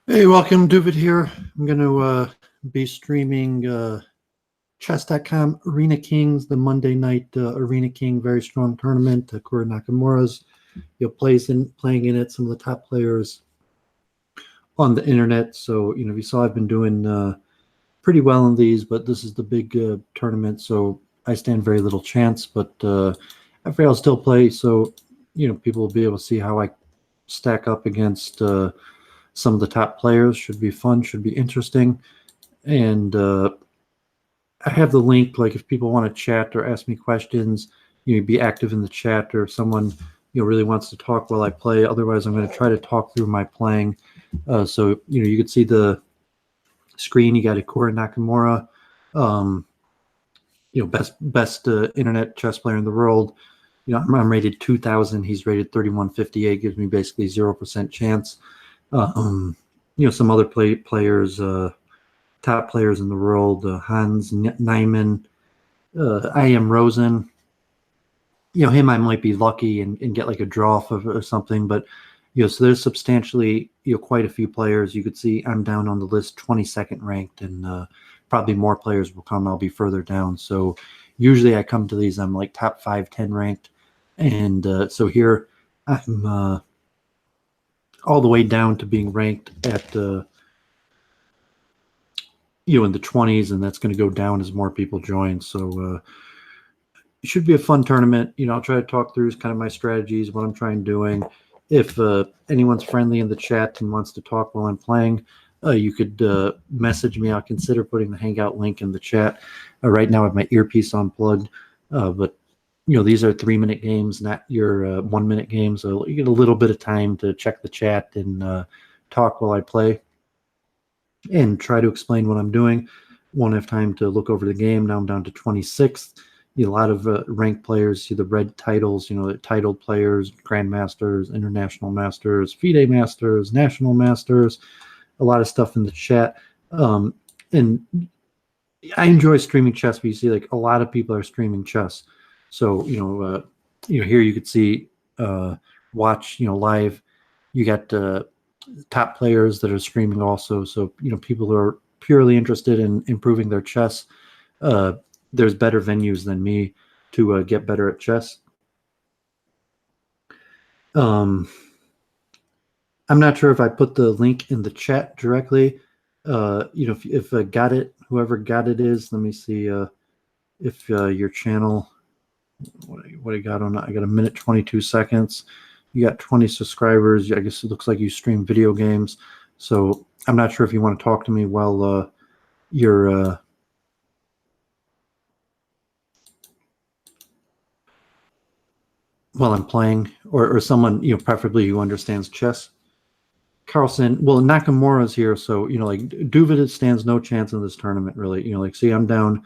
Hey, welcome, David here. I'm going to be streaming chess.com Arena Kings, the Monday night Arena King very strong tournament. Kura Nakamura's playing in it, some of the top players on the internet. So, if you saw, I've been doing pretty well in these, but this is the big tournament, so I stand very little chance. But I figure I'll still play, so people will be able to see how I stack up against some of the top players. Should be fun, should be interesting. And I have the link. Like if people want to chat or ask me questions, be active in the chat, or if someone really wants to talk while I play. Otherwise, I'm going to try to talk through my playing. So you can see the screen. You got Kura Nakamura, best internet chess player in the world. I'm rated 2,000. He's rated 3,158. Gives me basically 0% chance. Some other players, top players in the world, Hans Niemann, I am Rosen. Him I might be lucky and get like a draw or something, but so there's substantially quite a few players. You could see I'm down on the list, 22nd ranked, and probably more players will come. I'll be further down. So usually I come to these, I'm like top 5, 10 ranked, and so here I'm all the way down to being ranked at in the 20s, and that's going to go down as more people join. So it should be a fun tournament. I'll try to talk through kind of my strategies, what I'm trying doing. If anyone's friendly in the chat and wants to talk while I'm playing, you could message me. I'll consider putting the Hangout link in the chat. Right now I have my earpiece unplugged, but these are 3-minute games, not your 1-minute games. So you get a little bit of time to check the chat and talk while I play and try to explain what I'm doing. Won't have time to look over the game. Now I'm down to 26th. A lot of ranked players, see the red titles, the titled players, grandmasters, international masters, FIDE masters, national masters, a lot of stuff in the chat. And I enjoy streaming chess, but you see like a lot of people are streaming chess. So, here you could see, watch, live. You got top players that are streaming also. So, people who are purely interested in improving their chess. There's better venues than me to get better at chess. I'm not sure if I put the link in the chat directly. If got it, whoever got it is, let me see if your channel, what I got on, I got 1 minute 22 seconds. You got 20 subscribers. I guess it looks like you stream video games. So I'm not sure if you want to talk to me while you're while I'm playing, or someone, preferably who understands chess. Carlson, well, Nakamura's here, so like Duvid stands no chance in this tournament, really. See, I'm down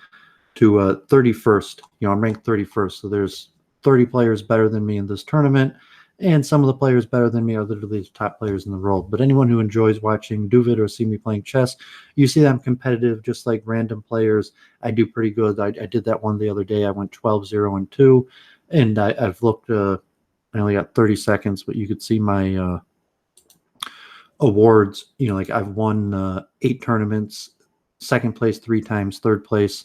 to 31st. I'm ranked 31st, so there's 30 players better than me in this tournament, and some of the players better than me are literally the top players in the world. But anyone who enjoys watching Duvid or see me playing chess, you see that I'm competitive, just like random players. I do pretty good. I did that one the other day. I went 12-0-2, and I've looked. I only got 30 seconds, but you could see my awards. Like I've won 8 tournaments, second place 3 times, third place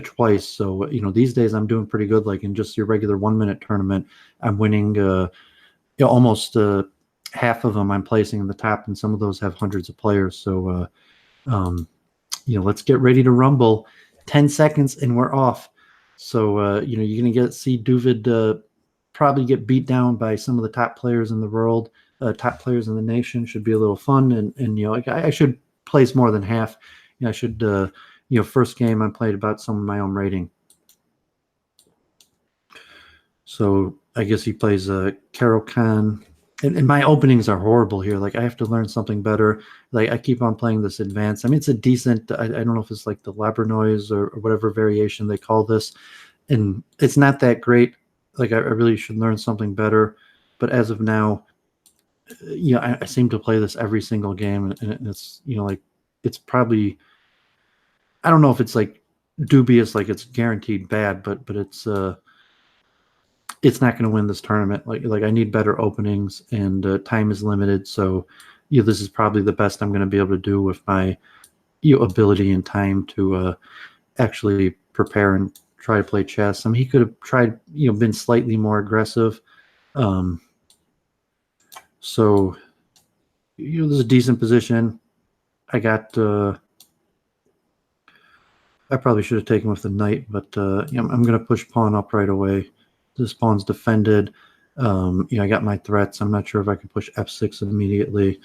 twice. So these days I'm doing pretty good. Like in just your regular 1-minute tournament, I'm winning almost half of them. I'm placing in the top, and some of those have hundreds of players. So let's get ready to rumble. 10 seconds and we're off. So you're gonna see Duvid probably get beat down by some of the top players in the world. Top players in the nation. Should be a little fun, and like I should place more than half. I should first game I played about some of my own rating. So I guess he plays Carol Khan, and my openings are horrible here. Like I have to learn something better. Like I keep on playing this advanced. I mean, it's a decent. I don't know if it's like the Labranoise or whatever variation they call this, and it's not that great. Like I really should learn something better. But as of now, I seem to play this every single game, and it's like it's probably, I don't know if it's like dubious, like it's guaranteed bad, but it's not going to win this tournament. Like I need better openings, and time is limited. So this is probably the best I'm going to be able to do with my ability and time to actually prepare and try to play chess. I mean, he could have tried, been slightly more aggressive. So, this is a decent position. I got. I probably should have taken with the knight, but I'm going to push pawn up right away. This pawn's defended. I got my threats. I'm not sure if I can push f6 immediately.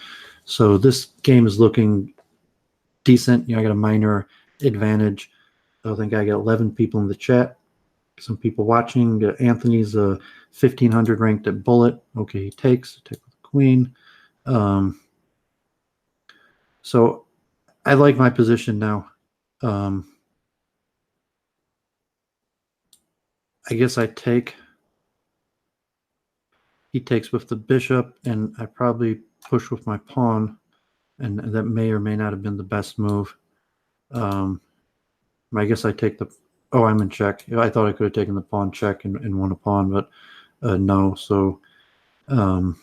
So this game is looking decent. I got a minor advantage. I think I got 11 people in the chat. Some people watching. Anthony's 1500 ranked at bullet. Okay, he takes. Take with the queen. So I like my position now. I guess I take. He takes with the bishop, and I probably push with my pawn, and that may or may not have been the best move. I guess I take the. Oh, I'm in check. I thought I could have taken the pawn check and won a pawn, but no. So I'm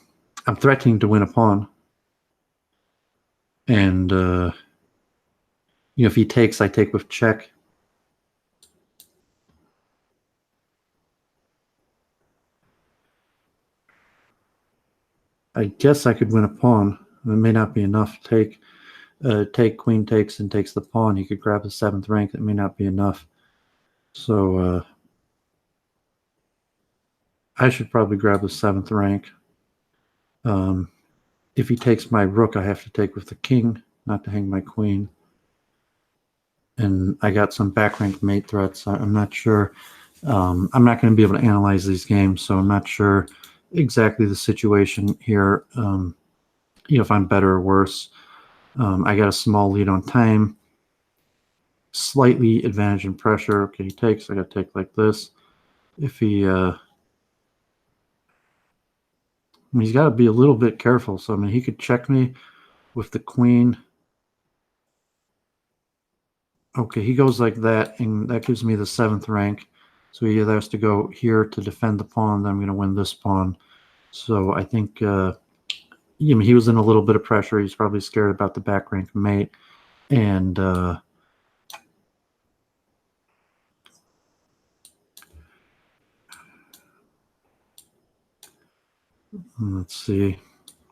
threatening to win a pawn, and if he takes, I take with check. I guess I could win a pawn. It may not be enough. Take, queen takes and takes the pawn. He could grab the 7th rank. That may not be enough. So I should probably grab the 7th rank. If he takes my rook, I have to take with the king, not to hang my queen. And I got some back rank mate threats. I'm not sure. I'm not going to be able to analyze these games, so I'm not sure exactly the situation here. If I'm better or worse. I got a small lead on time. Slightly advantage in pressure. Okay, he takes. I got to take like this. If he, he's got to be a little bit careful. So he could check me with the queen. Okay, he goes like that, and that gives me the 7th rank. So he either has to go here to defend the pawn, then I'm going to win this pawn. So I think he was in a little bit of pressure. He's probably scared about the back rank mate. And let's see.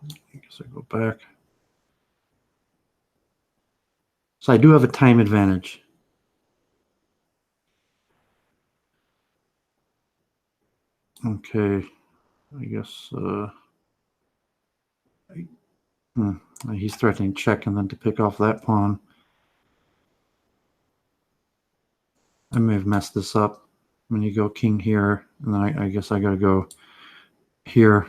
I guess I go back. So I do have a time advantage. Okay, I guess he's threatening check and then to pick off that pawn. I may have messed this up. When you go king here, and then I guess I got to go here.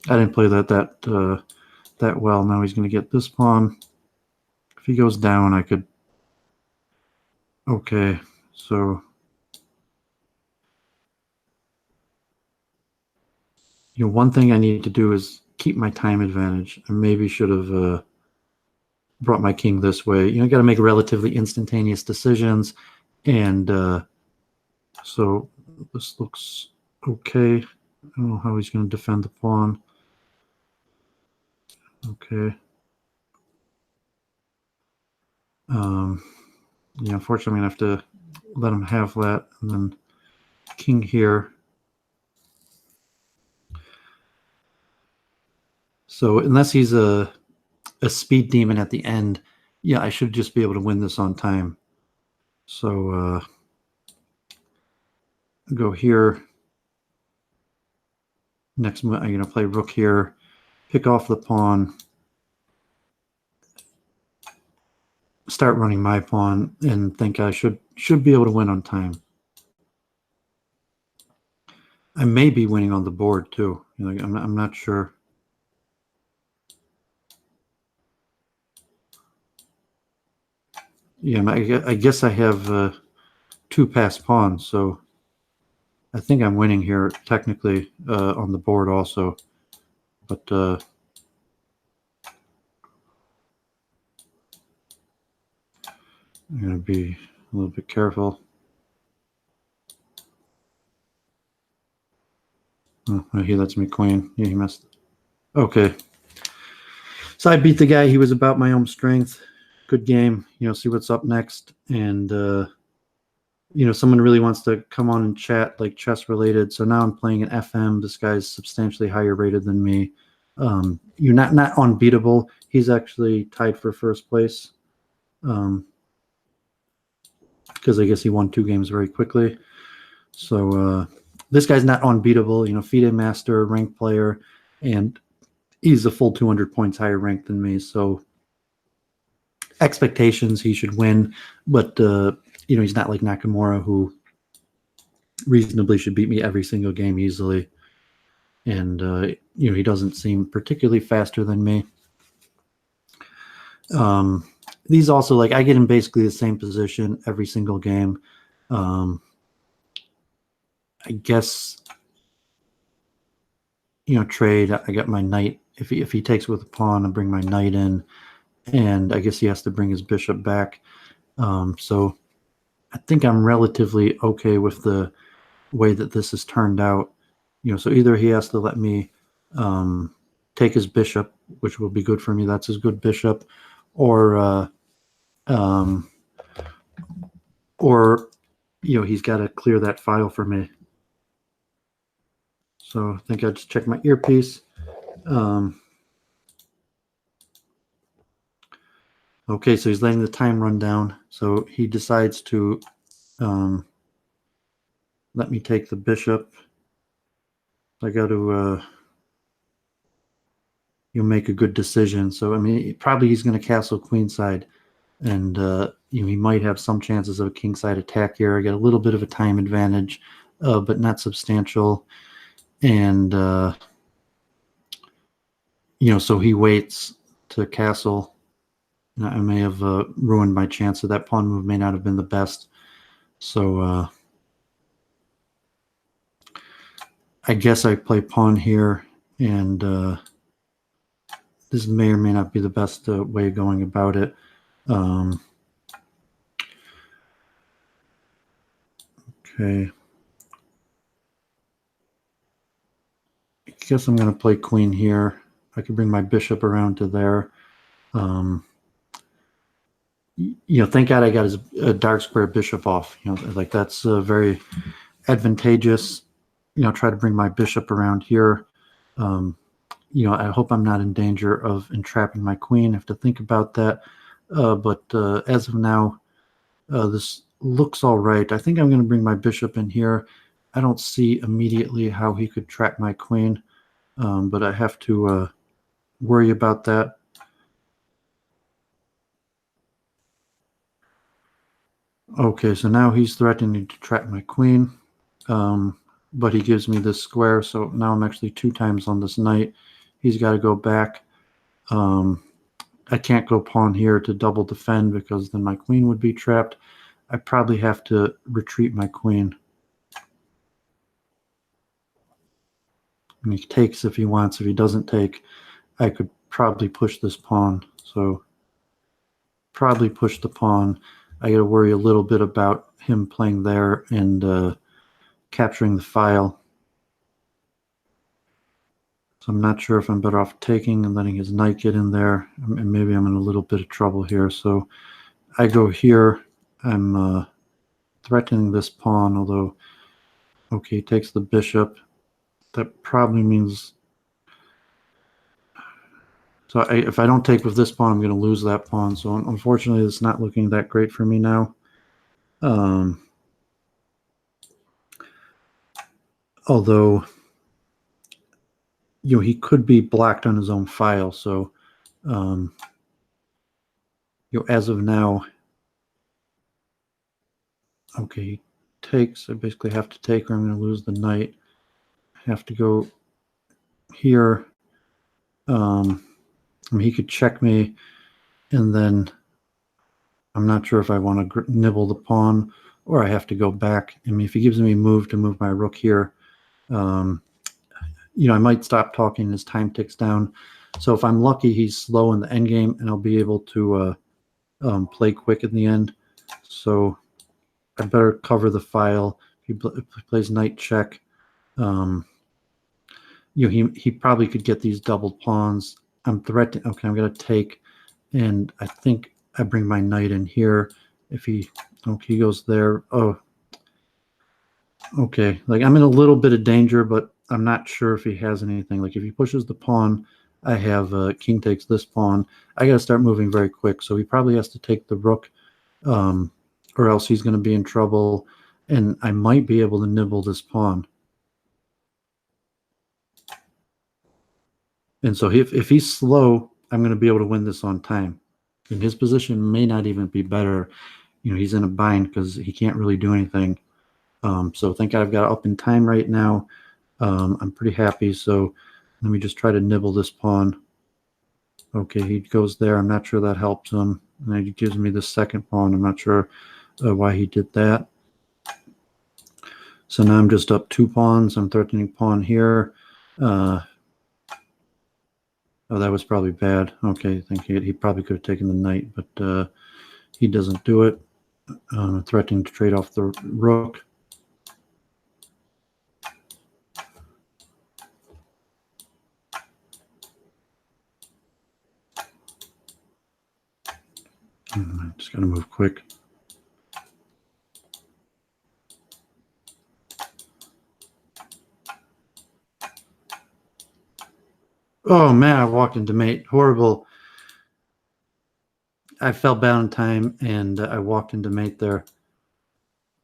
I didn't play that well. Now he's going to get this pawn. If he goes down, I could. Okay, so one thing I need to do is keep my time advantage. I maybe should have brought my king this way. Got to make relatively instantaneous decisions, and so this looks okay. I don't know how he's going to defend the pawn. Okay. Yeah, unfortunately, I'm going to have to let him have that, and then king here. So unless he's a speed demon at the end, yeah, I should just be able to win this on time. So go here. Next, I'm going to play rook here, pick off the pawn, start running my pawn, and think I should be able to win on time. I may be winning on the board too. I'm not sure. Yeah, I guess I have 2 passed pawns, so I think I'm winning here technically on the board also. But I'm going to be a little bit careful. Oh, he lets me queen. Yeah, he messed. Okay. So I beat the guy. He was about my own strength. Good game. See what's up next. And, someone really wants to come on and chat, like chess related. So now I'm playing an FM. This guy's substantially higher rated than me. You're not unbeatable. He's actually tied for first place. Because I guess he won 2 games very quickly. So this guy's not unbeatable. FIDE master, ranked player, and he's a full 200 points higher ranked than me. So expectations, he should win, but he's not like Nakamura, who reasonably should beat me every single game easily. And he doesn't seem particularly faster than me. These also, like, I get in basically the same position every single game. I guess trade. I got my knight. If he takes with a pawn, I bring my knight in, and I guess he has to bring his bishop back. So I think I'm relatively okay with the way that this has turned out. So either he has to let me take his bishop, which will be good for me. That's his good bishop, or he's got to clear that file for me. So I think I just check my earpiece. Okay, so he's letting the time run down. So he decides to let me take the bishop. I got to make a good decision. So I mean, probably he's going to castle queenside, and he might have some chances of a kingside attack here. I got a little bit of a time advantage, but not substantial. And so he waits to castle. I may have ruined my chance. So that pawn move may not have been the best. So I guess I play pawn here, and this may or may not be the best way of going about it. Okay. I guess I'm going to play queen here. I could bring my bishop around to there. Thank God I got his dark square bishop off. Like that's very advantageous. Try to bring my bishop around here. I hope I'm not in danger of entrapping my queen. I have to think about that. But as of now, this looks all right. I think I'm going to bring my bishop in here. I don't see immediately how he could trap my queen, but I have to worry about that. Okay, so now he's threatening to trap my queen, but he gives me this square, so now I'm actually 2 times on this knight. He's got to go back. I can't go pawn here to double defend because then my queen would be trapped. I probably have to retreat my queen. And he takes if he wants. If he doesn't take, I could probably push this pawn. So probably push the pawn. I got to worry a little bit about him playing there and capturing the file. So I'm not sure if I'm better off taking and letting his knight get in there. And maybe I'm in a little bit of trouble here. So I go here. I'm threatening this pawn, although, okay, he takes the bishop. That probably means... So if I don't take with this pawn, I'm going to lose that pawn. So unfortunately, it's not looking that great for me now. Although, he could be blocked on his own file. So, as of now, okay, he takes. I basically have to take or I'm going to lose the knight. I have to go here. I mean, he could check me, and then I'm not sure if I want to nibble the pawn or I have to go back. I mean, if he gives me a move to move my rook here, I might stop talking as time ticks down. So if I'm lucky, he's slow in the endgame, and I'll be able to play quick in the end. So I better cover the file. If he plays knight check, he probably could get these doubled pawns. I'm threatening. Okay, I'm going to take, and I think I bring my knight in here. If he, okay, he goes there. Oh, okay. Like I'm in a little bit of danger, but I'm not sure if he has anything. Like if he pushes the pawn, I have king takes this pawn. I got to start moving very quick. So he probably has to take the rook, or else he's going to be in trouble. And I might be able to nibble this pawn. And so if he's slow, I'm going to be able to win this on time. And his position may not even be better. You know, he's in a bind because he can't really do anything. So thank God I've got up in time right now. I'm pretty happy. So let me just try to nibble this pawn. Okay, he goes there. I'm not sure that helps him. And he gives me the second pawn. I'm not sure why he did that. So now I'm just up 2 pawns. I'm threatening pawn here. Oh, that was probably bad. Okay, I think he probably could have taken the knight, but he doesn't do it. Threatening to trade off the rook. I just got to move quick. Oh, man, I walked into mate. Horrible. I fell bad in time, and I walked into mate there.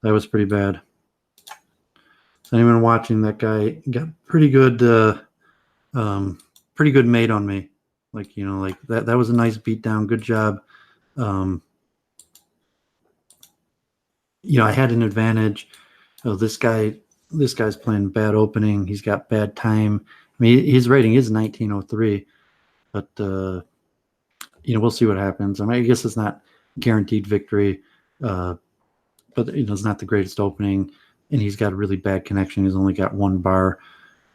That was pretty bad. So anyone watching, that guy got pretty good mate on me. Like, you know, like that was a nice beatdown. Good job. You know, I had an advantage. Oh, this guy's playing bad opening. He's got bad time. I mean, his rating is 1903, but you know, we'll see what happens. I mean, I guess it's not guaranteed victory, but you know, it's not the greatest opening, and he's got a really bad connection. He's only got 1 bar.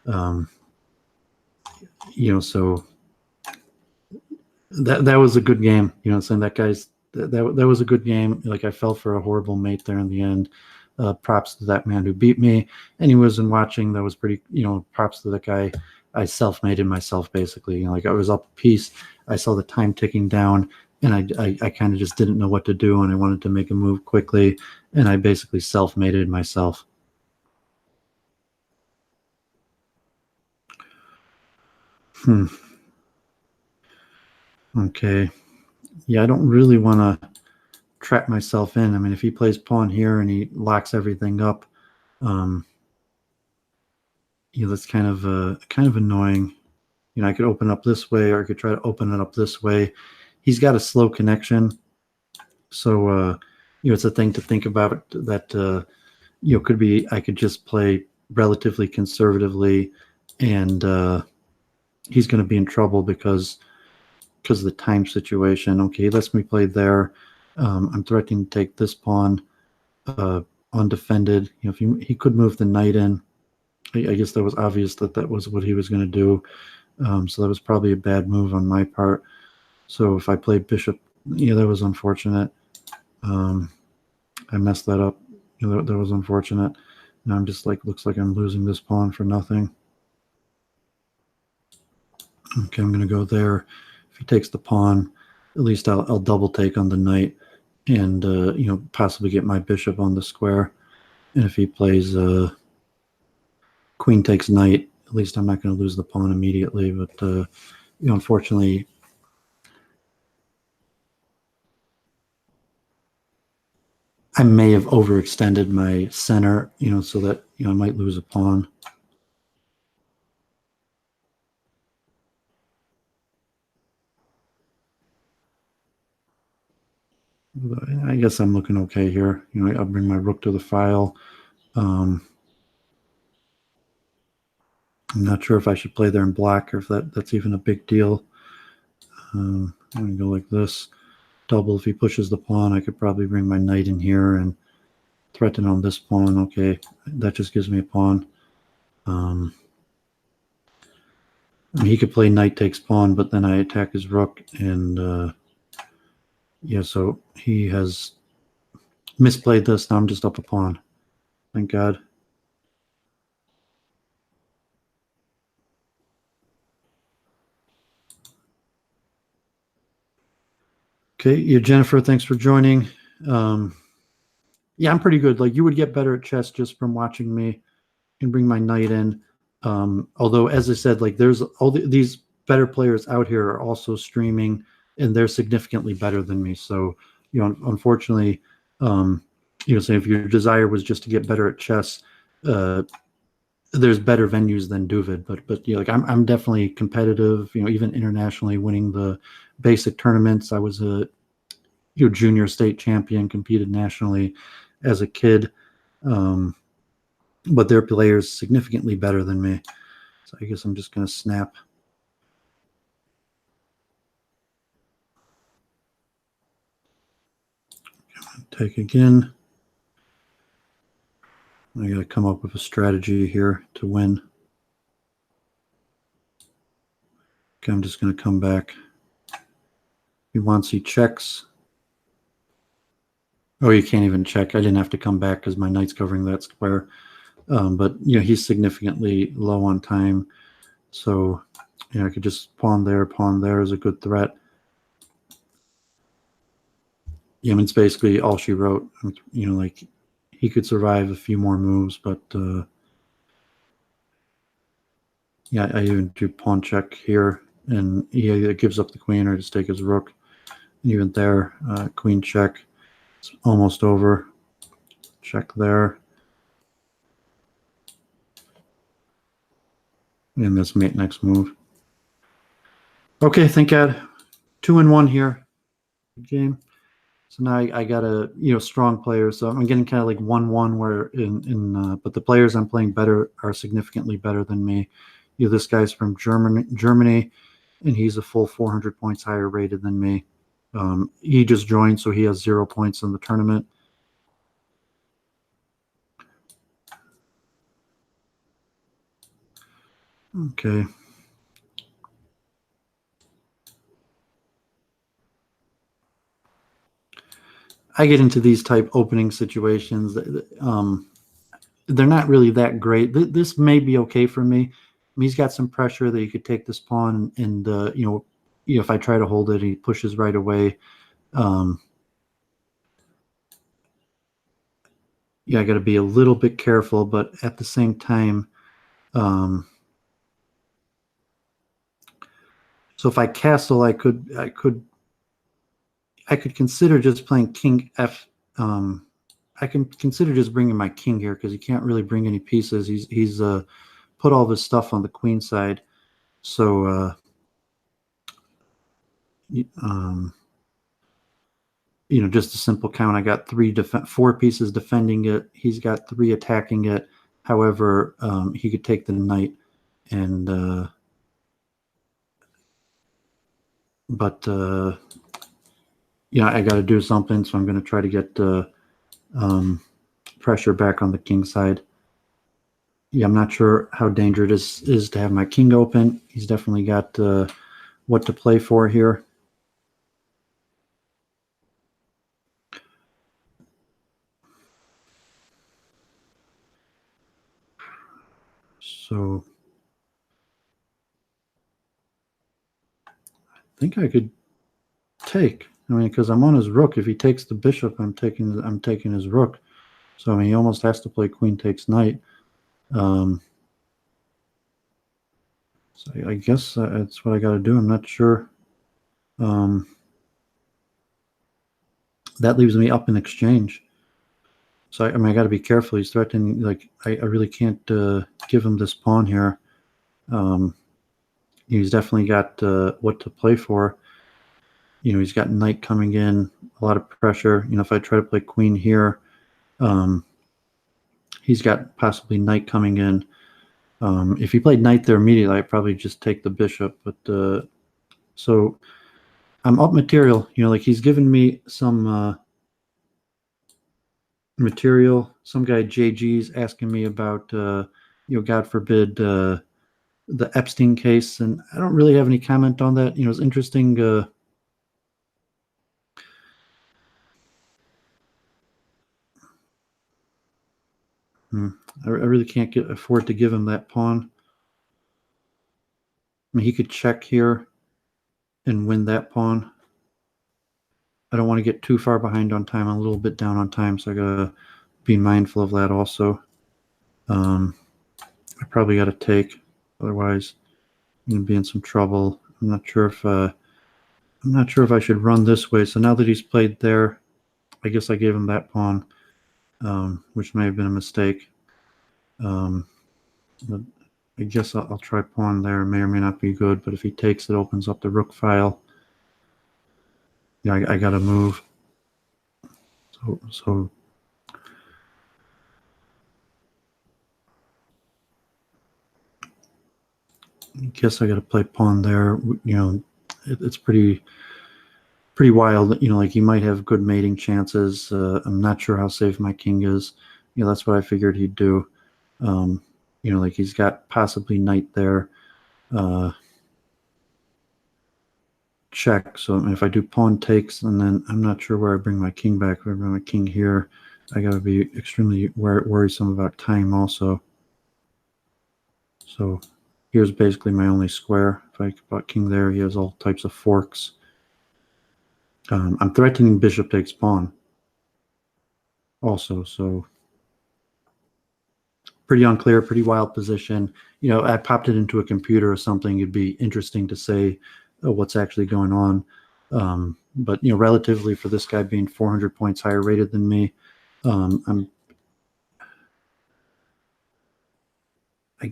You know, so that was a good game. You know, saying that was a good game. Like I fell for a horrible mate there in the end. Props to that man who beat me. And he wasn't watching. That was pretty. You know, props to that guy. I self-mated myself basically. You know, like I was up a piece. I saw the time ticking down, and I kind of just didn't know what to do, and I wanted to make a move quickly, and I basically self-mated myself. Okay. Yeah, I don't really want to trap myself in. I mean, if he plays pawn here and he locks everything up, um, you know, that's kind of annoying. You know, I could open up this way, or I could try to open it up this way. He's got a slow connection, so you know, it's a thing to think about. That you know, could be I could just play relatively conservatively, and he's going to be in trouble because of the time situation. Okay, he lets me play there. I'm threatening to take this pawn undefended. You know, if he could move the knight in. I guess that was obvious that was what he was going to do. So that was probably a bad move on my part. So if I played bishop, you know, that was unfortunate. I messed that up. You know, that was unfortunate. And I'm just like, looks like I'm losing this pawn for nothing. Okay, I'm going to go there. If he takes the pawn, at least I'll double take on the knight, and you know, possibly get my bishop on the square. And if he plays queen takes knight, at least I'm not going to lose the pawn immediately. But you know, unfortunately, I may have overextended my center, you know, so that, you know, I might lose a pawn. I guess I'm looking okay here. You know, I'll bring my rook to the file. I'm not sure if I should play there in black or if that's even a big deal. I'm going to go like this. Double. If he pushes the pawn, I could probably bring my knight in here and threaten on this pawn. Okay, that just gives me a pawn. I mean, he could play knight takes pawn, but then I attack his rook, and yeah, so he has misplayed this. Now I'm just up a pawn. Thank God. Okay, yeah, Jennifer, thanks for joining. Yeah, I'm pretty good. Like, you would get better at chess just from watching me and bring my knight in. Although, as I said, like, there's these better players out here are also streaming, and they're significantly better than me. So, unfortunately, say if your desire was just to get better at chess, uh, there's better venues than Duvid. But like, I'm definitely competitive. Even internationally, winning the basic tournaments. I was a junior state champion, competed nationally as a kid. But their players significantly better than me. So I guess I'm just going to snap. Take again. I got to come up with a strategy here to win. Okay, I'm just going to come back. He wants he checks. Oh, you can't even check. I didn't have to come back because my knight's covering that square. But he's significantly low on time. So I could just pawn there is a good threat. Yeah, I mean, it's basically all she wrote. Like, he could survive a few more moves, but yeah, I even do pawn check here, and he either gives up the queen or just take his rook. And even there, queen check. It's almost over. Check there. And this mate next move. Okay, thank God. 2-1 here. Good game. So now I got a strong player. So I'm getting kind of like 1-1 where but the players I'm playing better are significantly better than me. This guy's from Germany, and he's a full 400 points higher rated than me. He just joined, so he has 0 points in the tournament. Okay. I get into these type opening situations. They're not really that great. This may be okay for me. I mean, he's got some pressure that he could take this pawn, and if I try to hold it, he pushes right away. Yeah, I got to be a little bit careful, but at the same time, so if I castle, I could consider just playing King F. I can consider just bringing my king here because he can't really bring any pieces. He's put all of his stuff on the queen side, so just a simple count. I got 4 pieces defending it. He's got 3 attacking it. However, he could take the knight, and but I got to do something. So I'm going to try to get pressure back on the king side. Yeah, I'm not sure how dangerous it is to have my king open. He's definitely got what to play for here. So I think I could take. I mean, because I'm on his rook. If he takes the bishop, I'm taking his rook. So I mean, he almost has to play queen takes knight. So I guess that's what I got to do. I'm not sure. That leaves me up in exchange. So I mean, I got to be careful. He's threatening. Like, I really can't give him this pawn here. He's definitely got what to play for. He's got knight coming in, a lot of pressure. If I try to play queen here, he's got possibly knight coming in. If he played knight there immediately, I'd probably just take the bishop. But so I'm up material. Like, he's given me some material. Some guy JG's asking me about, God forbid, the Epstein case, and I don't really have any comment on that. It's interesting. I really can't afford to give him that pawn. I mean, he could check here and win that pawn. I don't want to get too far behind on time. I'm a little bit down on time, so I gotta be mindful of that also. I probably got to take, otherwise I'm gonna be in some trouble. I'm not sure if I should run this way. So now that he's played there, I guess I gave him that pawn, which may have been a mistake. But I guess I'll try pawn there. May or may not be good, but if he takes, it opens up the rook file. Yeah, I got to move. So I guess I got to play pawn there. You know, it's pretty wild. You know, like he might have good mating chances. I'm not sure how safe my king is. You know, that's what I figured he'd do. You know, like he's got possibly knight there. Check. So if I do pawn takes, and then I'm not sure where I bring my king back. If I bring my king here, I got to be extremely worrisome about time also. So here's basically my only square. If I put king there, he has all types of forks. I'm threatening bishop takes pawn also, so pretty unclear, pretty wild position. You know, I popped it into a computer or something. It'd be interesting to say what's actually going on. But, you know, relatively for this guy being 400 points higher rated than me, I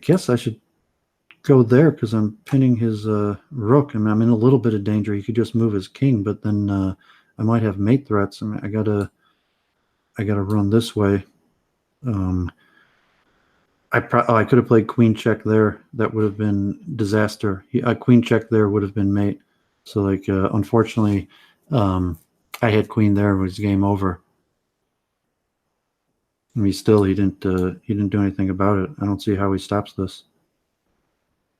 guess I should go there because I'm pinning his rook. I mean, I'm in a little bit of danger. He could just move his king, but then I might have mate threats. I mean, I gotta run this way. I could have played queen check there. That would have been disaster. Queen check there would have been mate. So like, unfortunately, I had queen there. It was game over. I mean, still he didn't do anything about it. I don't see how he stops this.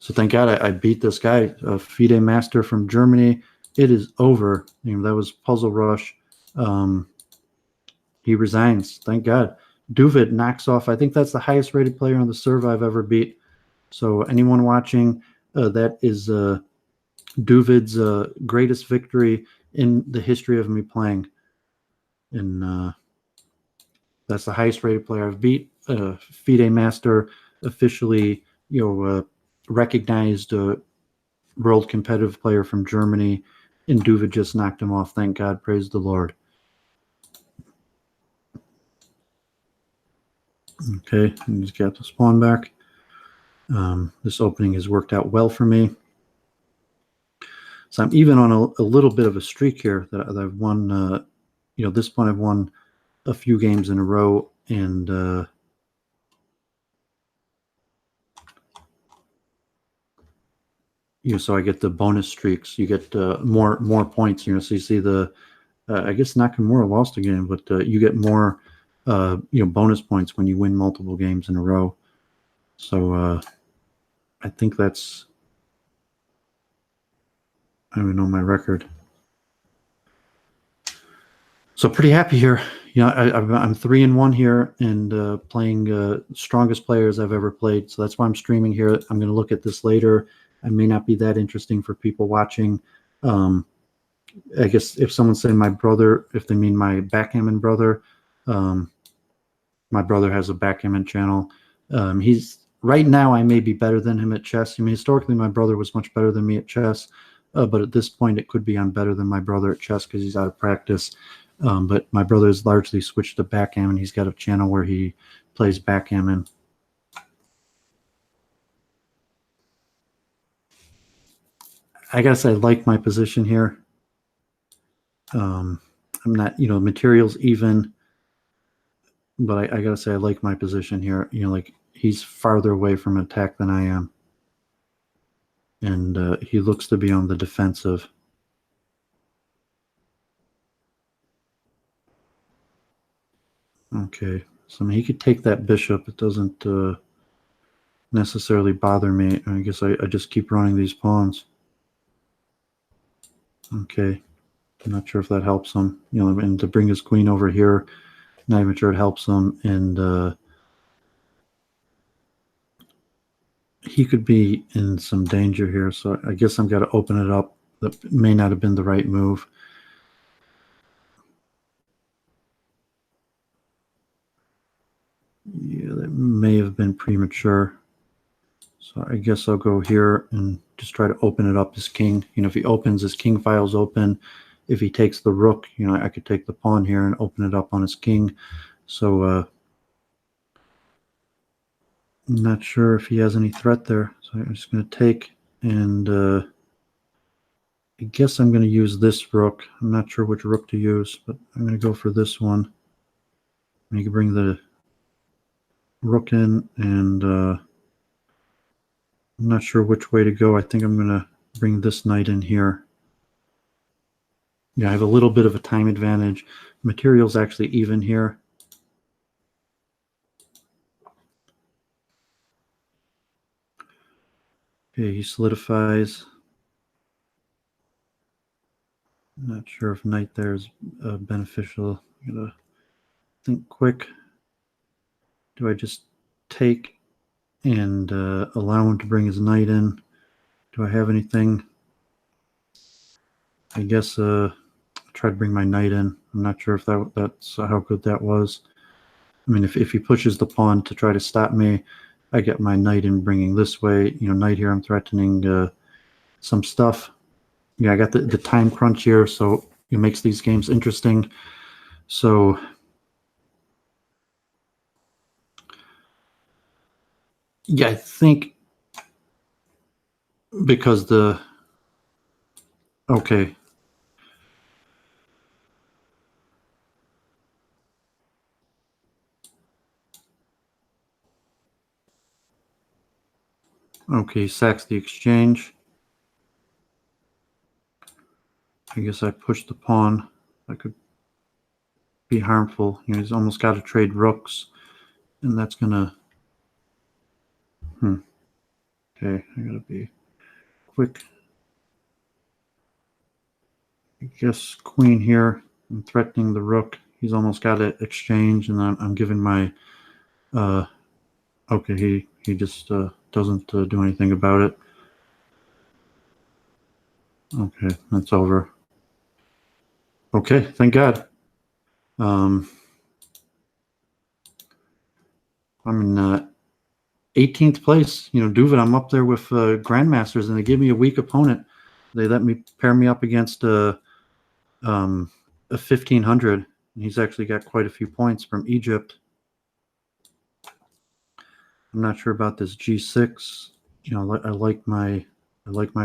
So thank God I beat this guy, a FIDE master from Germany. It is over. You know, that was Puzzle Rush. He resigns. Thank God. Duvid knocks off. I think that's the highest rated player on the server I've ever beat. So anyone watching, that is Duvid's greatest victory in the history of me playing. And that's the highest rated player I've beat. FIDE master, officially, you know, recognized world competitive player from Germany, and Duvid just knocked him off. Thank God, praise the Lord. Okay, and just got the spawn back. This opening has worked out well for me. So I'm even on a little bit of a streak here that I've won. You know, this point I've won a few games in a row, and you know, so I get the bonus streaks. You get more points. You know, so you see the I guess Nakamura lost a game, but you get more you know, bonus points when you win multiple games in a row. So I think that's, I don't even know my record. So pretty happy here. You know, I'm 3-1 here, and playing strongest players I've ever played. So that's why I'm streaming here. I'm going to look at this later. I may not be that interesting for people watching. I guess if someone's saying my brother, if they mean my backgammon brother, my brother has a backgammon channel. He's right now, I may be better than him at chess. I mean, historically, my brother was much better than me at chess, but at this point, it could be I'm better than my brother at chess because he's out of practice. But my brother has largely switched to backgammon. He's got a channel where he plays backgammon. I guess I like my position here. I'm not, you know, materials even, but I gotta say I like my position here. You know, like he's farther away from attack than I am, and he looks to be on the defensive. Okay, so I mean, he could take that bishop. It doesn't necessarily bother me. I guess I just keep running these pawns. Okay, I'm not sure if that helps him. You know, and to bring his queen over here, not even sure it helps him. And he could be in some danger here. So I guess I'm got to open it up. That may not have been the right move. may have been premature. So I guess I'll go here and just try to open it up as king. You know, if he opens, his king file's open. If he takes the rook, you know, I could take the pawn here and open it up on his king. So I'm not sure if he has any threat there. So I'm just going to take, and I guess I'm going to use this rook. I'm not sure which rook to use, but I'm going to go for this one. And you can bring the rook in, and I'm not sure which way to go. I think I'm going to bring this knight in here. Yeah, I have a little bit of a time advantage. Material's actually even here. Okay, he solidifies. Not sure if knight there is beneficial. I'm gonna think quick. Do I just take and allow him to bring his knight in? Do I have anything? I guess I'll try to bring my knight in. I'm not sure if that's how good that was. I mean, if he pushes the pawn to try to stop me, I get my knight in bringing this way. You know, knight here, I'm threatening some stuff. Yeah, I got the time crunch here, so it makes these games interesting. So yeah, I think because the okay. Okay, sacks the exchange. I guess I pushed the pawn. That could be harmful. You know, he's almost got to trade rooks, and that's gonna. Okay, I gotta be quick. I guess queen here. I'm threatening the rook. He's almost got to exchange, and I'm giving my. Okay, he just doesn't do anything about it. Okay, that's over. Okay, thank God. I'm in 18th place. You know, Duvet, I'm up there with grandmasters, and they give me a weak opponent. They let me pair me up against a 1500. And he's actually got quite a few points from Egypt. I'm not sure about this G6. You know, I like my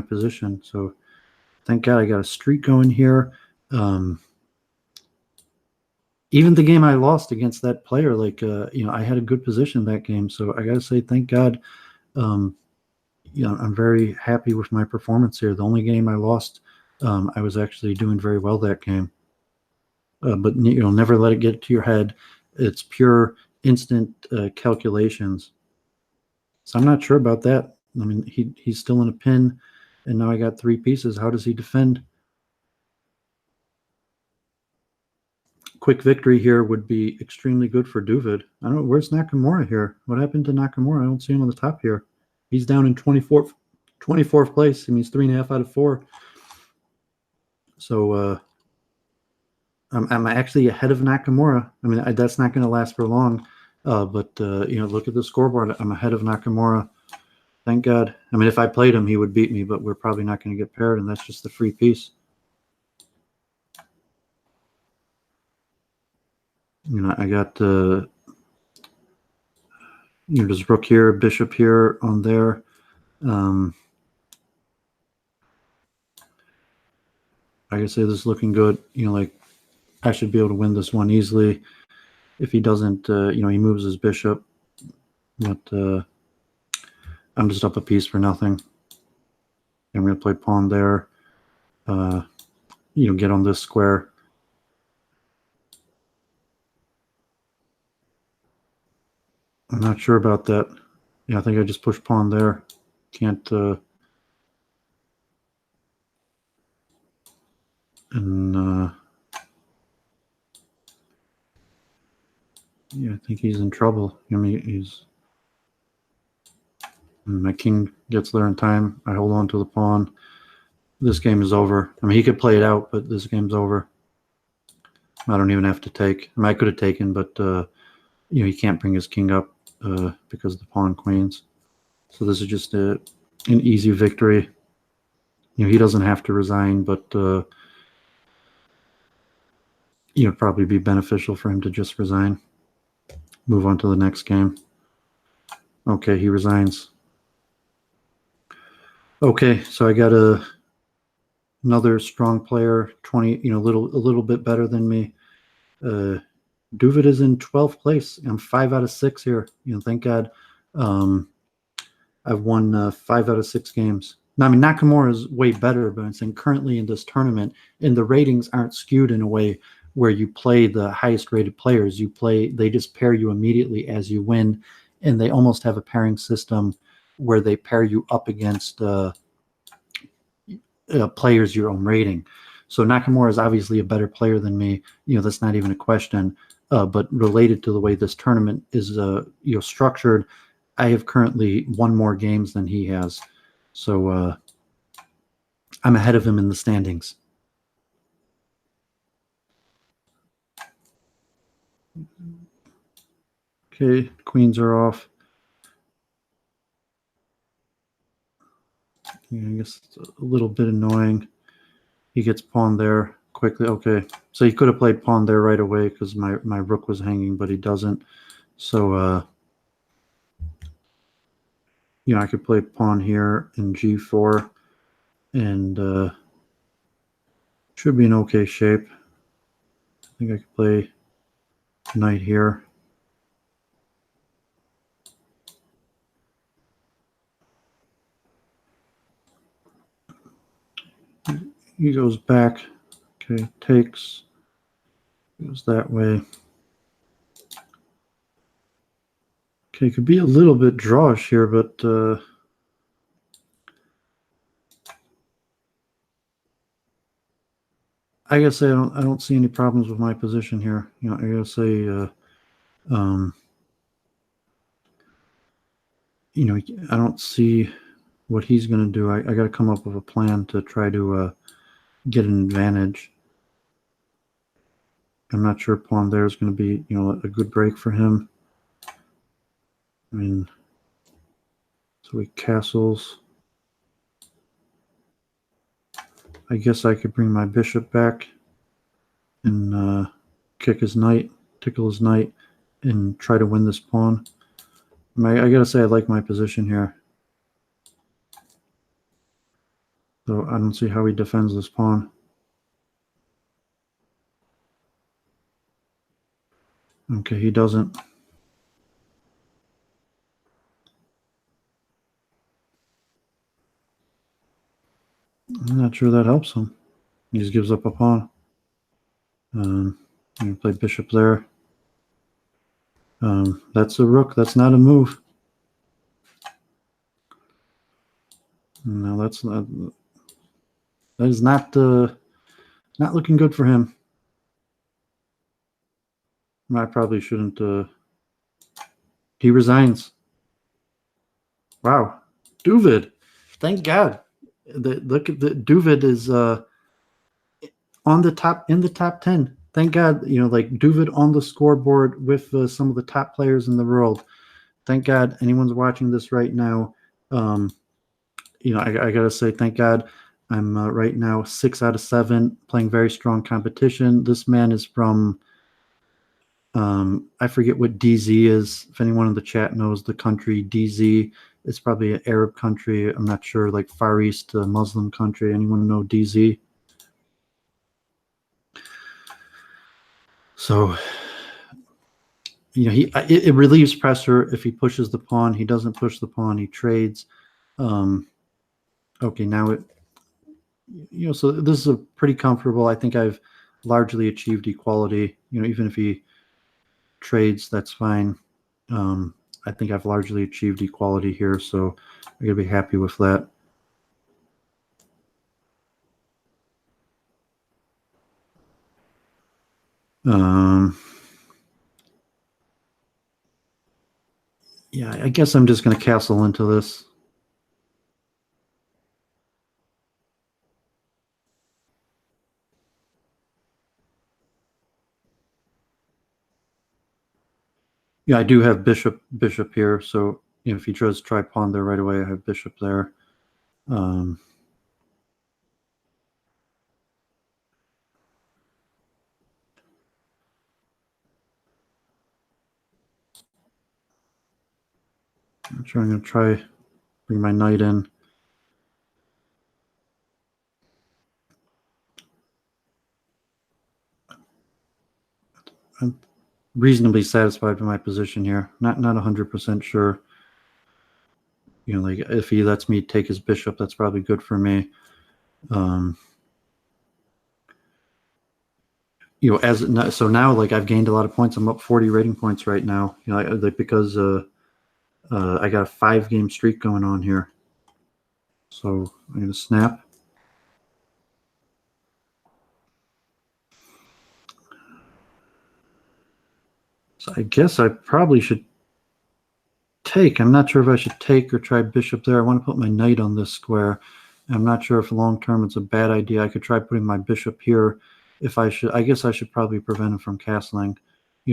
position. So thank God I got a streak going here. Even the game I lost against that player, like you know, I had a good position that game. So I gotta say, thank God. You know, I'm very happy with my performance here. The only game I lost, I was actually doing very well that game. But you know, never let it get to your head. It's pure instant calculations. So I'm not sure about that. I mean, he's still in a pin, and now I got 3 pieces. How does he defend? Quick victory here would be extremely good for Duvid. I don't know, where's Nakamura here? What happened to Nakamura? I don't see him on the top here. He's down in 24th place. I mean, he's 3.5 out of 4. So I'm actually ahead of Nakamura. I mean, that's not going to last for long. But you know, look at the scoreboard. I'm ahead of Nakamura. Thank God. I mean, if I played him, he would beat me, but we're probably not going to get paired, and that's just the free piece. You know, I got you know, there's rook here, bishop here, on there. Like I say, this is looking good. You know, like I should be able to win this one easily. If he doesn't, you know, he moves his bishop. But I'm just up a piece for nothing. I'm going to play pawn there. You know, get on this square. I'm not sure about that. Yeah, I think I just pushed pawn there. Can't. And yeah, I think he's in trouble. I mean, my king gets there in time. I hold on to the pawn. This game is over. I mean, he could play it out, but this game's over. I don't even have to take. I mean, I could have taken, but you know, he can't bring his king up. because of the pawn queens. So this is just an easy victory. He doesn't have to resign, but it'd probably be beneficial for him to just resign. Move on to the next game. Okay, he resigns. Okay, so I got another strong player, 20, a little bit better than me. Duvid is in 12th place. I'm 5 out of 6 here. Thank God. I've won 5 out of 6 games. Now, I mean, Nakamura is way better, but I'm saying currently in this tournament, and the ratings aren't skewed in a way where you play the highest rated players. They just pair you immediately as you win, and they almost have a pairing system where they pair you up against players your own rating. So Nakamura is obviously a better player than me. That's not even a question. But related to the way this tournament is structured, I have currently won more games than he has. So I'm ahead of him in the standings. Okay, queens are off. Yeah, I guess it's a little bit annoying. He gets pawned there quickly. Okay, so he could have played pawn there right away because my rook was hanging, but he doesn't. So I could play pawn here in g4, and should be in okay shape. I think I could play knight here. He goes back. Okay, takes. Goes that way. Okay, could be a little bit drawish here, but I gotta say I don't see any problems with my position here. I gotta say, I don't see what he's gonna do. I gotta come up with a plan to try to get an advantage. I'm not sure pawn there is going to be, a good break for him. I mean, so he castles. I guess I could bring my bishop back and kick his knight, tickle his knight, and try to win this pawn. I gotta say I like my position here. So I don't see how he defends this pawn. Okay, he doesn't. I'm not sure that helps him. He just gives up a pawn. I'm going to play bishop there. That's a rook. That's not a move. No, that's not. That is not looking good for him. I probably shouldn't. He resigns. Wow, Duvid. Thank God. Look at the Duvid is on the top in the top 10. Thank God. Like Duvid on the scoreboard with some of the top players in the world. Thank God. Anyone's watching this right now. I gotta say thank God. I'm right now 6 out of 7, playing very strong competition. This man is from. I forget what DZ is. If anyone in the chat knows the country DZ, it's probably an Arab country. I'm not sure, like Far East Muslim country. Anyone know DZ? So, it relieves pressure if he pushes the pawn. He doesn't push the pawn. He trades. Okay, now so this is a pretty comfortable. I think I've largely achieved equality. Even if he trades, that's fine. I think I've largely achieved equality here, so I'm going to be happy with that. Yeah, I guess I'm just going to castle into this. Yeah, I do have bishop here, so if he tries to try pawn there right away, I have bishop there. Um, I'm going to try bring my knight in. I'm reasonably satisfied with my position here. Not 100% sure. Like if he lets me take his bishop, that's probably good for me. So now like I've gained a lot of points. I'm up 40 rating points right now. Because I got a 5-game streak going on here. So I'm gonna snap. So I guess I probably should take. I'm not sure if I should take or try bishop there. I want to put my knight on this square. I'm not sure if long term it's a bad idea. I could try putting my bishop here. If I should, I guess I should probably prevent him from castling.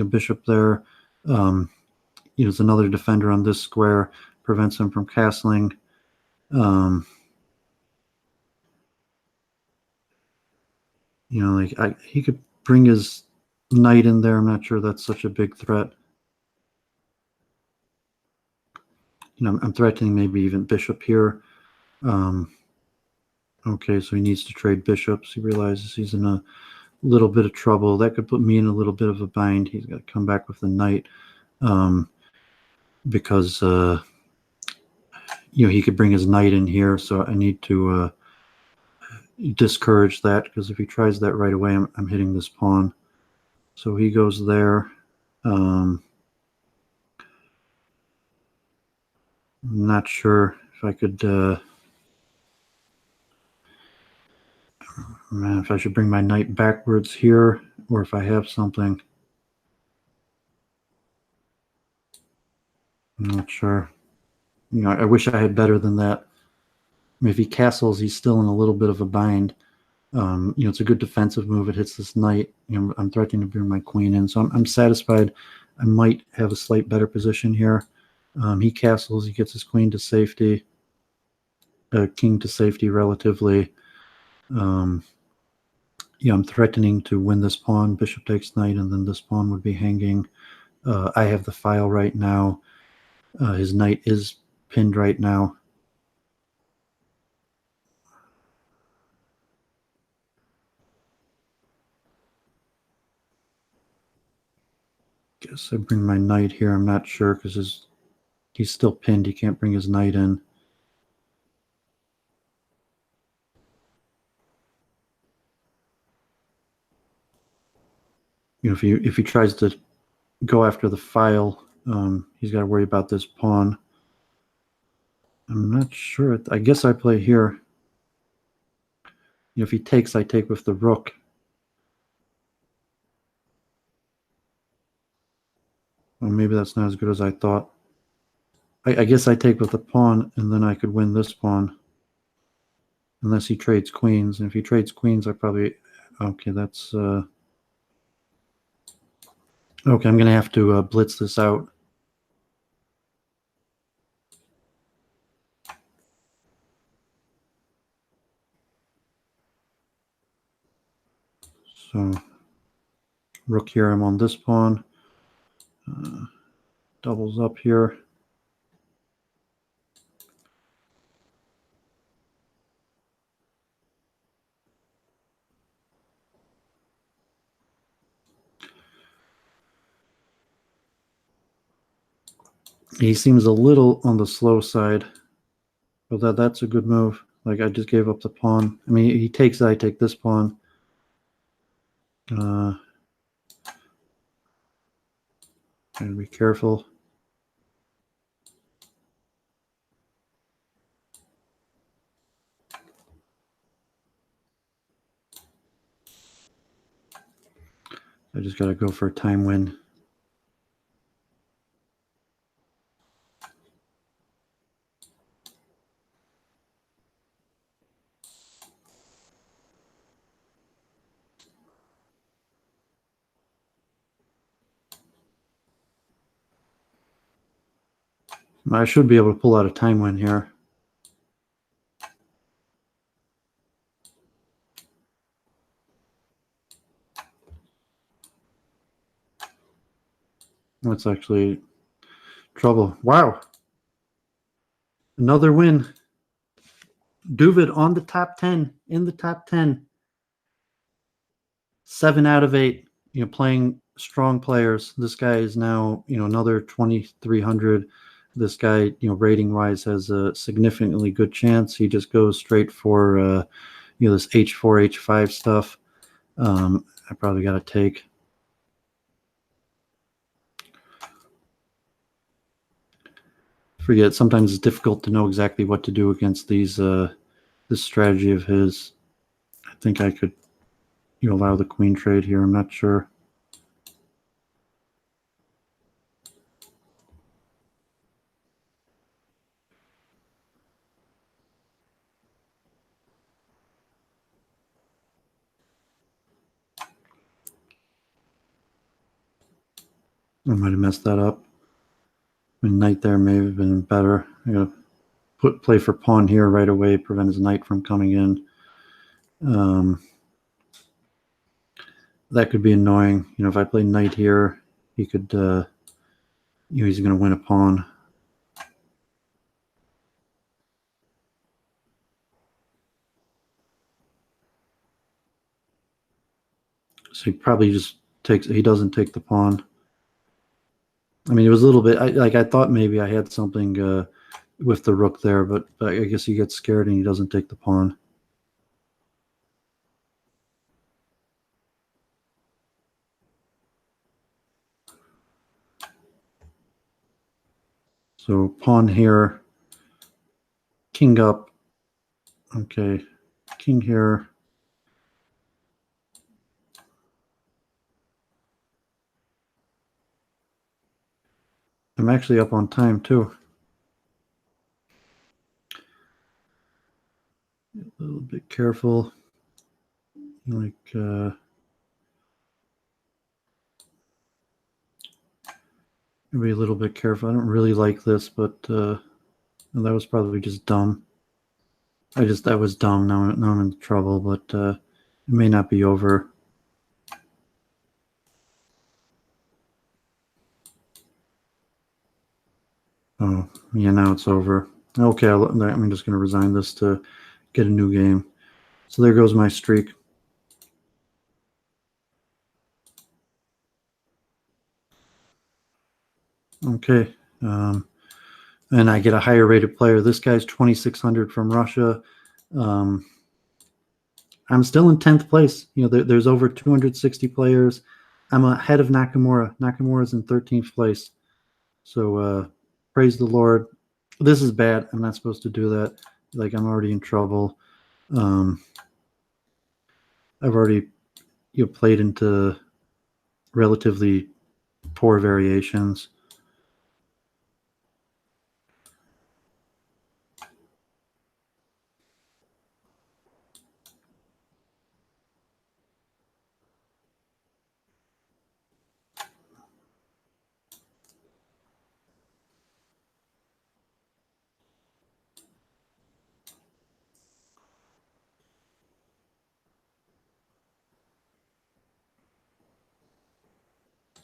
Bishop there. It's another defender on this square, prevents him from castling. He could bring his knight in there. I'm not sure that's such a big threat. I'm threatening maybe even bishop here. Okay, so he needs to trade bishops. He realizes he's in a little bit of trouble. That could put me in a little bit of a bind. He's got to come back with the knight because he could bring his knight in here. So I need to discourage that, because if he tries that right away, I'm hitting this pawn. So he goes there. I'm not sure if I could. If I should bring my knight backwards here, or if I have something. I'm not sure. I wish I had better than that. If he castles, he's still in a little bit of a bind. It's a good defensive move. It hits this knight. I'm threatening to bring my queen in, so I'm satisfied. I might have a slight better position here. He castles. He gets his queen to safety, king to safety relatively. I'm threatening to win this pawn. Bishop takes knight, and then this pawn would be hanging. I have the file right now. His knight is pinned right now. Guess I bring my knight here. I'm not sure because he's still pinned. He can't bring his knight in. If he tries to go after the file, he's got to worry about this pawn. I'm not sure. I guess I play here. If he takes, I take with the rook. Well, maybe that's not as good as I thought. I guess I take with the pawn, and then I could win this pawn. Unless he trades queens. And if he trades queens, I probably... Okay, that's... Okay, I'm going to have to blitz this out. So, rook here, I'm on this pawn. Doubles up here. He seems a little on the slow side, but that's a good move. Like, I just gave up the pawn. I mean, he takes it, I take this pawn. Gotta be careful. I just gotta go for a time win. I should be able to pull out a time win here. That's actually trouble. Wow. Another win. Duvid on the top 10, in the top 10. 7 out of 8, playing strong players. This guy is now, another 2,300. This guy, rating wise has a significantly good chance. He just goes straight for, this H4, H5 stuff. I probably got to take. Forget, sometimes it's difficult to know exactly what to do against these, this strategy of his. I think I could, allow the queen trade here. I'm not sure. I might have messed that up. Knight there may have been better. I gotta play for pawn here right away, prevent his knight from coming in. That could be annoying. If I play knight here, he could, he's going to win a pawn. So he probably just he doesn't take the pawn. I mean, it was a little bit, I thought maybe I had something with the rook there, but I guess he gets scared and he doesn't take the pawn. So pawn here, king up. Okay, king here. I'm actually up on time too. A little bit careful. Like, be a little bit careful. I don't really like this, but that was probably just dumb. That was dumb. Now I'm in trouble, but it may not be over. Oh, yeah, now it's over. Okay, I'm just going to resign this to get a new game. So there goes my streak. Okay. And I get a higher rated player. This guy's 2,600 from Russia. I'm still in 10th place. There's over 260 players. I'm ahead of Nakamura. Nakamura's in 13th place. So praise the Lord. This is bad. I'm not supposed to do that. Like, I'm already in trouble. I've already played into relatively poor variations.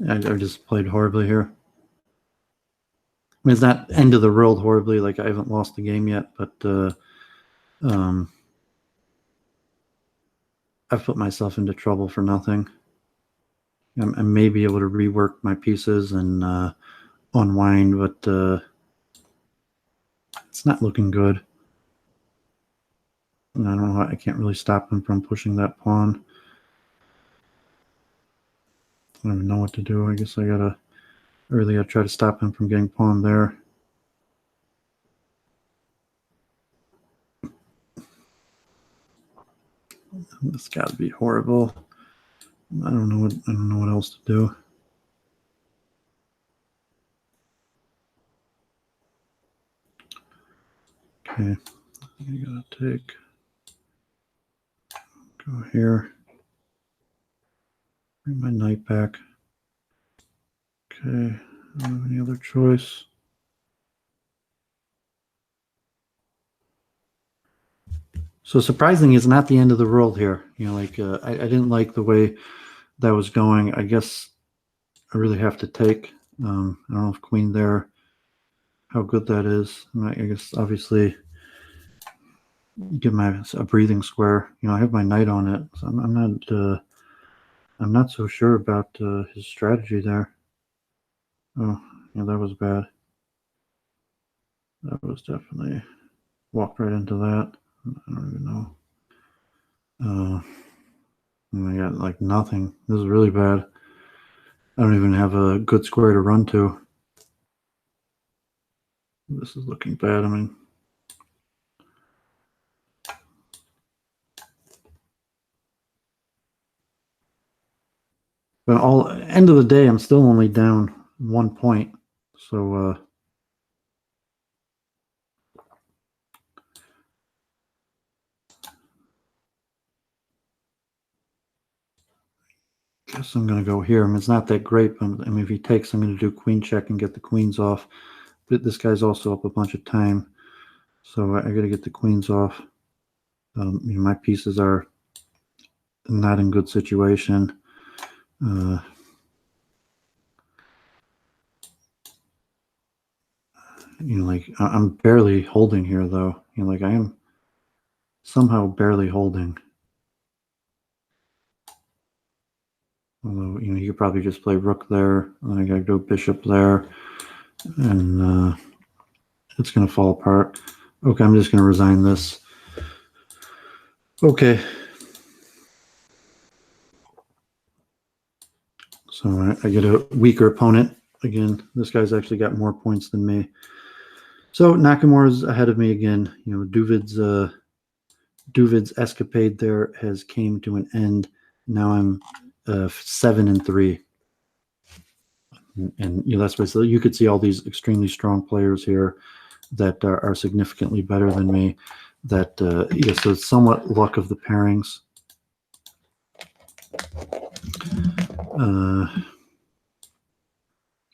I just played horribly here. I mean, it's not end of the world horribly. Like, I haven't lost the game yet, but I've put myself into trouble for nothing. I may be able to rework my pieces and unwind, but it's not looking good. And I don't know. I can't really stop him from pushing that pawn. I don't even know what to do. I guess I really gotta try to stop him from getting pawned there. This got to be horrible. I don't know what else to do. Okay, I gotta go here. Bring my knight back. Okay, I don't have any other choice. So surprising is not the end of the world here. Like I didn't like the way that was going. I guess I really have to take. I don't know if queen there, how good that is. I guess obviously give my a breathing square. I have my knight on it, so I'm not so sure about his strategy there. Oh, yeah, that was bad. That was definitely walked right into that. I don't even know. I got like nothing. This is really bad. I don't even have a good square to run to. This is looking bad. I mean, but all end of the day, I'm still only down 1 point. So guess I'm going to go here. I mean, it's not that great, but I mean, if he takes, I'm going to do queen check and get the queens off. But this guy's also up a bunch of time, so I got to get the queens off. My pieces are not in good situation. Like I'm barely holding here, though. Like I am somehow barely holding. Although, you could probably just play rook there, and I got to go bishop there, and it's going to fall apart. Okay, I'm just going to resign this. Okay. So I get a weaker opponent. Again, this guy's actually got more points than me. So Nakamura's ahead of me again. Duvid's escapade there has came to an end. Now I'm 7-3. And that's basically, you could see all these extremely strong players here that are significantly better than me. That so it's somewhat luck of the pairings.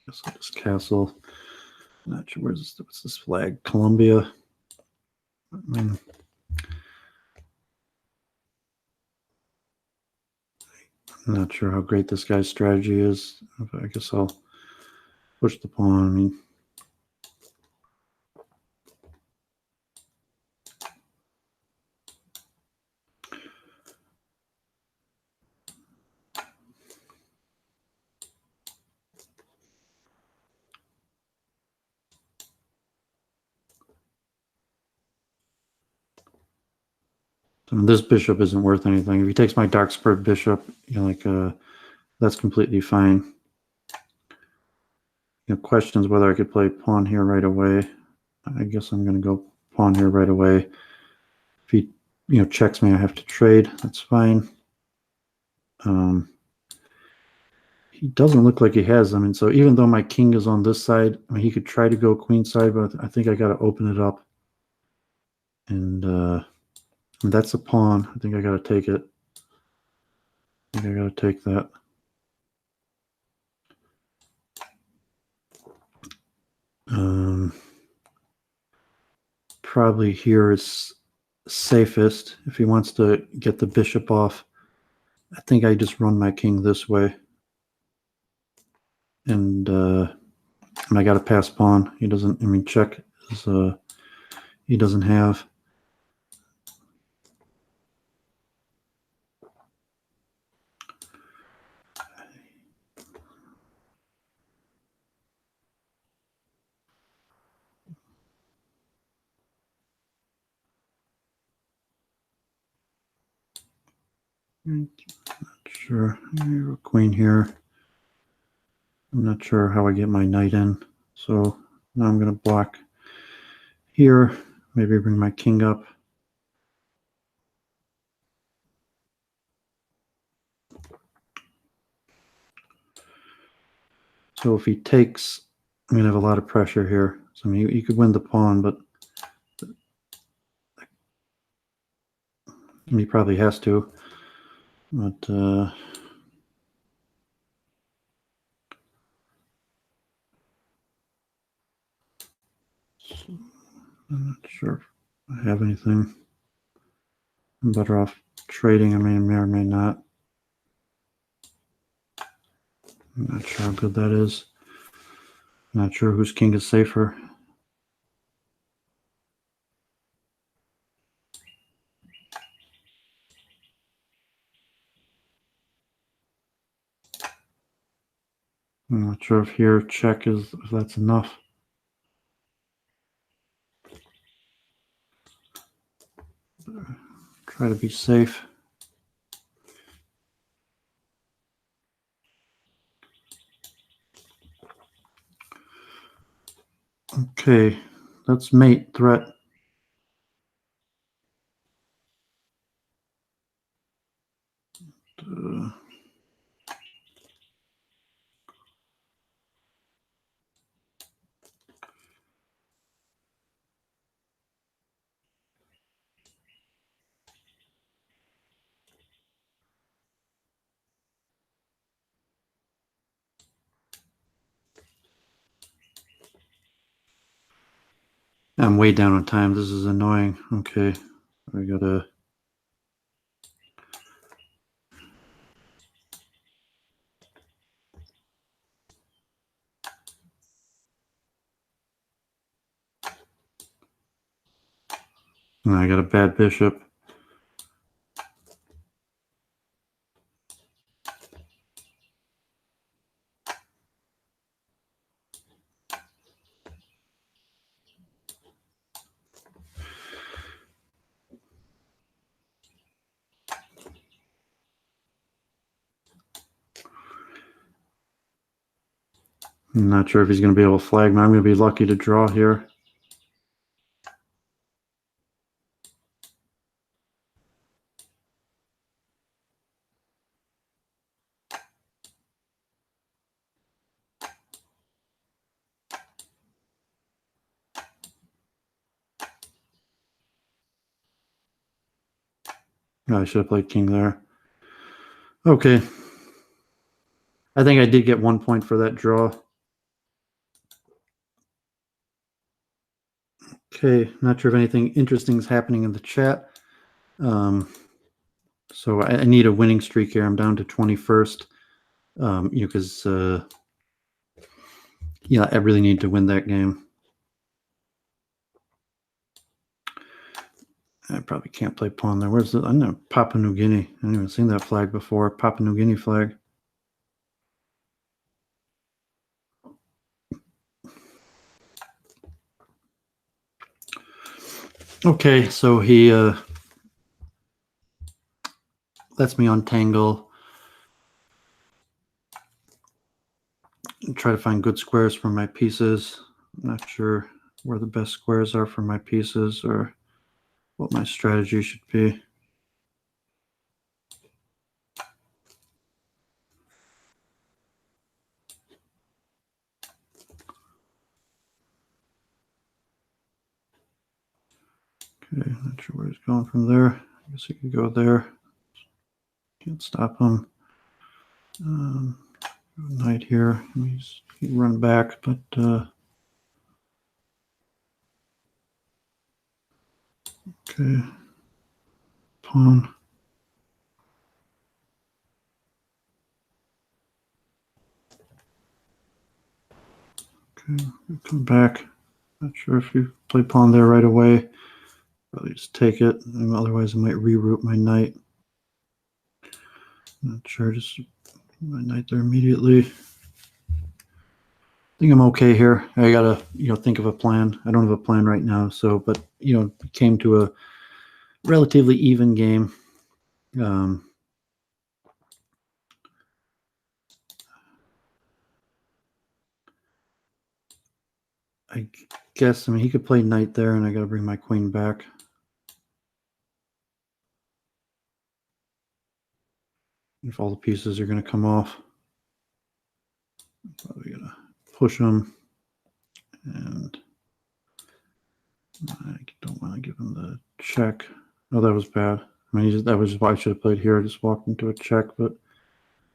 Guess I'll just castle. Not sure what's this flag? Colombia. I mean, I'm not sure how great this guy's strategy is. I guess I'll push the pawn. I mean, this bishop isn't worth anything. If he takes my dark squared bishop, that's completely fine. Questions whether I could play pawn here right away. I guess I'm going to go pawn here right away. If he, checks me, I have to trade. That's fine. He doesn't look like he has. I mean, so even though my king is on this side, I mean, he could try to go queen side, but I think I got to open it up. And that's a pawn. I think I got to take it. I think I got to take that. Probably here is safest if he wants to get the bishop off. I think I just run my king this way. And I got to pass pawn. He doesn't, I mean, check is, he doesn't have. Not sure. I have a queen here. I'm not sure how I get my knight in. So now I'm going to block here. Maybe bring my king up. So if he takes, I'm going to have a lot of pressure here. So I mean, he could win the pawn, but he probably has to. But I'm not sure if I have anything. I'm better off trading. I mean, may or may not. I'm not sure how good that is. I'm not sure whose king is safer. I'm not sure if here check is, if that's enough. Try to be safe. Okay, that's mate threat. I'm way down on time. This is annoying. Okay, I gotta. I got a bad bishop. I'm not sure if he's going to be able to flag me. I'm going to be lucky to draw here. Oh, I should have played king there. Okay. I think I did get 1 point for that draw. Okay, not sure if anything interesting is happening in the chat. So I need a winning streak here. I'm down to 21st. Because I really need to win that game. I probably can't play pawn there. Where's the? I know Papua New Guinea. I haven't even seen that flag before. Papua New Guinea flag. Okay, so he lets me untangle. Try to find good squares for my pieces. I'm not sure where the best squares are for my pieces or what my strategy should be. Okay, not sure where he's going from there. I guess he could go there. Can't stop him. Knight here. He'd run back, but okay. Pawn. Okay, come back. Not sure if you play pawn there right away. Probably just take it. Otherwise, I might reroute my knight. Not sure. Just my knight there immediately. I think I'm okay here. I gotta, think of a plan. I don't have a plan right now. So, but came to a relatively even game. I guess. He could play knight there, and I gotta bring my queen back. If all the pieces are gonna come off, probably gonna push them, and I don't want to give him the check. Oh, that was bad. That was why I should have played here. I just walked into a check, but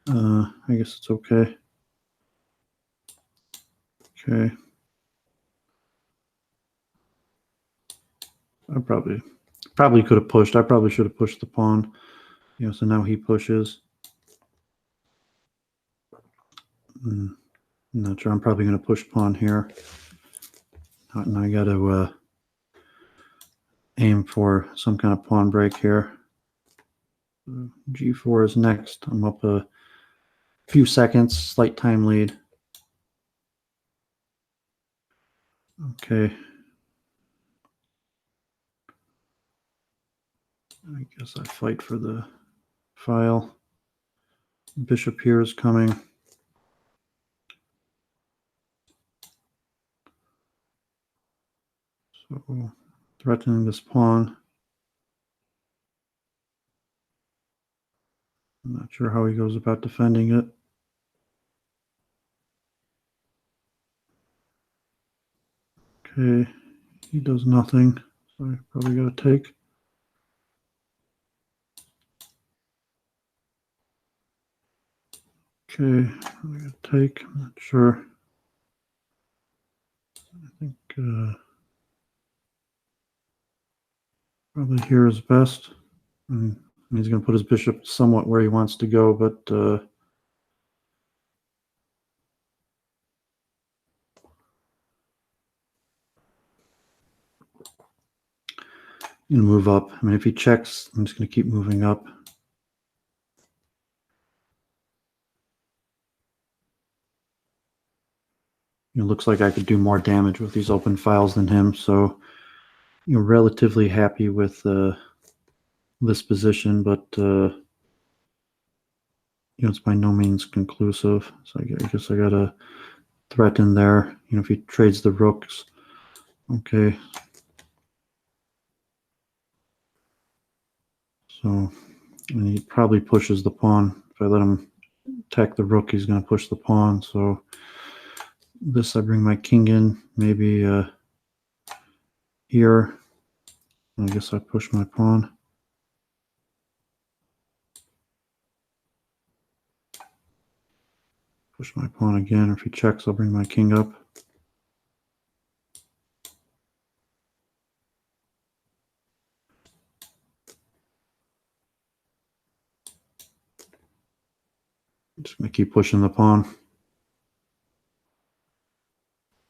I guess it's okay. Okay. I'll probably Probably could have pushed. I probably should have pushed the pawn. So now he pushes. I'm not sure. I'm probably going to push pawn here. And I got to aim for some kind of pawn break here. G4 is next. I'm up a few seconds, slight time lead. Okay. I guess I fight for the file. Bishop here is coming. So threatening this pawn. I'm not sure how he goes about defending it. Okay, he does nothing, so I probably got to take. Okay, I got to take. I'm not sure. I think probably here is best. And he's going to put his bishop somewhat where he wants to go, but move up. I mean, if he checks, I'm just going to keep moving up. It looks like I could do more damage with these open files than him, so relatively happy with this position, but it's by no means conclusive. So I guess I got to threaten there. If he trades the rooks, okay. So, and he probably pushes the pawn. If I let him attack the rook, he's going to push the pawn. So this, I bring my king in, maybe here. I guess I push my pawn. Push my pawn again. If he checks, I'll bring my king up. Just going to keep pushing the pawn.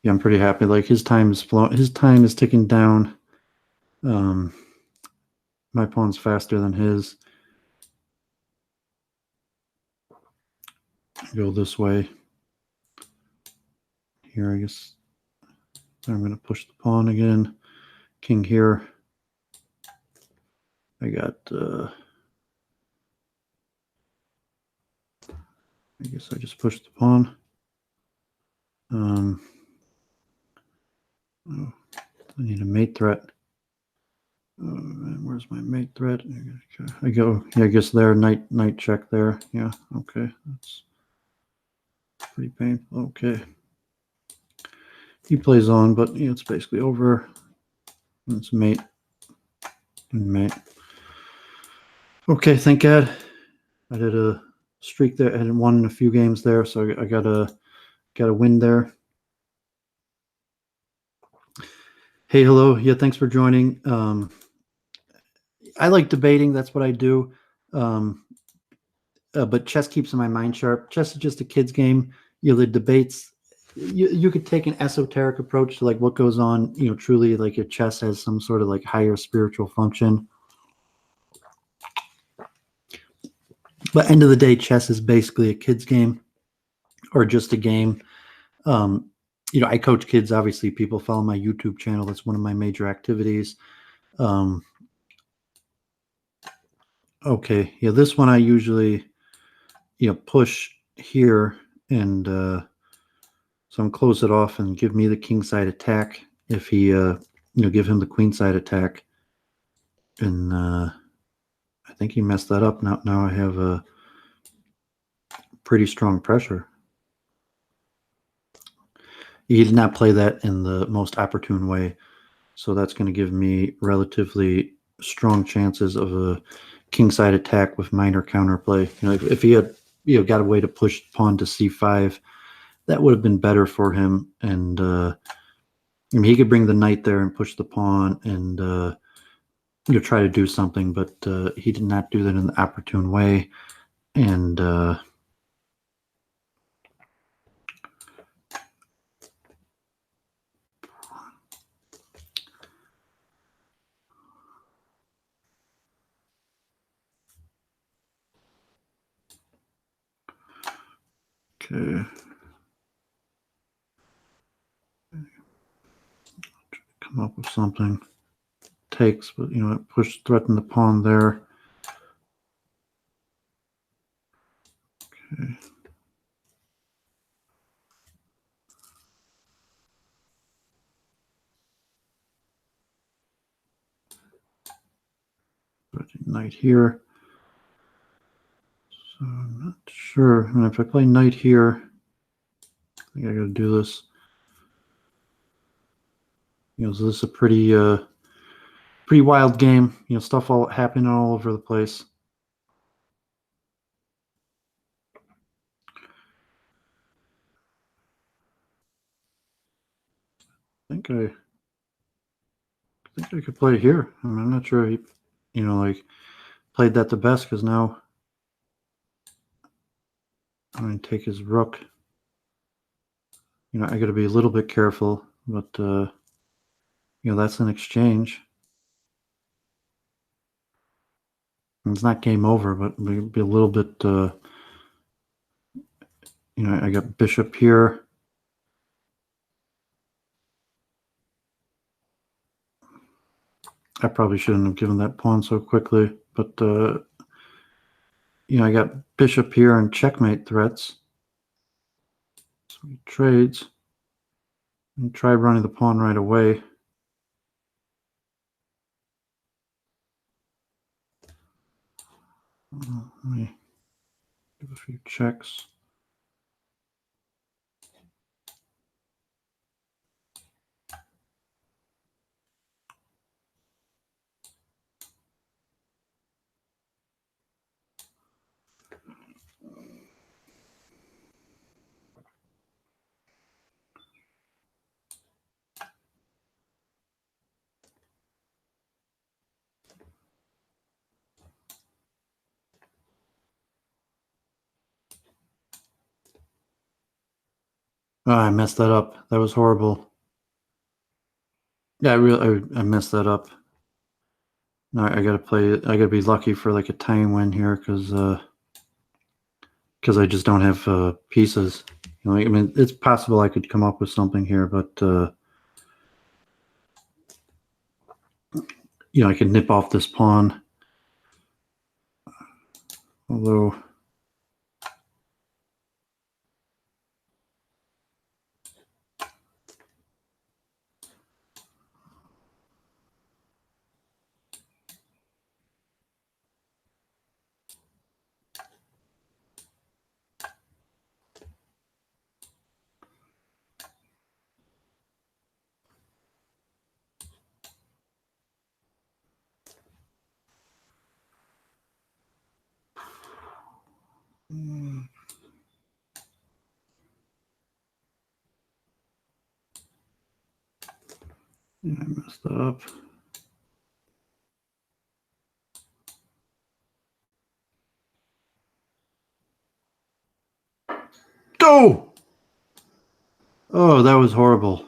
Yeah, I'm pretty happy. Like his time is ticking down. My pawn's faster than his. Go this way. Here, I guess I'm going to push the pawn again. King here. I got, I guess I just pushed the pawn. Oh, I need a mate threat. Where's my mate threat? I go, yeah, I guess there, knight check there. Yeah, okay. That's pretty painful. Okay. He plays on, but it's basically over. It's mate and mate. Okay, thank God. I did a streak there. I hadn't won a few games there, so I got a win there. Hey, hello. Yeah, thanks for joining. I like debating. That's what I do. But chess keeps my mind sharp. Chess is just a kid's game. The debates, you could take an esoteric approach to like what goes on, truly like if chess has some sort of like higher spiritual function. But end of the day, chess is basically a kid's game or just a game. I coach kids. Obviously, people follow my YouTube channel. That's one of my major activities. Okay. Yeah, this one I usually, push here and so I'm close it off and give me the king side attack. If he, give him the queen side attack. And I think he messed that up. Now I have a pretty strong pressure. He did not play that in the most opportune way. So that's going to give me relatively strong chances of a kingside attack with minor counterplay. If he had got a way to push pawn to c5, that would have been better for him. And he could bring the knight there and push the pawn and try to do something, but he did not do that in the opportune way. And okay, come up with something. Takes, but it pushed, threatened the pawn there. Okay. Knight here. So I'm not sure. And if I play knight here, I think I got to do this. So this is a pretty wild game. Stuff all happening all over the place. I think I could play it here. I'm not sure he, like played that the best, because now I'm going to take his rook. I got to be a little bit careful, but that's an exchange. It's not game over, but be a little bit. I got bishop here. I probably shouldn't have given that pawn so quickly, but I got bishop here and checkmate threats. So he trades and try running the pawn right away. Let me give a few checks. Oh, I messed that up. That was horrible. Yeah, I messed that up. Now I gotta play it. I gotta be lucky for like a tying win here, because I just don't have pieces. I mean, it's possible I could come up with something here, but I could nip off this pawn. Although I messed that up. Oh! Oh, that was horrible.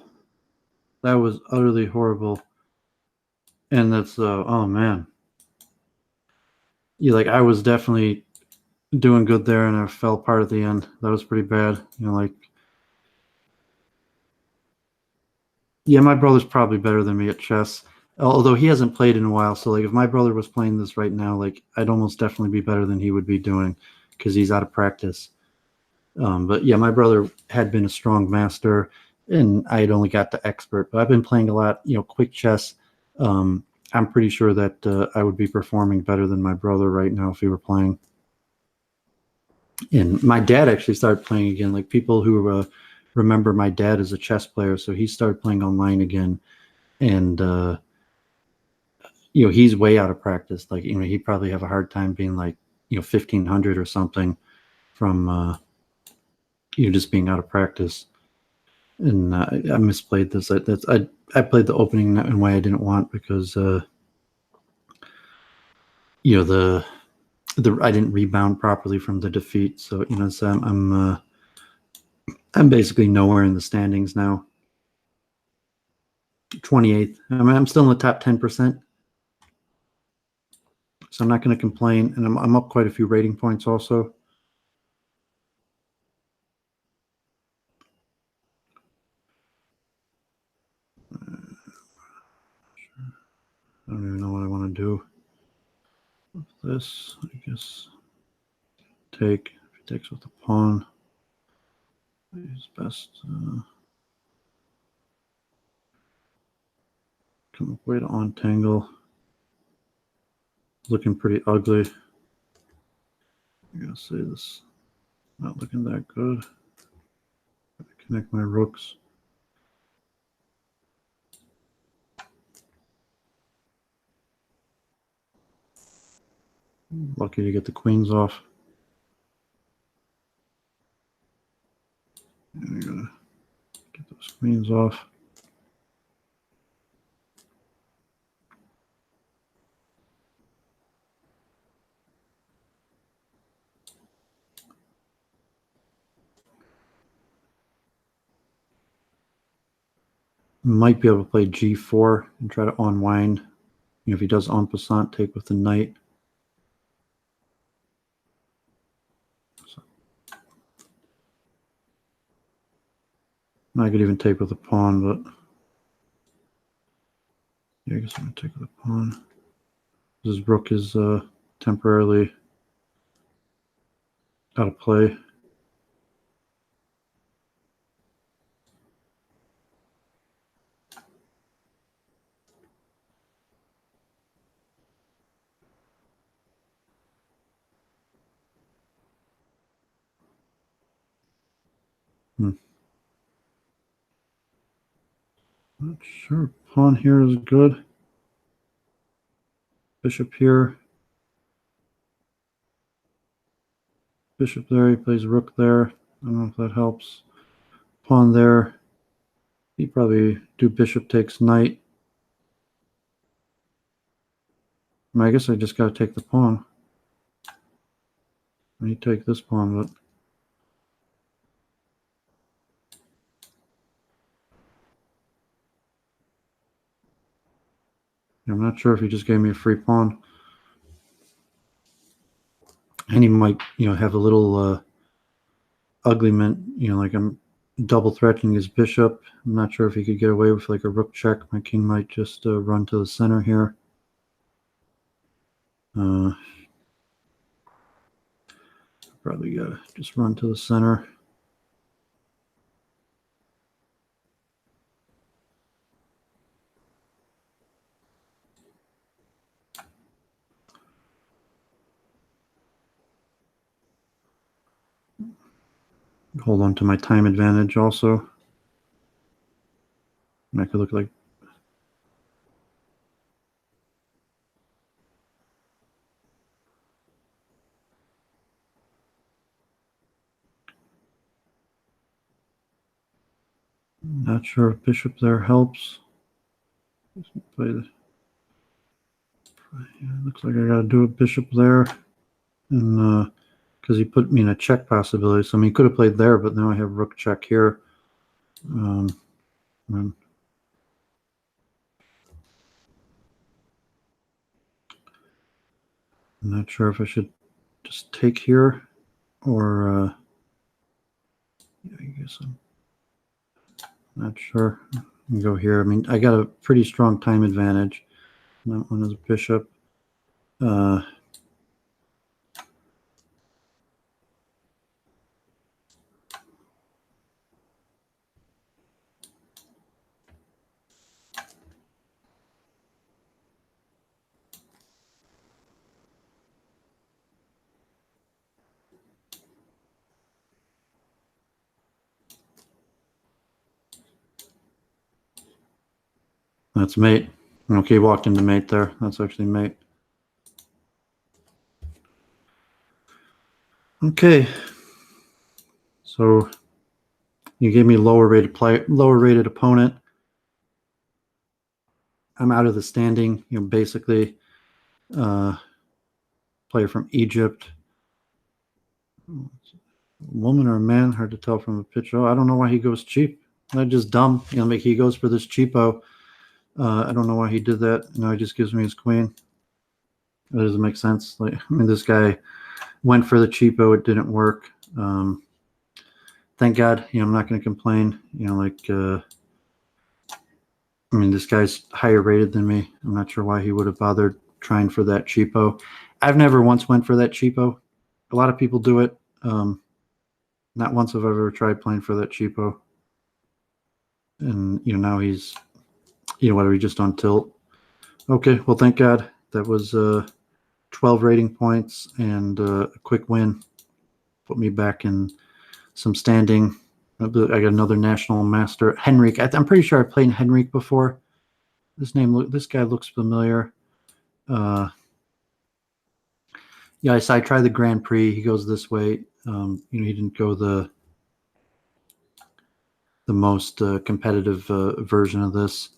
That was utterly horrible. And that's oh man. I was definitely doing good there, and I fell apart at the end. That was pretty bad. Yeah, my brother's probably better than me at chess. Although he hasn't played in a while, so if my brother was playing this right now, I'd almost definitely be better than he would be doing, because he's out of practice. But yeah, my brother had been a strong master, and I had only got to expert. But I've been playing a lot, quick chess. I'm pretty sure that I would be performing better than my brother right now if he were playing. And my dad actually started playing again. Like, people who remember my dad as a chess player, so he started playing online again, and he's way out of practice. He'd probably have a hard time being 1500 or something from just being out of practice. And I misplayed this. I played the opening in a way I didn't want, because the I didn't rebound properly from the defeat, so so I'm basically nowhere in the standings now. 28th. I'm still in the top 10%, so I'm not going to complain, and I'm up quite a few rating points also. I don't even know what I want to do with this. I guess take. If he takes with the pawn, it's best. Come up way to untangle. Looking pretty ugly. I gotta say this. Not looking that good. Connect my rooks. Lucky to get the queens off. And I gotta get those queens off. Might be able to play g4 and try to unwind. If he does en passant, take with the knight. So, I could even take with a pawn, but yeah, I guess I'm gonna take with a pawn. This rook is temporarily out of play. Not sure. Pawn here is good. Bishop here. Bishop there. He plays rook there. I don't know if that helps. Pawn there. He probably do bishop takes knight. I guess I just got to take the pawn. I need to take this pawn, but I'm not sure if he just gave me a free pawn. And he might, have a little uglyment, like I'm double threatening his bishop. I'm not sure if he could get away with like a rook check. My king might just run to the center here. Probably gotta just run to the center. Hold on to my time advantage also. And I could look like not sure if bishop there helps. Play the, yeah, looks like I gotta do a bishop there, and because he put me in a check possibility. So I mean, he could have played there, but now I have rook check here. I'm not sure if I should just take here or yeah, I guess I'm not sure. Go here. I mean, I got a pretty strong time advantage. That one is bishop. That's mate. Okay, walked into mate there. That's actually mate. Okay. So you gave me lower rated opponent. I'm out of the standing, basically. player from Egypt. Woman or a man, hard to tell from a picture. Oh, I don't know why he goes cheap. That's just dumb. Like he goes for this cheapo. I don't know why he did that. He just gives me his queen. That doesn't make sense. This guy went for the cheapo. It didn't work. Thank God. I'm not going to complain. This guy's higher rated than me. I'm not sure why he would have bothered trying for that cheapo. I've never once went for that cheapo. A lot of people do it. Not once have I ever tried playing for that cheapo. And, now he's, whatever, he's just on tilt. Okay, well, thank God. That was 12 rating points and a quick win. Put me back in some standing. I got another national master, Henrik. I'm pretty sure I played Henrik before. This guy looks familiar. Yeah, I tried the Grand Prix. He goes this way. He didn't go the most competitive version of this.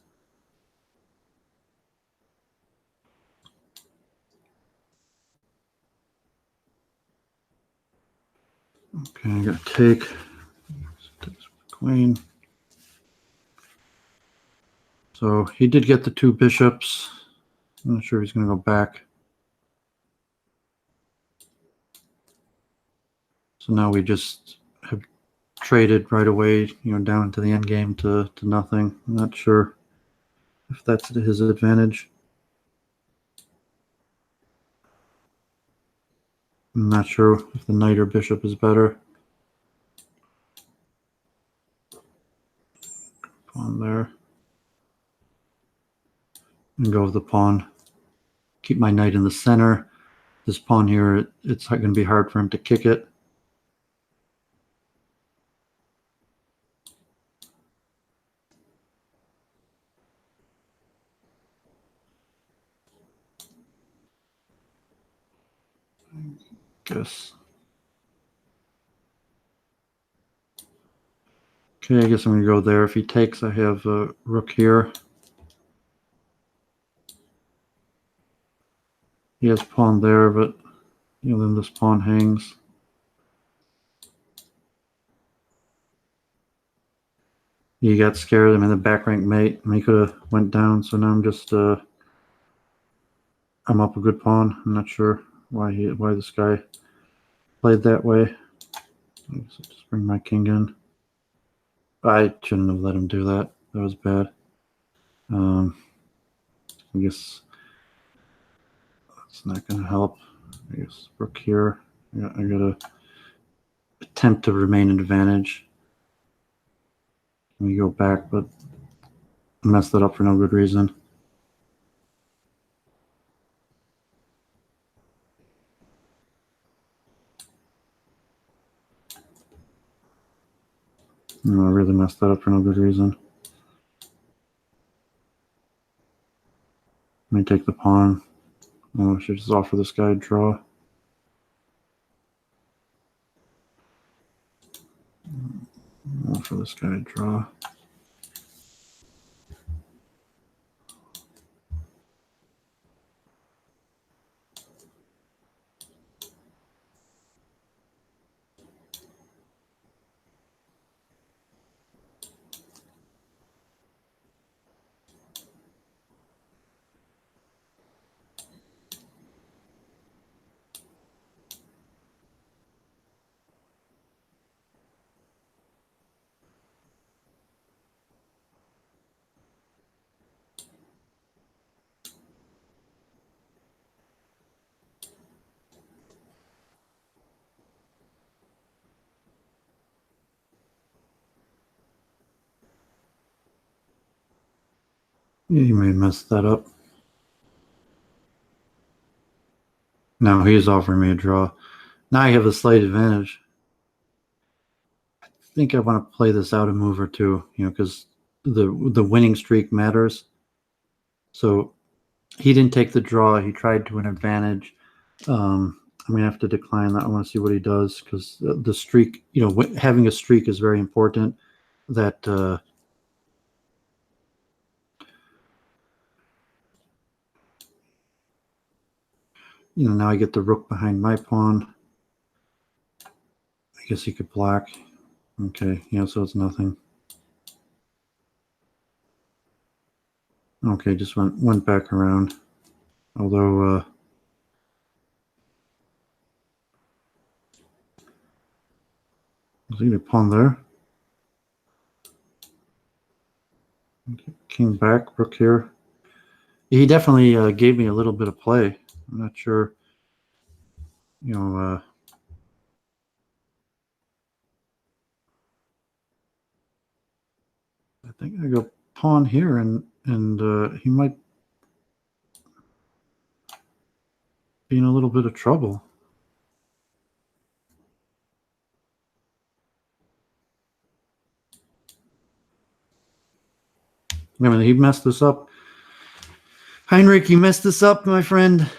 Okay, I got to take queen. So he did get the 2 bishops. I'm not sure he's going to go back. So now we just have traded right away, down to the end game to nothing. I'm not sure if that's to his advantage. I'm not sure if the knight or bishop is better. Pawn there. And go with the pawn. Keep my knight in the center. This pawn here, it's going to be hard for him to kick it. Guess. Okay, I guess I'm going to go there. If he takes, I have a rook here. He has pawn there, but then this pawn hangs. He got scared. The back rank mate. He could have went down. So now I'm just I'm up a good pawn. I'm not sure why this guy played that way. I guess I'll just bring my king in. I shouldn't have let him do that. That was bad. I guess that's not going to help. I guess rook here. I got to attempt to remain in advantage. Let me go back, but I messed that up for no good reason. No, I really messed that up for no good reason. Let me take the pawn. Oh, I should just offer this guy a draw. Offer this guy a draw. Yeah, you may mess that up. No, he's offering me a draw. Now I have a slight advantage. I think I want to play this out a move or two, because the winning streak matters. So he didn't take the draw. He tried to an advantage. I'm going to have to decline that. I want to see what he does, because the streak, having a streak is very important. That Now I get the rook behind my pawn. I guess he could block. Okay, yeah, so it's nothing. Okay, just went back around. Although, is he a pawn there? Okay, king back, rook here. He definitely gave me a little bit of play. I'm not sure, I think I go pawn here, and he might be in a little bit of trouble. I mean, he messed this up. Heinrich, you messed this up, my friend.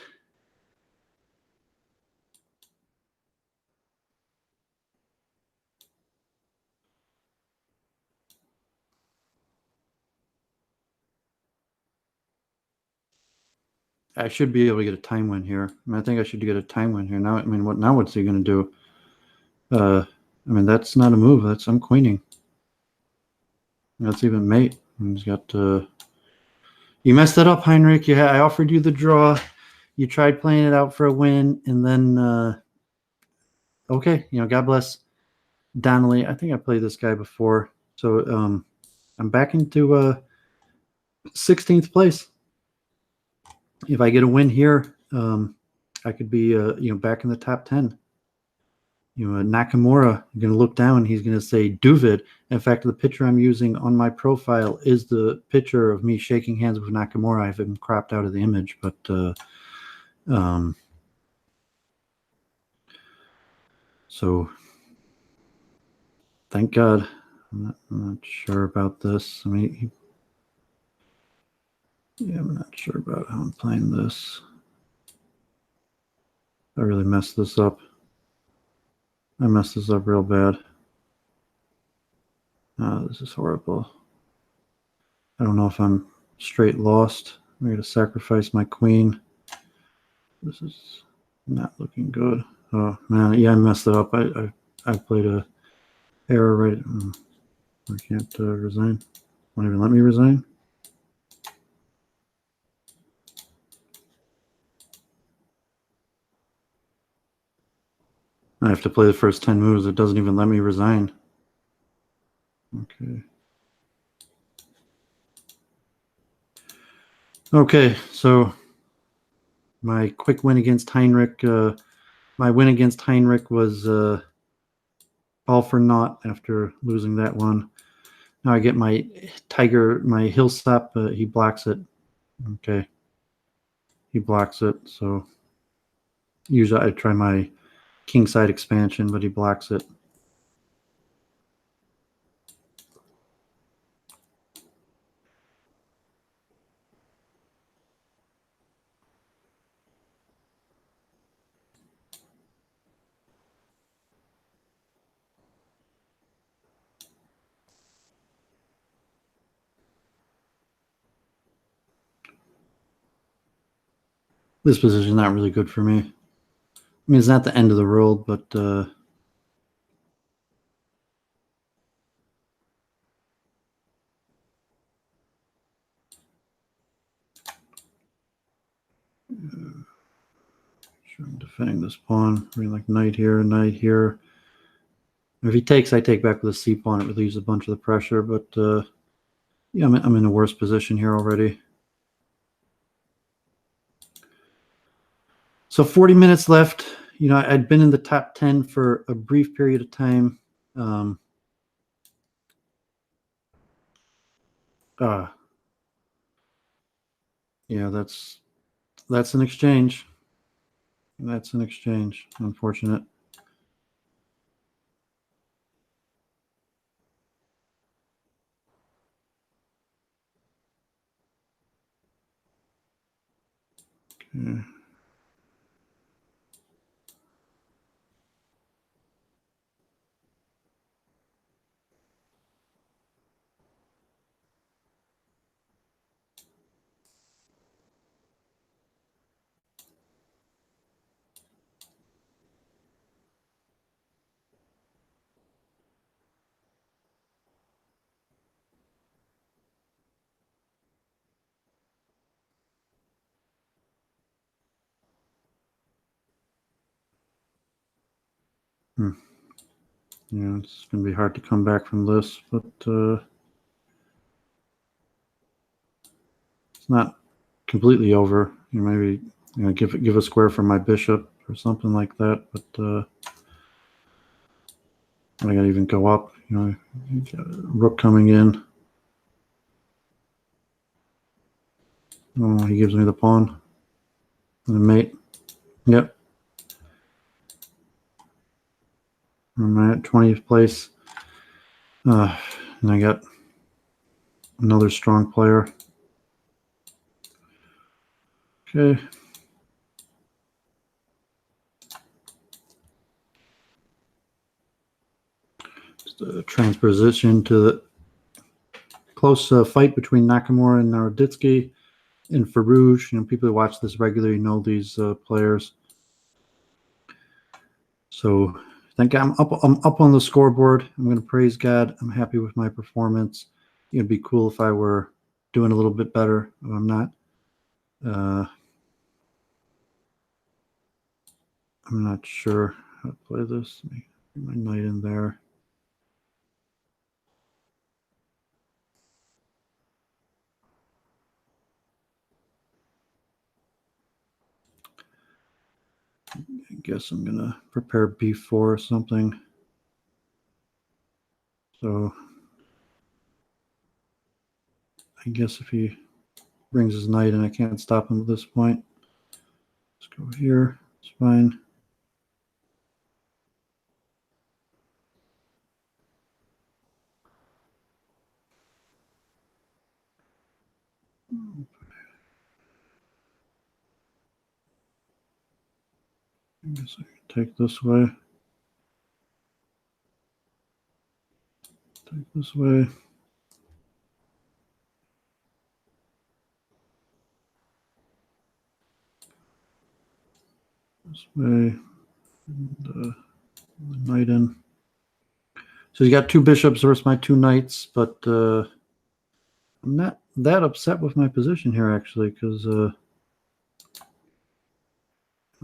I should be able to get a time win here. I think I should get a time win here. Now, what's he going to do? That's not a move. I'm queening. That's even mate. He's got. You messed it up, Heinrich. I offered you the draw. You tried playing it out for a win, and then okay, God bless Donnelly. I think I played this guy before, so I'm back into 16th place. If I get a win here, I could be back in the top 10. Nakamura, you're going to look down, he's going to say Duvid. In fact, the picture I'm using on my profile is the picture of me shaking hands with Nakamura. I have him cropped out of the image, but so thank God. I'm not sure about this. I'm not sure about how I'm playing this. I really messed this up. I messed this up real bad. This is horrible. I don't know if I'm straight lost. I'm going to sacrifice my queen. This is not looking good. Oh man, yeah, I messed it up. I played a error right. I can't resign. Won't even let me resign. I have to play the first 10 moves. It doesn't even let me resign. Okay. Okay, so my quick win against Heinrich. My win against Heinrich was all for naught after losing that one. Now I get my tiger, my hillsap. He blocks it. Okay. He blocks it. So usually I try my kingside expansion, but he blocks it. This position is not really good for me. I mean, it's not the end of the world, but sure, I'm defending this pawn. I mean, like knight here, knight here. If he takes, I take back with a c pawn. It relieves a bunch of the pressure, but yeah, I'm in a worse position here already. So 40 minutes left. I'd been in the top 10 for a brief period of time. Yeah, that's an exchange. That's an exchange. Unfortunate. Okay. Yeah, it's going to be hard to come back from this, but it's not completely over. Maybe give a square for my bishop or something like that, but I got to even go up. Rook coming in. Oh, he gives me the pawn. And the mate. Yep. I'm at 20th place. And I got another strong player. Okay. Just a transposition to the close fight between Nakamura and Naroditsky and Farouj. People who watch this regularly know these players. So I think I'm up on the scoreboard. I'm going to praise God. I'm happy with my performance. It'd be cool if I were doing a little bit better, but I'm not. I'm not sure how to play this. Let me get my knight in there. I guess I'm going to prepare b4 or something. So I guess if he brings his knight in, I can't stop him at this point. Let's go here. It's fine. I guess I can take this way. Take this way. This way. And the knight in. So you got two bishops versus my two knights, but I'm not that upset with my position here, actually, because I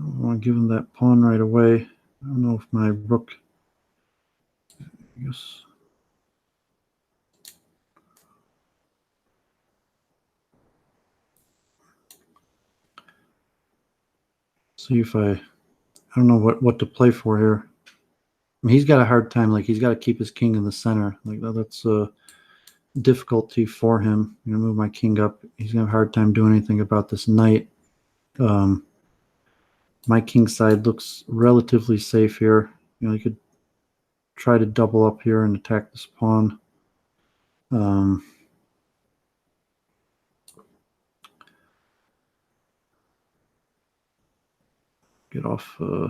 don't want to give him that pawn right away. I don't know if my rook, I guess. See if I don't know what to play for here. I mean, he's got a hard time. Like, he's got to keep his king in the center. Like, that's a difficulty for him. Move my king up. He's gonna have a hard time doing anything about this knight. My king side looks relatively safe here. He could try to double up here and attack this pawn. Get off. I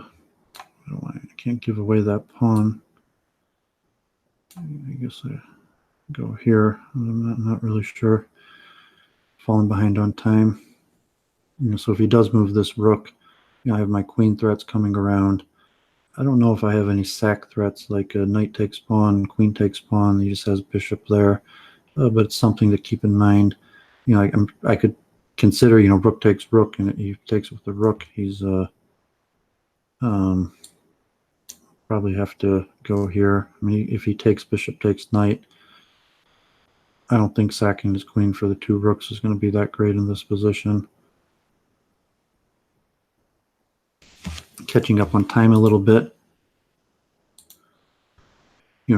can't give away that pawn. I guess I go here. I'm not really sure. Falling behind on time. So if he does move this rook, I have my queen threats coming around. I don't know if I have any sack threats like knight takes pawn, queen takes pawn. He just has bishop there, but it's something to keep in mind. I could consider rook takes rook, and he takes with the rook. He's probably have to go here. I mean, if he takes bishop takes knight, I don't think sacking his queen for the two rooks is going to be that great in this position. Catching up on time a little bit.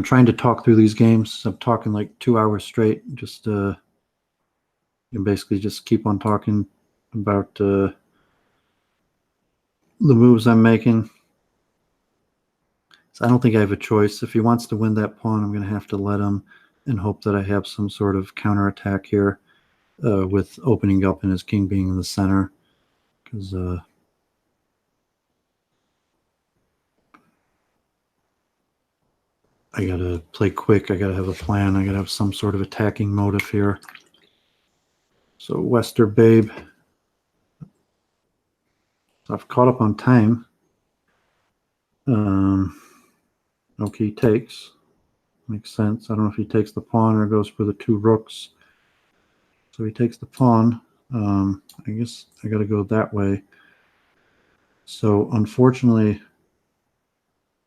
Trying to talk through these games. I'm talking like 2 hours straight. Just basically just keep on talking about the moves I'm making. So I don't think I have a choice. If he wants to win that pawn, I'm going to have to let him and hope that I have some sort of counterattack here with opening up and his king being in the center. Because I got to play quick. I got to have a plan. I got to have some sort of attacking motive here. So Wester Babe. So I've caught up on time. Okay, he takes. Makes sense. I don't know if he takes the pawn or goes for the two rooks. So he takes the pawn. I guess I got to go that way. So unfortunately,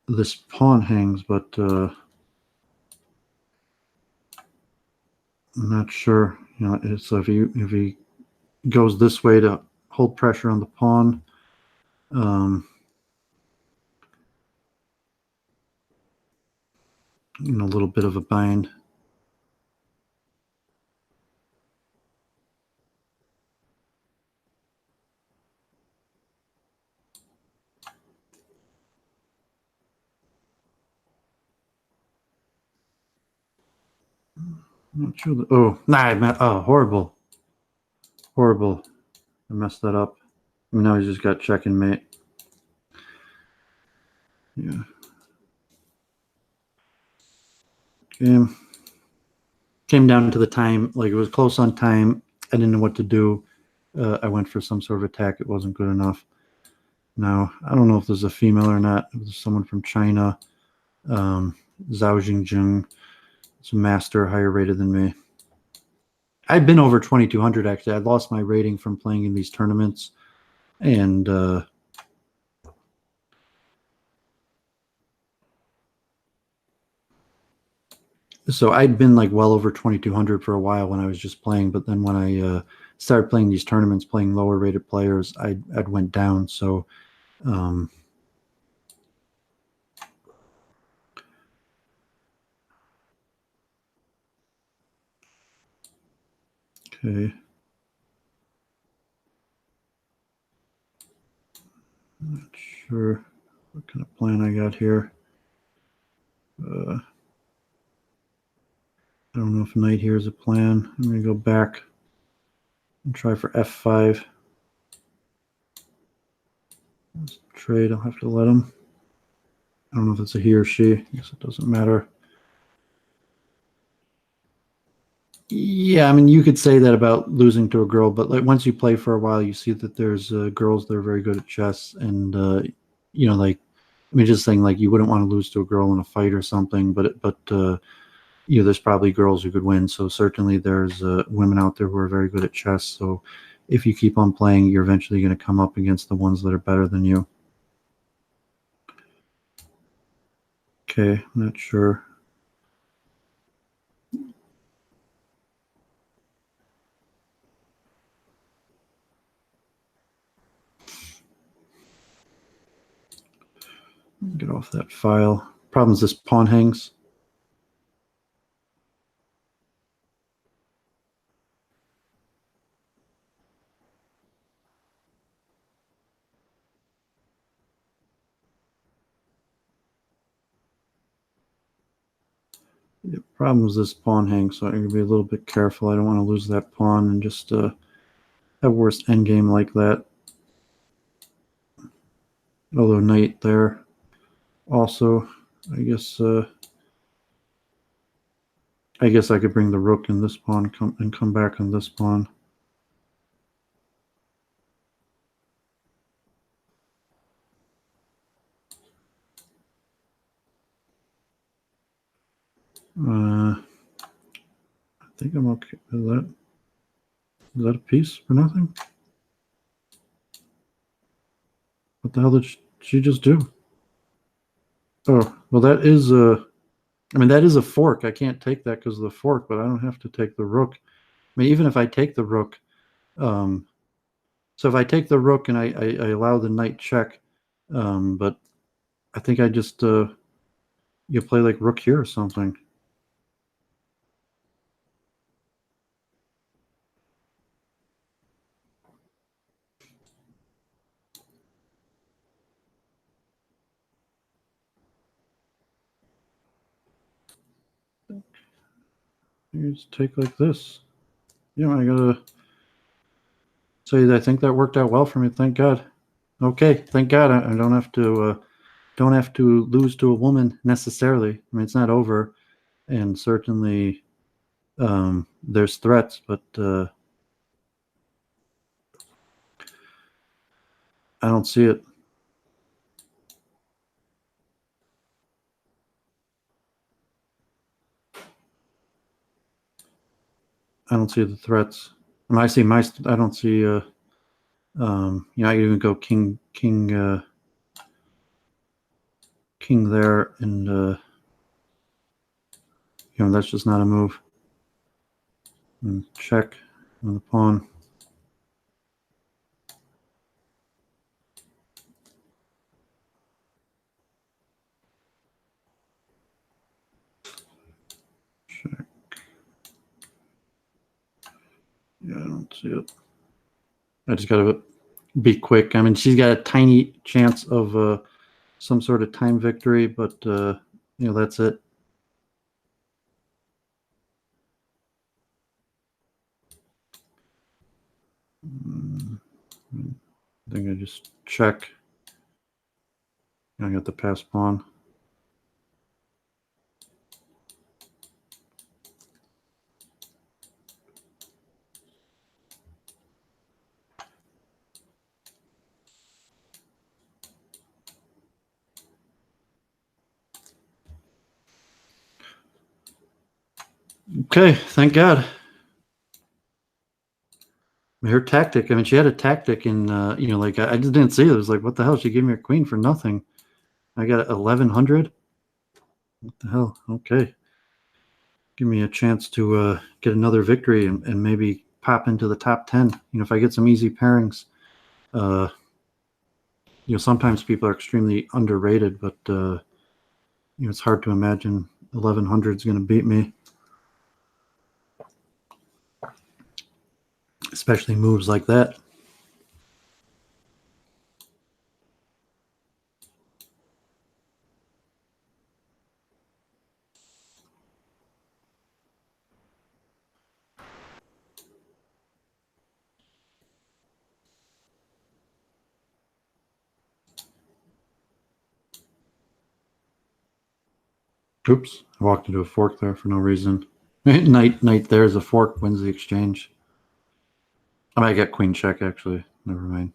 this pawn hangs, but I'm not sure. You know, so if he goes this way to hold pressure on the pawn, in a little bit of a bind. I'm not sure. Oh, nah, horrible. Horrible. I messed that up. I mean, now he's just got check and mate. Yeah. Game. Came down to the time. Like, it was close on time. I didn't know what to do. I went for some sort of attack. It wasn't good enough. Now, I don't know if there's a female or not. It was someone from China. Zhao Jingjing. It's a master, higher rated than me. I've been over 2,200, actually. I lost my rating from playing in these tournaments. And so I'd been like well over 2,200 for a while when I was just playing. But then when I started playing these tournaments, playing lower rated players, I'd went down. So okay. Not sure what kind of plan I got here. I don't know if knight here is a plan. I'm going to go back and try for f5. Let's trade. I'll have to let him. I don't know if it's a he or she. I guess it doesn't matter. Yeah, I mean, you could say that about losing to a girl, but like once you play for a while, you see that there's girls that are very good at chess, and you know, like I mean, just saying like you wouldn't want to lose to a girl in a fight or something, but you know, there's probably girls who could win. So certainly there's women out there who are very good at chess. So if you keep on playing, you're eventually going to come up against the ones that are better than you. Okay, I'm not sure. Get off that file. Problem is this pawn hangs. The problem is this pawn hangs, so I'm going to be a little bit careful. I don't want to lose that pawn and just have worst endgame like that. Although knight there. Also, I guess I could bring the rook in this pawn and come back on this pawn. I think I'm okay with that. Is that a piece for nothing? What the hell did she just do? Oh, well, that is I mean, that is a fork. I can't take that because of the fork, but I don't have to take the rook. I mean, even if I take the rook, so if I take the rook and I allow the knight check, but I think I just you play like rook here or something. You just take like this. Yeah, I gotta say that I think that worked out well for me. Thank God. Okay, thank God I don't have to lose to a woman necessarily. I mean, it's not over, and certainly there's threats, but I don't see it. I don't see the threats. I mean, I see I don't see. You know, I even go king king there, and that's just not a move. And check on the pawn. Check. Yeah, I don't see it. I just gotta be quick. I mean, she's got a tiny chance of some sort of time victory, but that's it. I think I just check. I got the pass pawn. Okay, thank God. Her tactic. I mean, she had a tactic, and like I just didn't see it. It was like, what the hell? She gave me a queen for nothing. I got 1100. What the hell? Okay, give me a chance to get another victory and maybe pop into the top 10. If I get some easy pairings. Uh, sometimes people are extremely underrated, but it's hard to imagine 1100 is going to beat me. Especially moves like that. Oops, I walked into a fork there for no reason. Knight there's a fork, wins the exchange. I might get queen check, actually. Never mind.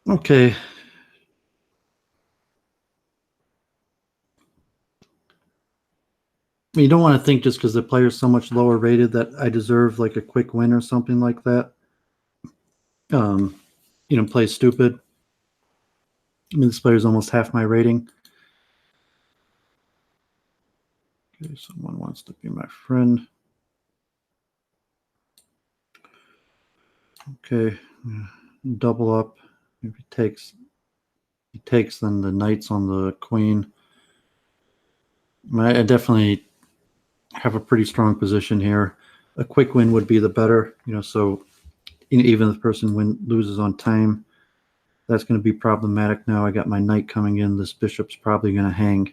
Okay. You don't want to think just because the player's so much lower rated that I deserve like a quick win or something like that. Play stupid. I mean, this player's almost half my rating. Okay, someone wants to be my friend. Okay, double up. If he takes, then the knight's on the queen. I definitely have a pretty strong position here. A quick win would be the better, so even if the person loses on time, that's going to be problematic. Now I got my knight coming in. This bishop's probably going to hang.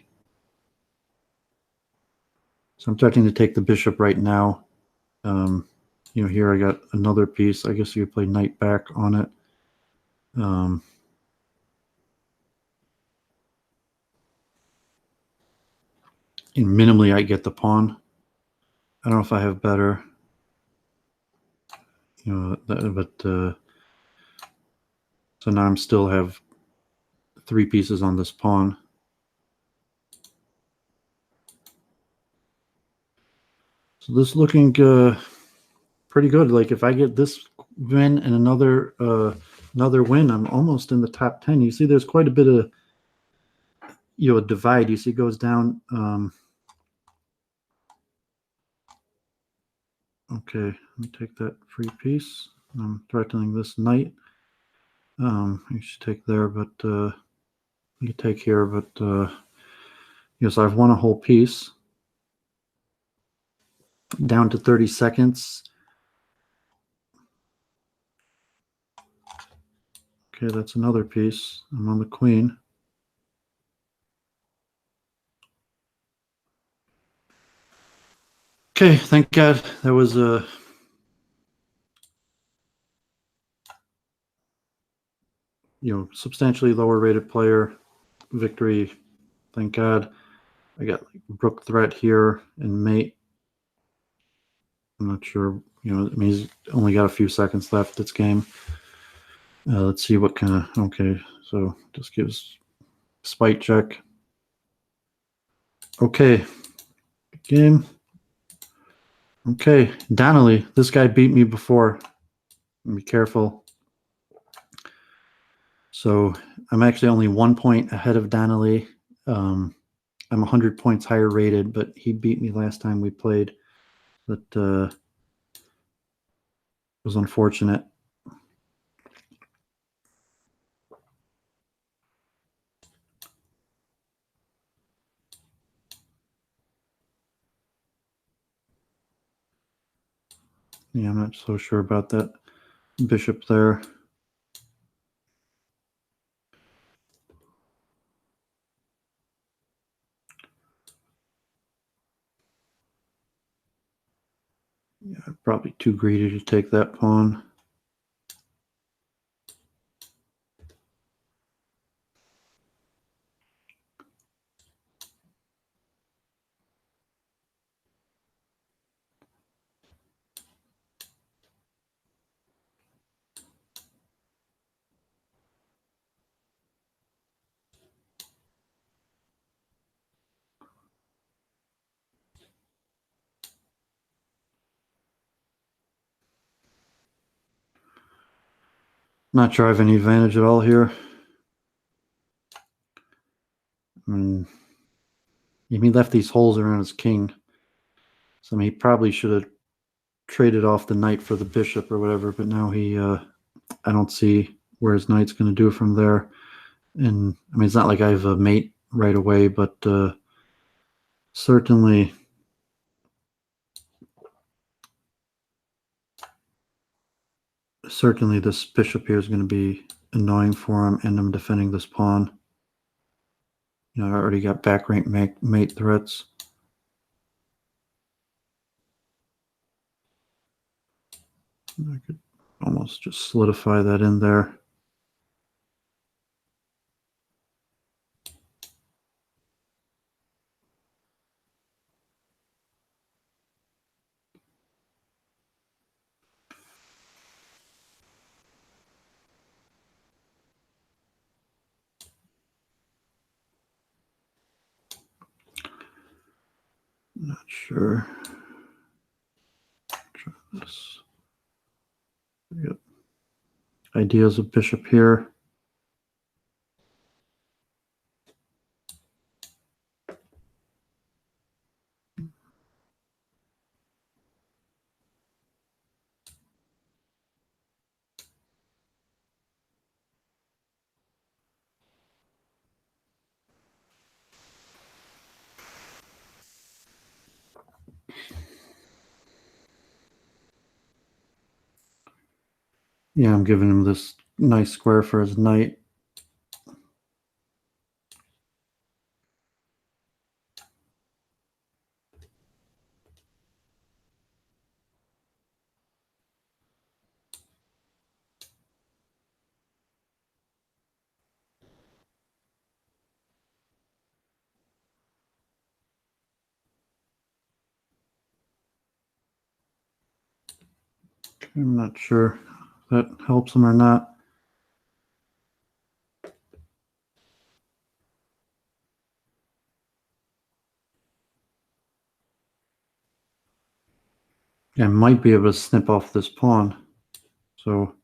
So I'm starting to take the bishop right now. Here I got another piece. I guess you could play knight back on it. And minimally, I get the pawn. I don't know if I have better. But so now I'm still have 3 pieces on this pawn. So this is looking pretty good. Like if I get this win and another win, I'm almost in the top 10. You see, there's quite a bit of a divide. You see, it goes down. Okay, let me take that free piece. I'm threatening this knight. You should take there, but you take here. But yes, I've won a whole piece. Down to 30 seconds. Okay, that's another piece. I'm on the queen. Okay, thank God. That was a substantially lower rated player. Victory Thank God. I got like rook threat here and mate. I'm not sure. You know, I mean, he's only got a few seconds left this game. Let's see what kind of. Okay, so just gives spite check. Okay, game. Okay, Donnelly. This guy beat me before. Be careful. So I'm actually only 1 point ahead of Donnelly. I'm 100 points higher rated, but he beat me last time we played. That was unfortunate. Yeah, I'm not so sure about that bishop there. Yeah, probably too greedy to take that pawn. Not sure I have any advantage at all here. I mean, he left these holes around his king. So I mean, he probably should have traded off the knight for the bishop or whatever, but now I don't see where his knight's going to do from there. And I mean, it's not like I have a mate right away, but certainly this bishop here is going to be annoying for him, and I'm defending this pawn. You know, I already got back rank mate threats. I could almost just solidify that in there. Not sure. Try this. Yep. Ideas of bishop here. Yeah, I'm giving him this nice square for his knight. I'm not sure if that helps him or not. Yeah, I might be able to snip off this pawn. So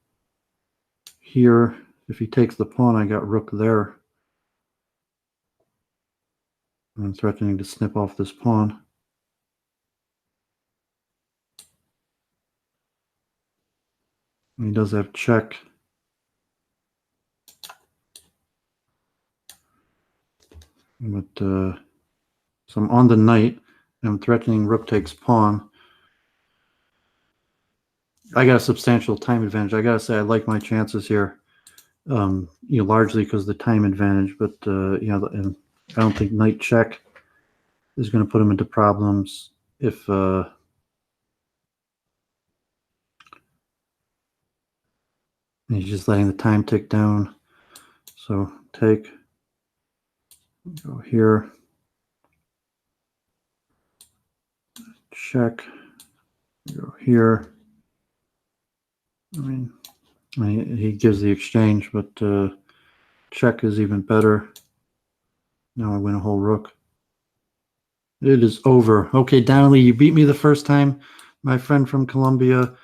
here, if he takes the pawn, I got rook there. I'm threatening to snip off this pawn. And he does have check. But so I'm on the knight, and I'm threatening rook takes pawn. I got a substantial time advantage. I gotta say, I like my chances here. You know, largely because of the time advantage, but you know, and I don't think knight check is going to put him into problems if he's just letting the time tick down. So take, Go here. Check. Go here. I mean, he gives the exchange, but check is even better. Now I win a whole rook. It is over. Okay, Donnelly, you beat me the first time. My friend from Colombia.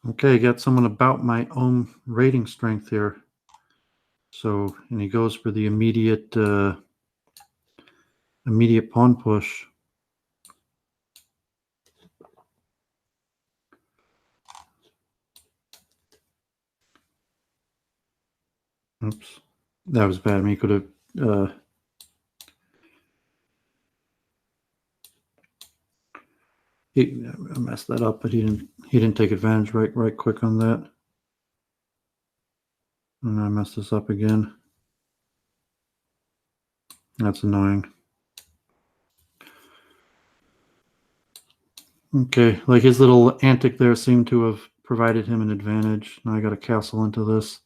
Okay, got someone about my own rating strength here. So, and he goes for the immediate pawn push. Oops, that was bad. I mean, he could have. I messed that up, but he didn't take advantage right quick on that. And I messed this up again. That's annoying. Okay, like his little antic there seemed to have provided him an advantage. Now I got to castle into this.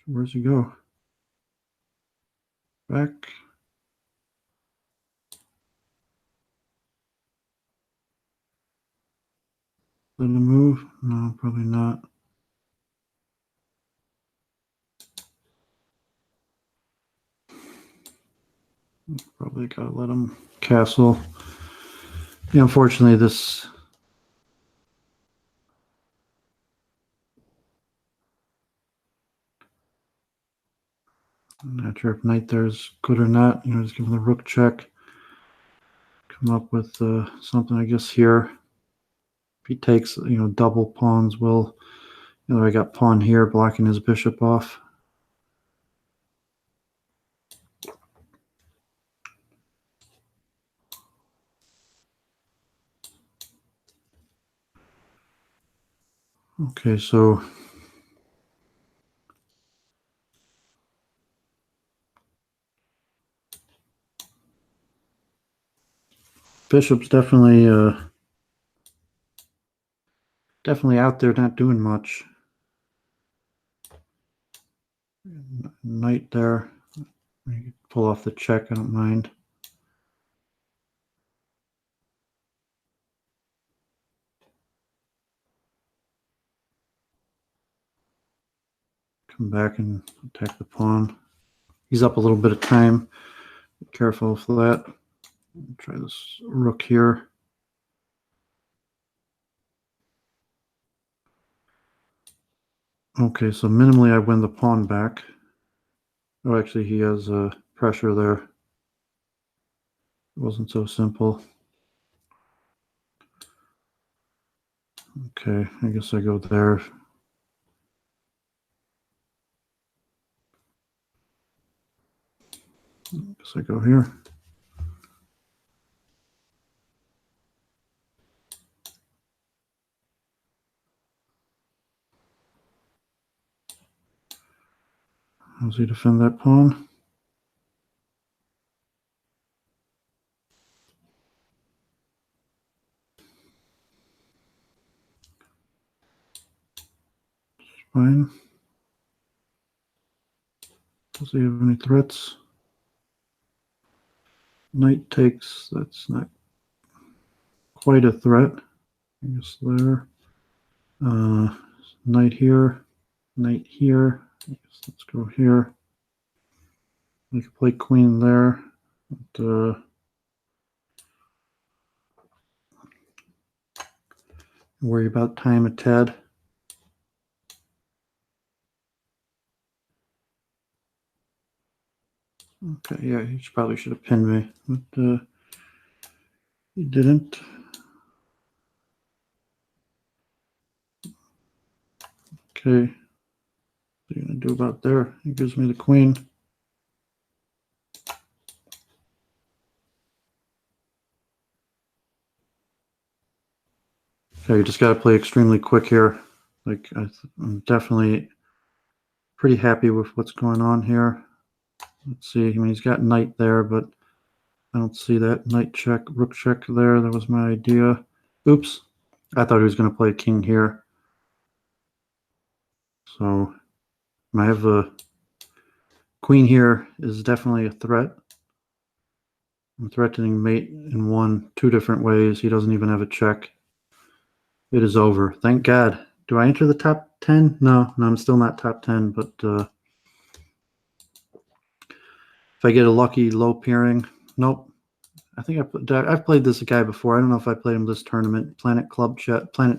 Where's he go? Back. Let him move? No, probably not. Probably gotta let him castle. Yeah, unfortunately, this. I'm not sure if knight there is good or not. Just give him the rook check. Come up with something, I guess, here. If he takes, double pawns will. I got pawn here blocking his bishop off. Okay, so bishop's definitely out there, not doing much. Knight there. Pull off the check, I don't mind. Come back and attack the pawn. He's up a little bit of time. Be careful of that. Try this rook here. Okay, so minimally I win the pawn back. Oh, actually he has pressure there. It wasn't so simple. Okay, I guess I go there. I guess I go here. How does he defend that pawn? Fine. Does he have any threats? Knight takes. That's not quite a threat. I guess there. Knight here. Knight here. I guess let's go here. We could play queen there. But, worry about time a tad. Okay, yeah, he probably should have pinned me, but he didn't. Okay, what are you gonna do about there? He gives me the queen. Yeah, you just got to play extremely quick here. Like, I'm definitely pretty happy with what's going on here. Let's see. I mean, he's got knight there, but I don't see that knight check, rook check there. That was my idea. Oops. I thought he was going to play king here. So I have a queen here is definitely a threat. I'm threatening mate in two different ways. He doesn't even have a check. It is over. Thank God. Do I enter the top 10? No, I'm still not top 10, but if I get a lucky low pairing, nope. I think I've played this guy before. I don't know if I played him this tournament. Planet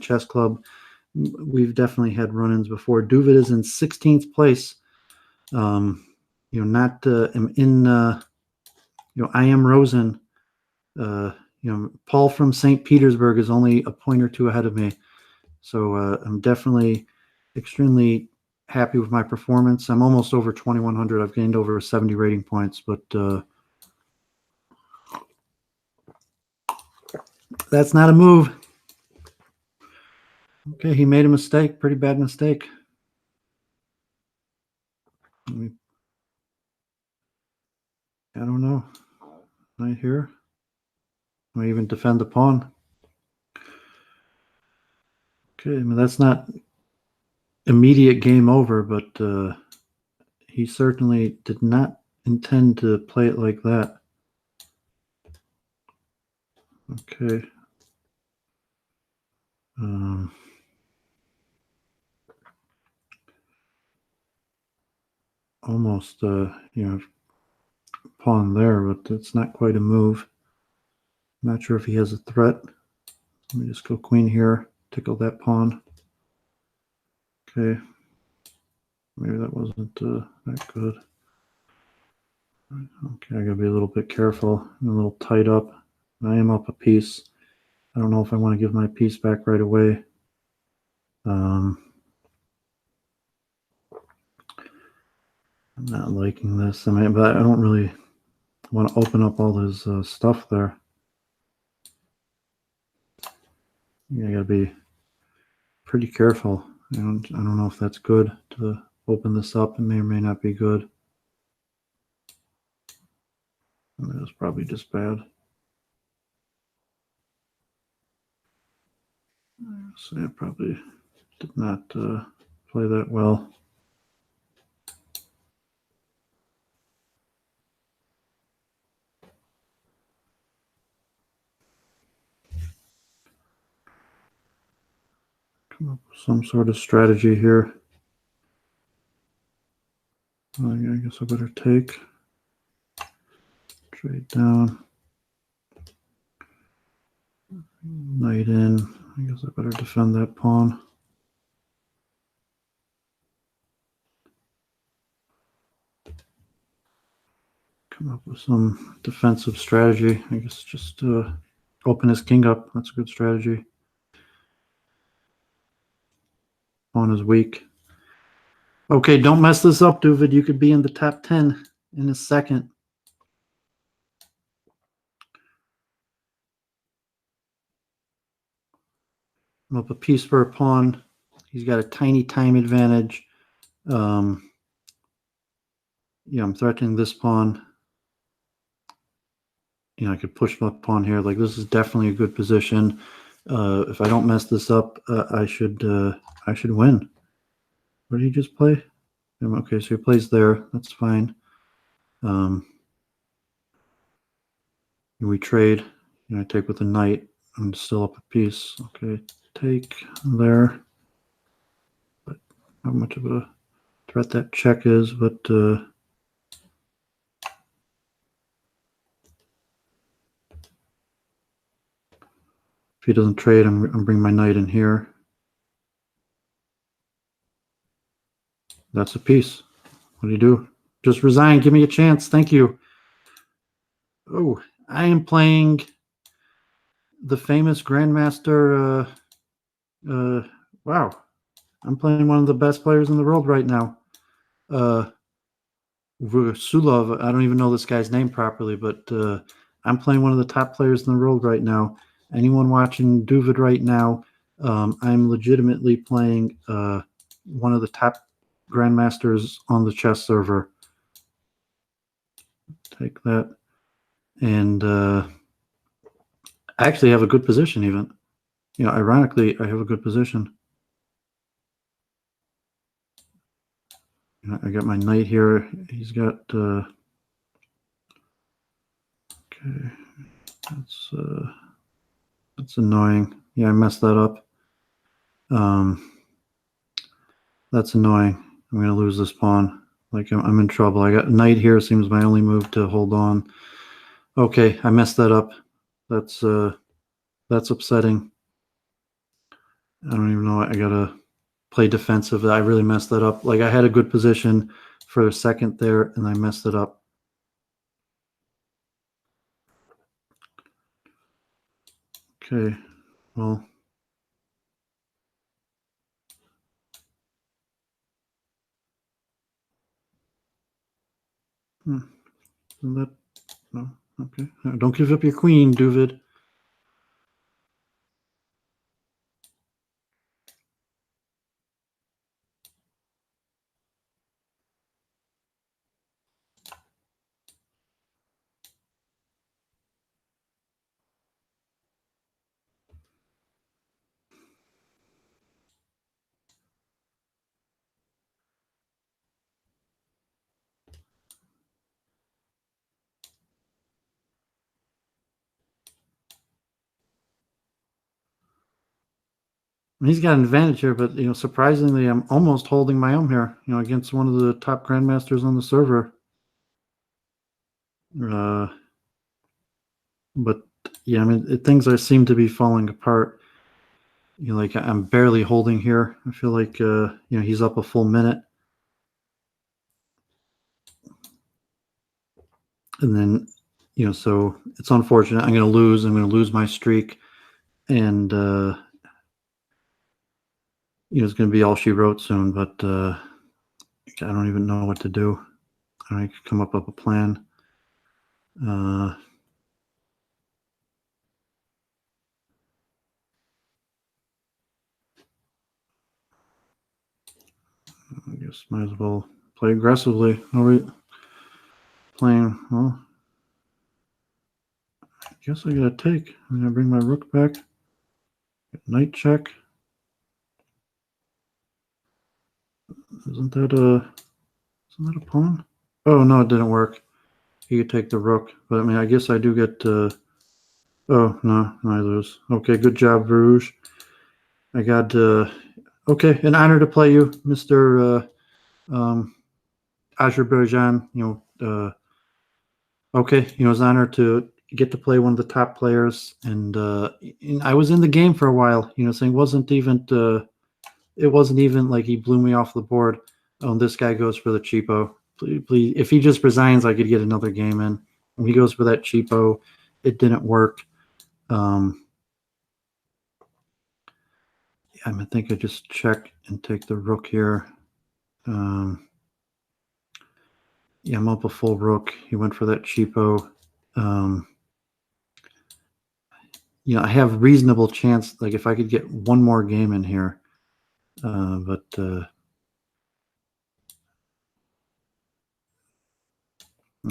Chess Club. We've definitely had run-ins before. Duvid is in 16th place. Not in. I am Rosen. Paul from St. Petersburg is only a point or two ahead of me. So I'm definitely extremely happy with my performance. I'm almost over 2,100. I've gained over 70 rating points, but that's not a move. Okay, he made a mistake, pretty bad mistake. I don't know. Right here. I even defend the pawn. Okay, I mean, that's not immediate game over, but he certainly did not intend to play it like that. Okay. Almost, pawn there, but it's not quite a move. I'm not sure if he has a threat. Let me just go queen here, tickle that pawn. Okay. Maybe that wasn't that good. Okay, I gotta be a little bit careful. I'm a little tight up. I am up a piece. I don't know if I want to give my piece back right away. I'm not liking this. I mean, but I don't really want to open up all this stuff there. Yeah, I gotta be pretty careful. I don't know if that's good to open this up. It may or may not be good. That's probably just bad. So I probably did not play that well. Come up with some sort of strategy here. I guess I better take. Trade down. Knight in. I guess I better defend that pawn. Come up with some defensive strategy. I guess just open his king up. That's a good strategy. Pawn is weak. Okay, don't mess this up, Duvid. You could be in the top 10 in a second. I'm up a piece for a pawn. He's got a tiny time advantage. I'm threatening this pawn. I could push my pawn here. Like, this is definitely a good position. If I don't mess this up, I should win. What did he just play? Okay, so he plays there. That's fine. We trade. I take with a knight. I'm still up a piece. Okay, take there. But how much of a threat that check is, but if he doesn't trade, I'm bringing my knight in here. That's a piece. What do you do? Just resign. Give me a chance. Thank you. Oh, I am playing the famous Grandmaster. Wow. I'm playing one of the best players in the world right now. Sulov. I don't even know this guy's name properly, but I'm playing one of the top players in the world right now. Anyone watching Duvid right now, I'm legitimately playing one of the top grandmasters on the chess server. Take that. And I actually have a good position even. Ironically, I have a good position. I got my knight here. He's got... okay. That's annoying. Yeah, I messed that up. That's annoying. I'm going to lose this pawn. Like, I'm in trouble. I got knight here. Seems my only move to hold on. Okay, I messed that up. That's upsetting. I don't even know. I got to play defensive. I really messed that up. Like, I had a good position for a second there, and I messed it up. Okay, well... that... no, okay. Don't give up your queen, Duvid. He's got an advantage here, but surprisingly, I'm almost holding my own here. Against one of the top grandmasters on the server. But yeah, I mean, things seem to be falling apart. Like I'm barely holding here. I feel like he's up a full minute, and then so it's unfortunate. I'm going to lose. I'm going to lose my streak, and it's going to be all she wrote soon. But I don't even know what to do. I could come up with a plan. I guess might as well play aggressively. Are we playing? Well, I guess I gotta take. I'm gonna bring my rook back. Knight check. Isn't that a pawn? Oh no, it didn't work. He could take the rook, but I mean, I guess I do get. Oh no, I lose. Okay, good job, Rouge. I got. Okay, an honor to play you, Mr. Azerbaijan. Okay, it's an honor to get to play one of the top players, and I was in the game for a while. So it wasn't even like he blew me off the board. Oh, this guy goes for the cheapo. Please, if he just resigns, I could get another game in. When he goes for that cheapo, it didn't work. I think I just check and take the rook here. Yeah, I'm up a full rook. He went for that cheapo. I have reasonable chance. Like if I could get one more game in here, but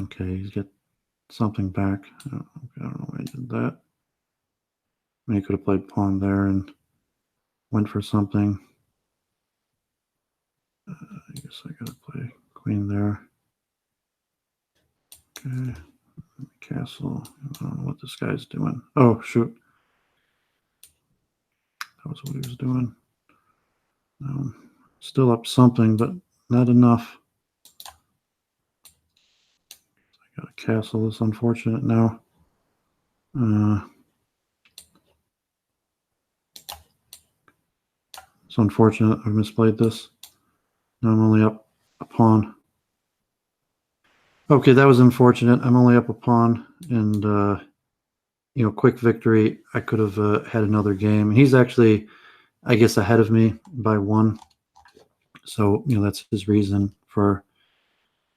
okay, he's got something back. I don't know why he did that. I mean, he could have played pawn there and went for something. I guess I gotta play queen there. Okay, castle. I don't know what this guy's doing. Oh shoot, that was what he was doing. Still up something, but not enough. I got a castle. It's unfortunate now. It's unfortunate. I misplayed this. Now I'm only up a pawn. Okay, that was unfortunate. I'm only up a pawn, and quick victory. I could have had another game. He's actually, I guess, ahead of me by one. So that's his reason for,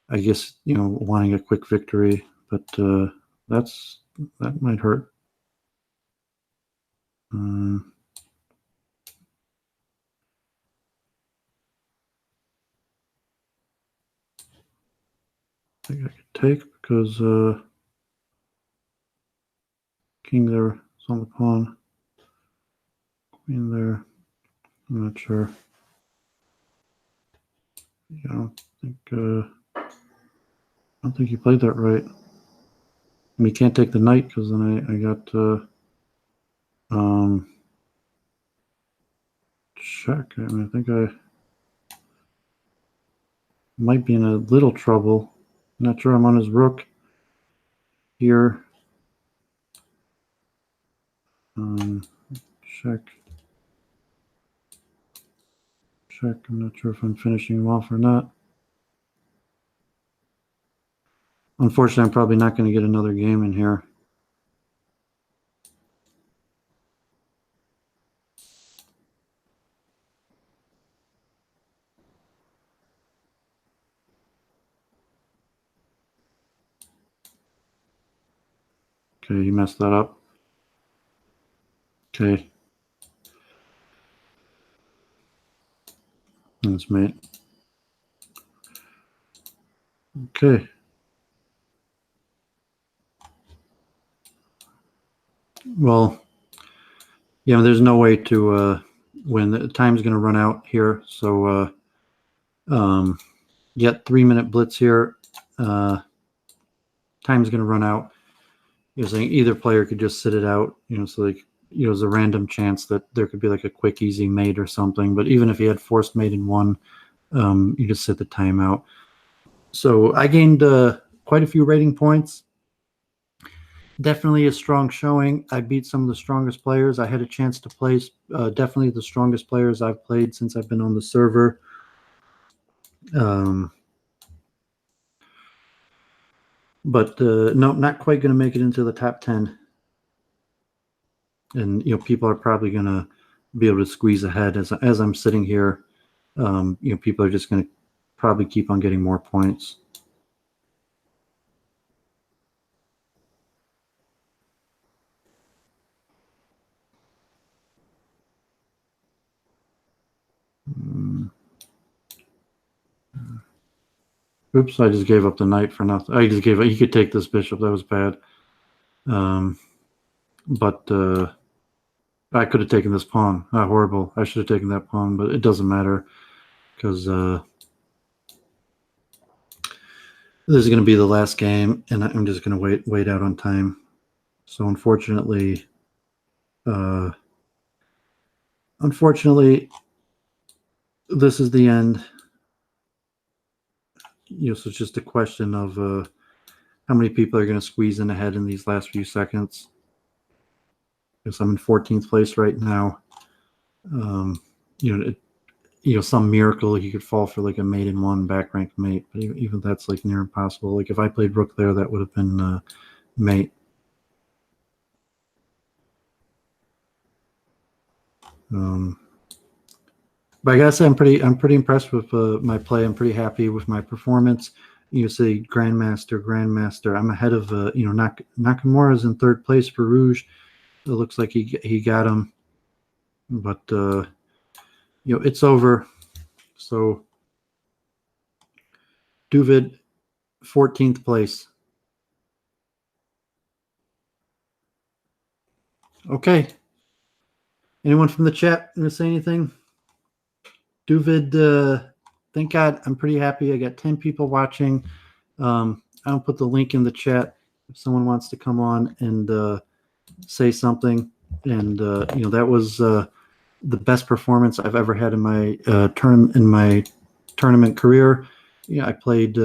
I guess, wanting a quick victory. But that might hurt. think I could take because king there is on the pawn. Queen there. I'm not sure. Yeah, I don't think he played that right. I mean, he can't take the knight because then I got check. I mean, I think I might be in a little trouble. Not sure I'm on his rook here. Check. Check. I'm not sure if I'm finishing him off or not. Unfortunately, I'm probably not going to get another game in here. Okay, you messed that up. Okay. That's mate. Okay. Well, yeah, there's no way to win. The time's going to run out here. So, get 3-minute blitz here. Time's going to run out. You're saying either player could just sit it out, so like, there's a random chance that there could be like a quick, easy mate or something. But even if you had forced mate in one, you just sit the time out. So I gained quite a few rating points. Definitely a strong showing. I beat some of the strongest players. I had a chance to play definitely the strongest players I've played since I've been on the server. But no, not quite going to make it into the top 10. And people are probably going to be able to squeeze ahead as I'm sitting here. People are just going to probably keep on getting more points. Oops, I just gave up the knight for nothing. I just gave it. He could take this bishop. That was bad. But I could have taken this pawn. Horrible. I should have taken that pawn, but it doesn't matter because this is going to be the last game, and I'm just going to wait out on time. So unfortunately, this is the end. So it's just a question of how many people are going to squeeze in ahead in these last few seconds. Because I'm in 14th place right now. Some miracle he could fall for like a mate in one back ranked mate, but even that's like near impossible. Like if I played rook there, that would have been mate. But I gotta say, I'm pretty impressed with my play. I'm pretty happy with my performance. Say grandmaster. I'm ahead of Nakamura's in third place for Rouge. It looks like he got him, but it's over. So Duvid, 14th place. Okay. Anyone from the chat going to say anything? Duvid, thank God. I'm pretty happy. I got 10 people watching. I'll put the link in the chat if someone wants to come on and say something. And that was the best performance I've ever had in my tournament career. I played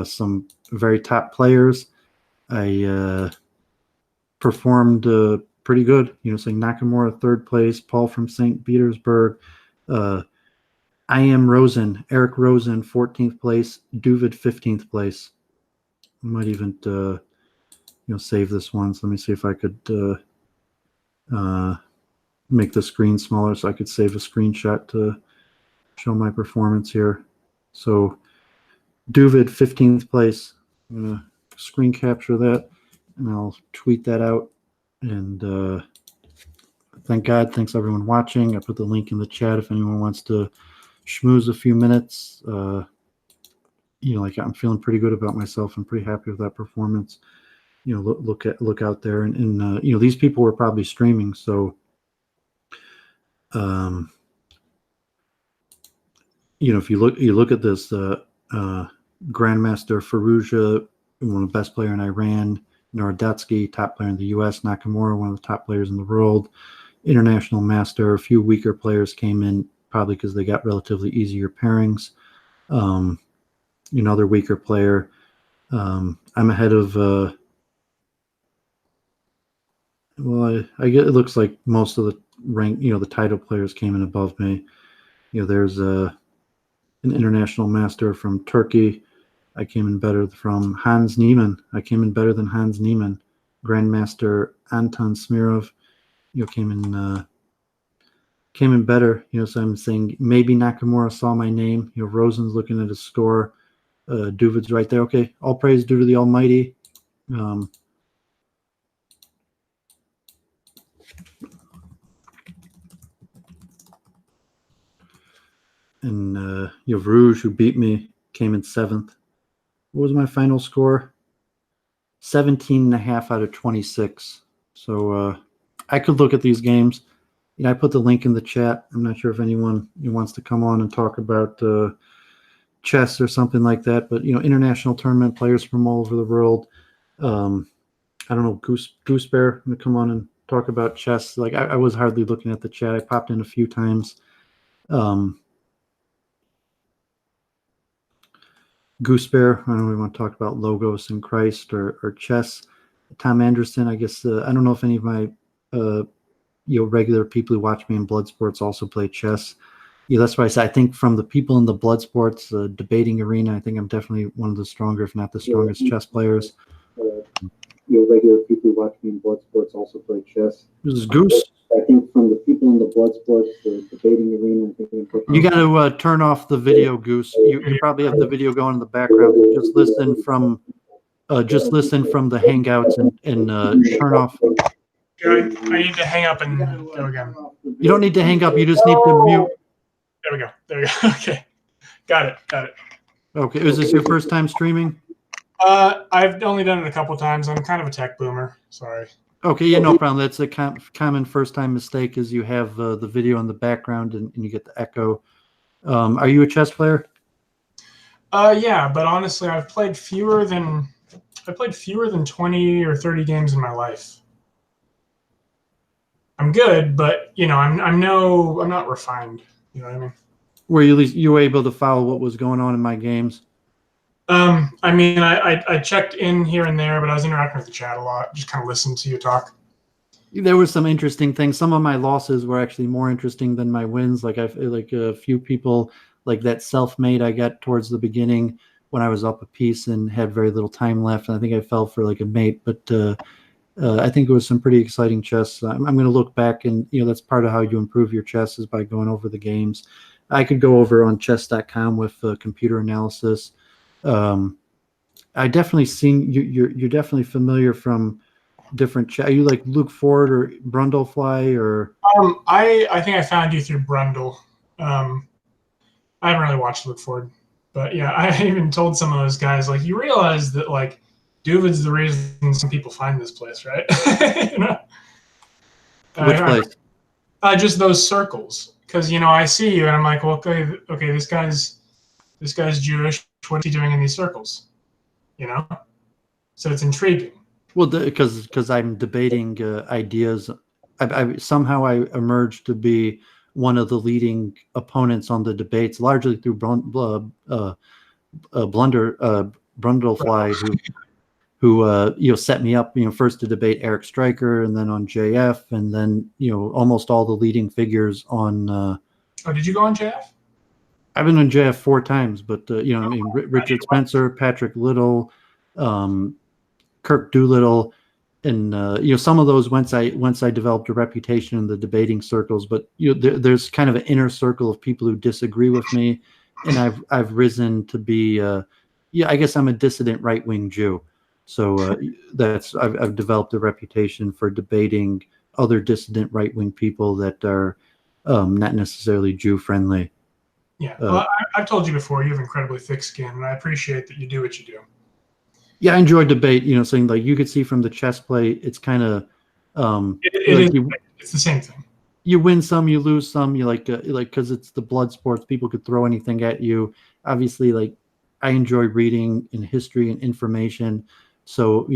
some very top players. I performed pretty good. Saying Nakamura third place, Paul from St. Petersburg, Eric Rosen 14th place, Duvid 15th place. I might even save this one. So let me see if I could make the screen smaller so I could save a screenshot to show my performance here. So Duvid 15th place. I'm gonna screen capture that and I'll tweet that out. And thank God. Thanks everyone watching. I put the link in the chat if anyone wants to schmooze a few minutes. like I'm feeling pretty good about myself. I'm pretty happy with that performance. Look out there, and these people were probably streaming. So, if you look at this, Grandmaster Firouzja, one of the best player in Iran, Narodetsky, top player in the U.S., Nakamura, one of the top players in the world, international master. A few weaker players came in probably because they got relatively easier pairings. Another weaker player. I'm ahead of. I get it looks like most of the rank, the title players came in above me. There's an international master from Turkey. I came in better from Hans Niemann. I came in better than Hans Niemann. Grandmaster Anton Smirov, came in better. So I'm saying maybe Nakamura saw my name. Rosen's looking at his score. Duvid's right there. Okay, all praise due to the Almighty. And Rouge, who beat me, came in 7th. What was my final score? 17.5 out of 26. So I could look at these games. I put the link in the chat. I'm not sure if anyone wants to come on and talk about chess or something like that. But international tournament players from all over the world. I don't know, Goose Bear, going to come on and talk about chess. Like I was hardly looking at the chat. I popped in a few times. Goose Bear, I don't know if we want to talk about Logos and Christ or chess. Tom Anderson, I guess, I don't know if any of my regular people who watch me in blood sports also play chess. That's why I say I think from the people in the blood sports debating arena, I think I'm definitely one of the stronger, if not the strongest chess players. Regular people who watch me in blood sports also play chess. This is Goose. I think from the people in the blood sports debating arena, you got to turn off the video, Goose. You probably have the video going in the background. Just listen from the Hangouts and turn off. I need to hang up and go again. You don't need to hang up. You just need to mute. There we go. Okay. Got it. Okay. Is this your first time streaming? I've only done it a couple times. I'm kind of a tech boomer. Sorry. Okay, yeah, no problem. That's a common first-time mistake is you have the video in the background and you get the echo. Are you a chess player? Yeah, but honestly, I've played fewer than 20 or 30 games in my life. I'm good, but I'm not refined. You know what I mean? Were you were able to follow what was going on in my games? I mean, I checked in here and there, but I was interacting with the chat a lot. Just kind of listened to you talk. There were some interesting things. Some of my losses were actually more interesting than my wins. Like a few people like that self-made I got towards the beginning when I was up a piece and had very little time left. And I think I fell for like a mate, but I think it was some pretty exciting chess. I'm going to look back and that's part of how you improve your chess is by going over the games. I could go over on chess.com with computer analysis. I definitely seen you're definitely familiar from different chat. Are you like Luke Ford or Brundlefly or? I think I found you through Brundle. I haven't really watched Luke Ford, but yeah, I even told some of those guys like you realize that like Duvid's the reason some people find this place, right? Which place? Just those circles, because I see you and I'm like, well, okay, this guy's Jewish. What's he doing in these circles? So it's intriguing. Well, because I'm debating ideas. I somehow I emerged to be one of the leading opponents on the debates, largely through Brundlefly, who set me up, first to debate Eric Stryker, and then on JF, and then almost all the leading figures on. Oh, did you go on JF? I've been on JF 4 times, but Richard Spencer, Patrick Little, Kirk Doolittle, and some of those once I developed a reputation in the debating circles. But there's kind of an inner circle of people who disagree with me, and I've risen to be I guess I'm a dissident right-wing Jew. So I've developed a reputation for debating other dissident right-wing people that are not necessarily Jew friendly. Yeah. Well, I've told you before, you have incredibly thick skin, and I appreciate that you do what you do. Yeah, I enjoy debate. Saying like you could see from the chess play, it's kind of It like is. It's the same thing. you win some, you lose some. You like because it's the blood sports. People could throw anything at you. Obviously, like I enjoy reading in history and information. So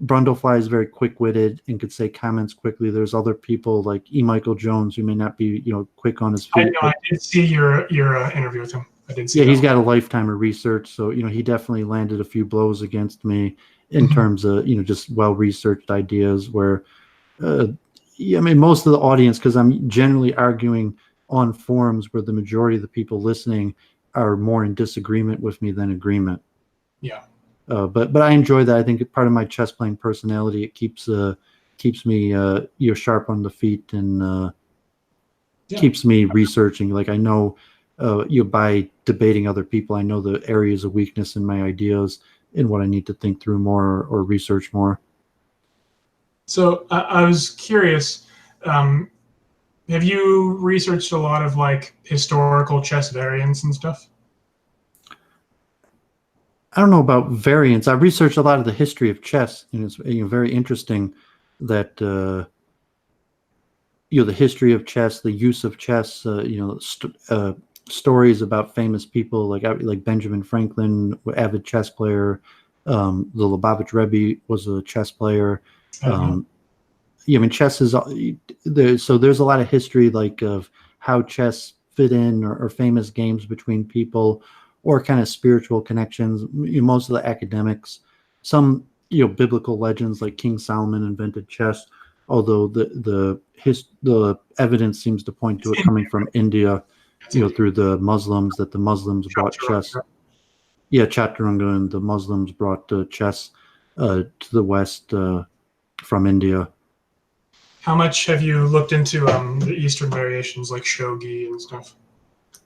Brundlefly is very quick-witted and could say comments quickly. There's other people like E. Michael Jones who may not be quick on his I feet. know. I did see your interview with him. I did see. Yeah, he's got a lifetime of research, so he definitely landed a few blows against me in terms of just well-researched ideas. Where, yeah, I mean, most of the audience, because I'm generally arguing on forums where the majority of the people listening are more in disagreement with me than agreement. Yeah. But I enjoy that. I think part of my chess playing personality. It keeps me sharp on the feet and keeps me researching. Like I know by debating other people, I know the areas of weakness in my ideas and what I need to think through more or research more. So I was curious. Have you researched a lot of like historical chess variants and stuff? I don't know about variants. I researched a lot of the history of chess, and it's very interesting that the history of chess, the use of chess, stories about famous people like Benjamin Franklin, avid chess player. The Lubavitch Rebbe was a chess player. Yeah, I mean, chess is so there's a lot of history like of how chess fit in or famous games between people or kind of spiritual connections. Most of the academics, some biblical legends like King Solomon invented chess, although the evidence seems to point to it coming from India, through the Muslims, that the Muslims brought chess. Yeah, Chaturanga, and the Muslims brought chess to the West from India. How much have you looked into the Eastern variations like shogi and stuff?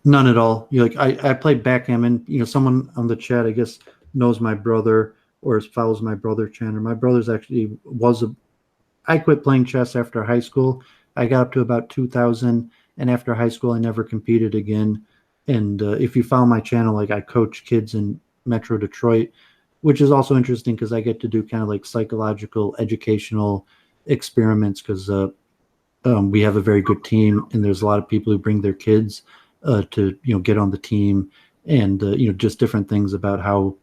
None at all. I play backgammon. Someone on the chat, I guess, knows my brother or follows my brother channel. My brother's actually I quit playing chess after high school. I got up to about 2000, and after high school, I never competed again. And if you follow my channel, like I coach kids in Metro Detroit, which is also interesting because I get to do kind of like psychological, educational experiments because we have a very good team, and there's a lot of people who bring their kids to get on the team, and just different things about how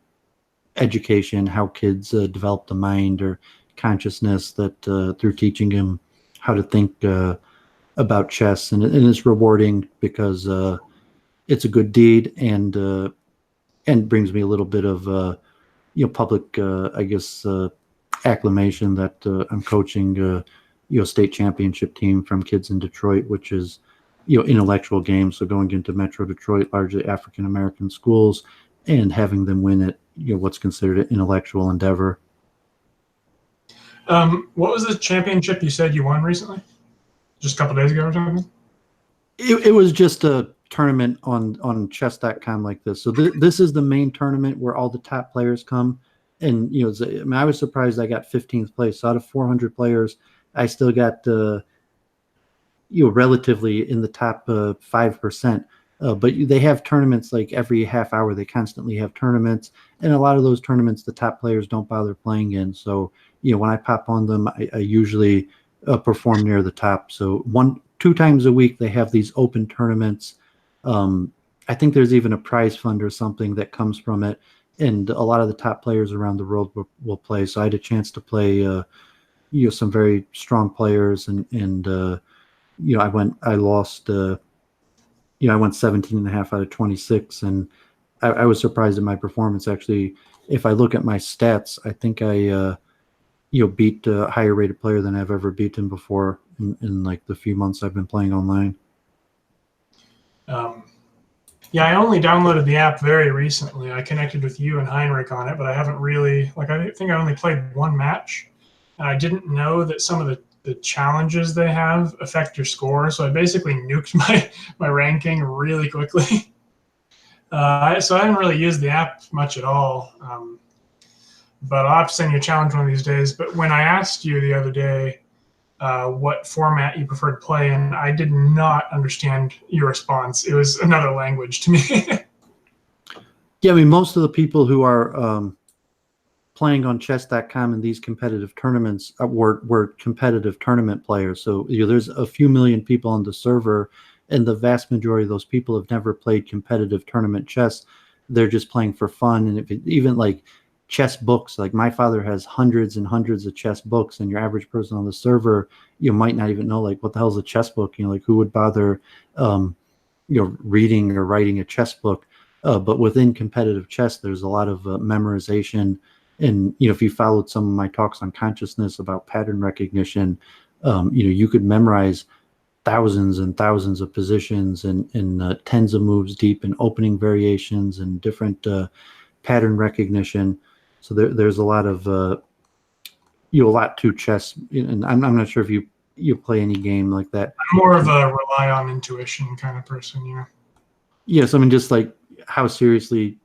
education, how kids develop the mind or consciousness that through teaching them how to think about chess, and it's rewarding because it's a good deed and brings me a little bit of public I guess acclamation that I'm coaching state championship team from kids in Detroit, which is intellectual games. So going into Metro Detroit, largely African American schools, and having them win at what's considered an intellectual endeavor. What was the championship you said you won recently? Just a couple days ago or something? It was just a tournament on chess.com like this. So this is the main tournament where all the top players come. And, I was surprised I got 15th place. So out of 400 players, I still got, relatively in the top 5%. But they have tournaments like every half hour. They constantly have tournaments. And a lot of those tournaments, the top players don't bother playing in. So, when I pop on them, I usually perform near the top. So 2 times a week, they have these open tournaments. I think there's even a prize fund or something that comes from it. And a lot of the top players around the world will play. So I had a chance to play, some very strong players, and I lost, I went 17 and a half out of 26, and I was surprised at my performance. Actually, if I look at my stats, I think I, beat a higher rated player than I've ever beaten before in like the few months I've been playing online. Yeah, I only downloaded the app very recently. I connected with you and Heinrich on it, but I haven't really, I think I only played one match. And I didn't know that some of the challenges they have affect your score. So I basically nuked my ranking really quickly. So I haven't really used the app much at all. But I'll have to send you a challenge one of these days. But when I asked you the other day, what format you prefer to play, and I did not understand your response. It was another language to me. Yeah, I mean, most of the people who are playing on chess.com in these competitive tournaments were competitive tournament players. So there's a few million people on the server, and the vast majority of those people have never played competitive tournament chess. They're just playing for fun. And if even like chess books, like my father has hundreds and hundreds of chess books, and your average person on the server, you might not even know like what the hell's a chess book. Like who would bother, reading or writing a chess book? But within competitive chess, there's a lot of memorization. And if you followed some of my talks on consciousness about pattern recognition, you could memorize thousands and thousands of positions and tens of moves deep and opening variations and different pattern recognition. So there's a lot of a lot to chess. And I'm not sure if you play any game like that. I'm more of a rely on intuition kind of person. Yes, I mean, just like how seriously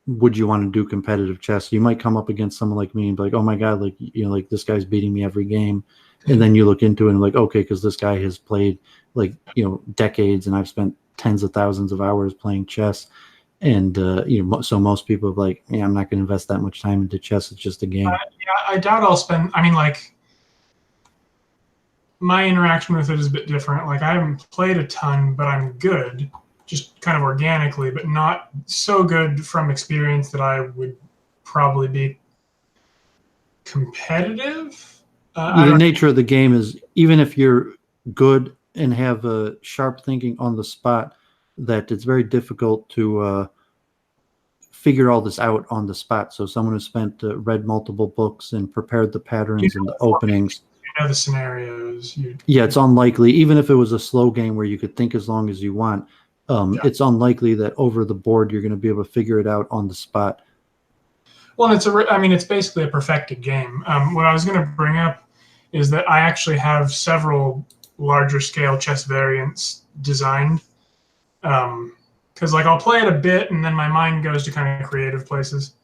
would you want to do competitive chess? You might come up against someone like me and be like, oh my God, like this guy's beating me every game. And then you look into it and like, okay, because this guy has played decades, and I've spent tens of thousands of hours playing chess. And so most people are like, yeah, I'm not going to invest that much time into chess. It's just a game. I doubt I'll spend. I mean, like, my interaction with it is a bit different. Like, I haven't played a ton, but I'm good, just kind of organically, but not so good from experience that I would probably be competitive. The nature of the game is, even if you're good and have a sharp thinking on the spot, that it's very difficult to figure all this out on the spot. So someone who spent read multiple books and prepared the patterns and the openings, the scenarios. Yeah, it's unlikely, even if it was a slow game where you could think as long as you want. It's unlikely that over the board you're going to be able to figure it out on the spot. Well, it's basically a perfected game. What I was going to bring up is that I actually have several larger scale chess variants designed. Because I'll play it a bit and then my mind goes to kind of creative places.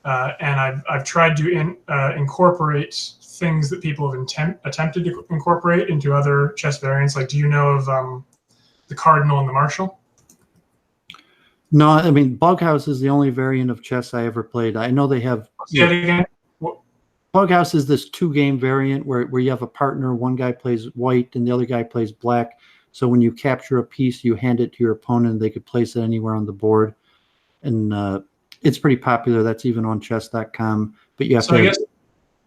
And I've tried to incorporate things that people have attempted to incorporate into other chess variants. Like, do you know of the Cardinal and the Marshal? No, I mean, Bughouse is the only variant of chess I ever played. I know they have. Say it again. Bughouse is this 2-game variant where you have a partner. One guy plays white and the other guy plays black. So when you capture a piece, you hand it to your opponent, and they could place it anywhere on the board. And it's pretty popular. That's even on chess.com. But you have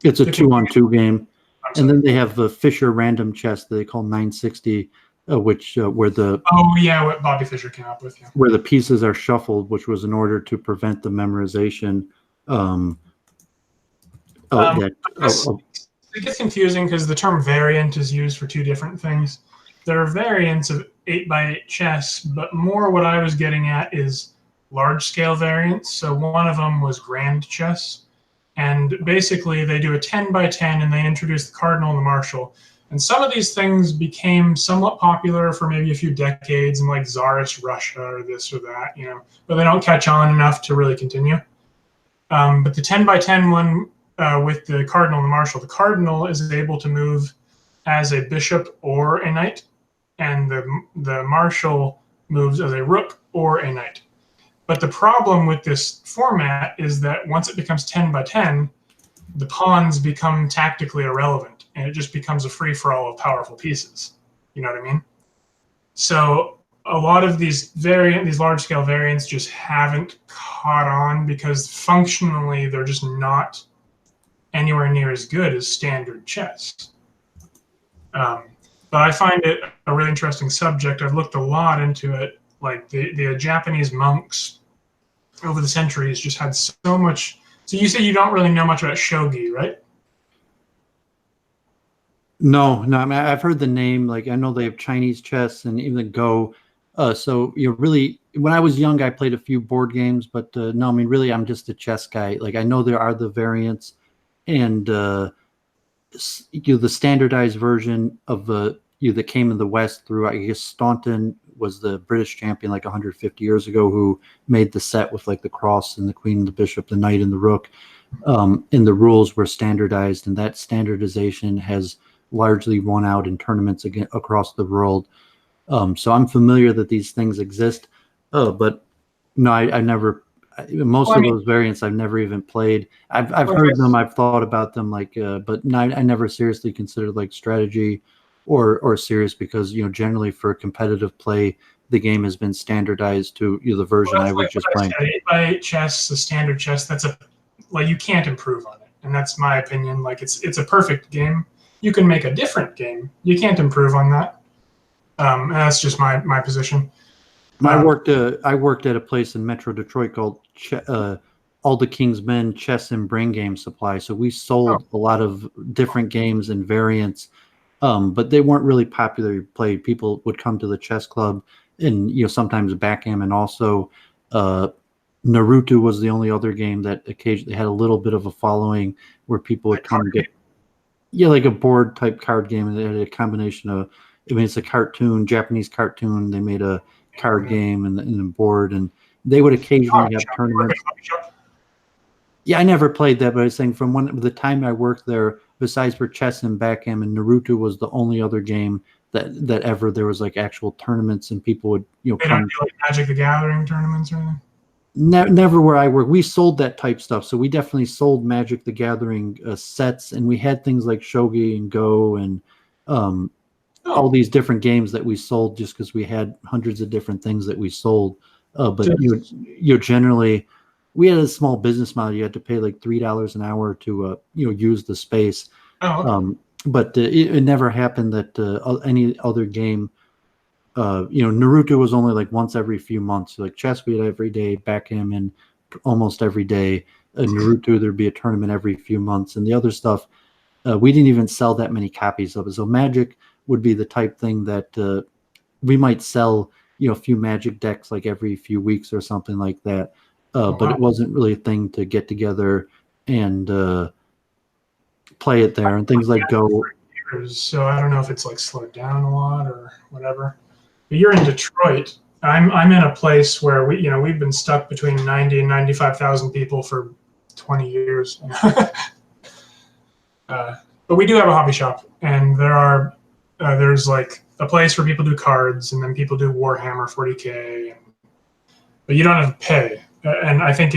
it's a 2-on-2 game. And then they have the Fisher random chess that they call 960, where the what Bobby Fischer came up with, where the pieces are shuffled, which was in order to prevent the memorization. It gets confusing because the term variant is used for two different things. There are variants of 8x8 chess, but more what I was getting at is large-scale variants. So one of them was grand chess, and basically they do a 10x10, and they introduce the Cardinal and the Marshal. And some of these things became somewhat popular for maybe a few decades in like Tsarist Russia or this or that, but they don't catch on enough to really continue. But the 10x10 one with the Cardinal and the Marshal, the Cardinal is able to move as a bishop or a knight, and the Marshal moves as a rook or a knight. But the problem with this format is that once it becomes 10x10, the pawns become tactically irrelevant, and it just becomes a free-for-all of powerful pieces. You know what I mean? So a lot of these large-scale variants just haven't caught on because functionally they're just not anywhere near as good as standard chess. But I find it a really interesting subject. I've looked a lot into it. Like the Japanese monks over the centuries just had so much. So you say you don't really know much about shogi, right? No. I mean, I've heard the name. Like, I know they have Chinese chess and even the Go. So really, when I was young, I played a few board games, but no, I mean, really, I'm just a chess guy. Like, I know there are the variants, and the standardized version of that came in the West through, I guess, Staunton was the British champion like 150 years ago, who made the set with like the cross and the queen, the bishop, the knight, and the rook. And the rules were standardized, and that standardization has largely won out in tournaments across the world. So I'm familiar that these things exist, but no, I never. Most Well, I of mean, those variants I've never even played. I've like heard them, I've thought about them, like, but no, I never seriously considered like strategy or serious, because generally for competitive play, the game has been standardized to the version I that's was like just what I playing. said. 8x8 chess, the standard chess. That's like you can't improve on it, and that's my opinion. Like it's a perfect game. You can make a different game. You can't improve on that. And that's just my position. Um, I worked at a place in Metro Detroit called All the King's Men Chess and Brain Game Supply. So we oh, sold a lot of different games and variants, but they weren't really popularly played. People would come to the chess club, and sometimes backgammon also. Uh, Naruto was the only other game that occasionally had a little bit of a following, where people would like come to get, yeah, like a board type card game, and it had a combination of, I mean, it's a cartoon, Japanese cartoon. They made a card game and a board, and they would occasionally have tournaments. Yeah, I never played that, but I was saying from the time I worked there, besides for chess and backgammon, Naruto was the only other game that ever there was like actual tournaments, and people would They don't come. do like Magic the Gathering tournaments or anything. Never where I work. We sold that type stuff, so we definitely sold Magic the Gathering sets, and we had things like Shogi and Go and um, all Oh, these different games that we sold, just because we had hundreds of different things that we sold. But just generally, we had a small business model. You had to pay like $3 an hour to use the space. oh, okay. But it never happened that any other game. Naruto was only like once every few months. Like chess, we had every day. Backgammon, almost every day. Naruto, there'd be a tournament every few months, and the other stuff, we didn't even sell that many copies of it. So Magic would be the type thing that we might sell, a few Magic decks like every few weeks or something like that. Oh, But wow. it wasn't really a thing to get together and play it there, and things like Go. So I don't know if it's like slowed down a lot or whatever. But you're in Detroit. I'm in a place where we've been stuck between 90 and 95,000 people for 20 years. But we do have a hobby shop, and there's like a place where people do cards, and then people do Warhammer 40K, but you don't have to pay. And I think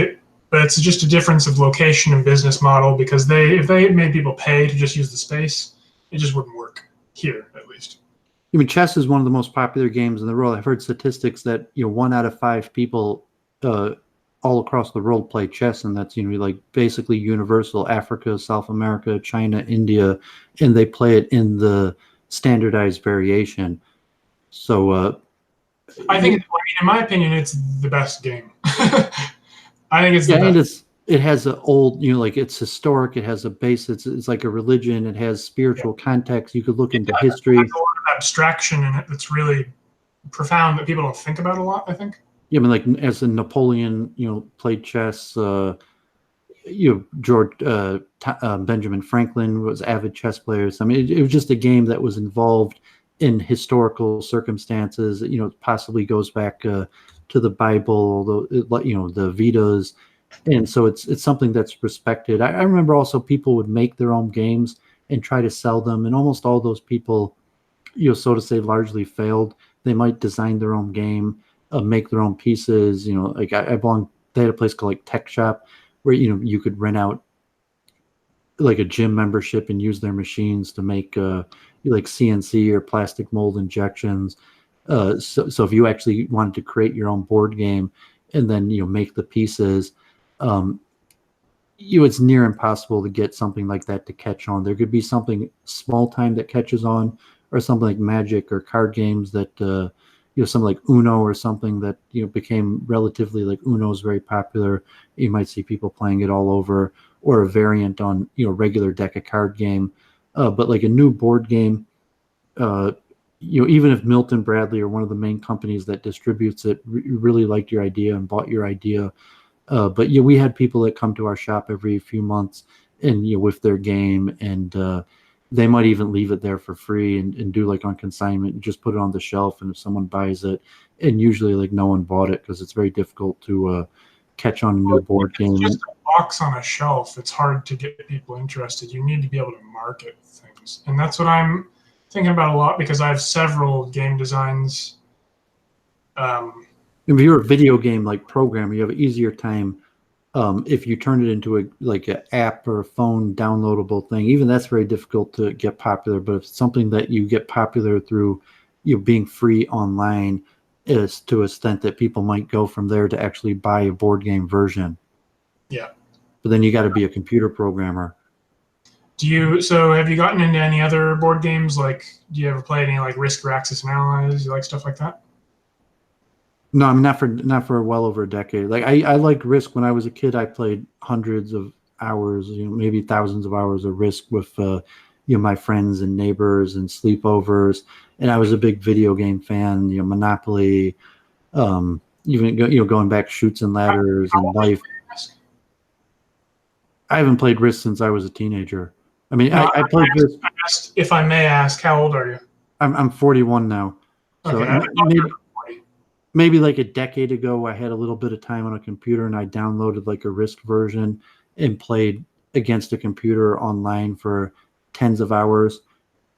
but it's just a difference of location and business model, because if they made people pay to just use the space, it just wouldn't work here, at least. I mean, chess is one of the most popular games in the world. I've heard statistics that 1 out of 5 people all across the world play chess, and that's like basically universal. Africa, South America, China, India, and they play it in the standardized variation. So I think, in my opinion, it's the best game. I think it's the yeah, and best. it has an old, like it's historic. It has a base. It's like a religion. It has spiritual context. You could look into history. It has a lot of abstraction in it that's really profound that people don't think about a lot, I think. Yeah, I mean, like as in Napoleon, played chess. George Benjamin Franklin was avid chess players. I mean, it was just a game that was involved in historical circumstances. It possibly goes back to the Bible, the Vedas, and so it's something that's respected. I remember also people would make their own games and try to sell them, and almost all those people, so to say, largely failed. They might design their own game, make their own pieces. Like I belong. They had a place called like Tech Shop, where you could rent out like a gym membership and use their machines to make like CNC or plastic mold injections. So if you actually wanted to create your own board game and then make the pieces, it's near impossible to get something like that to catch on. There could be something small time that catches on, or something like Magic or card games that something like Uno or something that became relatively, like Uno is very popular. You might see people playing it all over, or a variant on regular deck of card game. But like a new board game, even if Milton Bradley or one of the main companies that distributes it really liked your idea and bought your idea. But yeah, we had people that come to our shop every few months and with their game, and they might even leave it there for free and do like on consignment and just put it on the shelf. And if someone buys it, and usually like no one bought it because it's very difficult to catch on a new board game. It's just a box on a shelf. It's hard to get people interested. You need to be able to market things. And that's what I'm thinking about a lot because I have several game designs. If you're a video game like programmer, you have an easier time if you turn it into an app or a phone downloadable thing. Even that's very difficult to get popular. But if it's something that you get popular through being free online, is to an extent that people might go from there to actually buy a board game version. Yeah. But then you got to be a computer programmer. So have you gotten into any other board games? Like, do you ever play any like Risk, Raxus, and Allies? You like stuff like that? No, I'm not for well over a decade. Like I liked Risk when I was a kid. I played hundreds of hours, maybe thousands of hours of Risk with my friends and neighbors and sleepovers. And I was a big video game fan. Monopoly, even going back Shoots and Ladders and Life. I haven't played Risk since I was a teenager. I mean, No, I played Risk. If I may ask, how old are you? I'm 41 now. So Okay. maybe like a decade ago, I had a little bit of time on a computer and I downloaded like a Risk version and played against a computer online for tens of hours.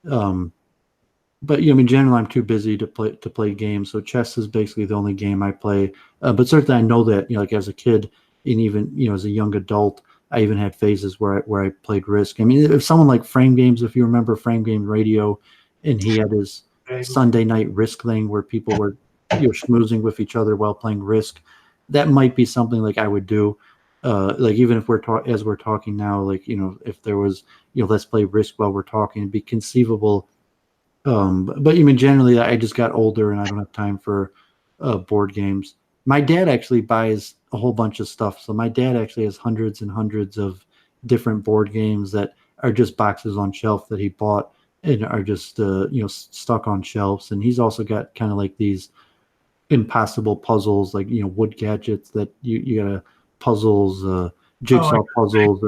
But generally I'm too busy to play games. So chess is basically the only game I play. But certainly I know that, like as a kid and even, as a young adult, I even had phases where I played Risk. I mean, if someone like Frame Games, if you remember Frame Game Radio, and he had his Sunday night Risk thing where people were schmoozing with each other while playing Risk, that might be something like I would do. Like even if we're talking now, like if there was let's play Risk while we're talking, it'd be conceivable. But generally I just got older and I don't have time for board games. My dad actually buys a whole bunch of stuff. So my dad actually has hundreds and hundreds of different board games that are just boxes on shelf that he bought and are just stuck on shelves. And he's also got kind of like these impossible puzzles, like wood gadgets that you gotta puzzles, jigsaw puzzles.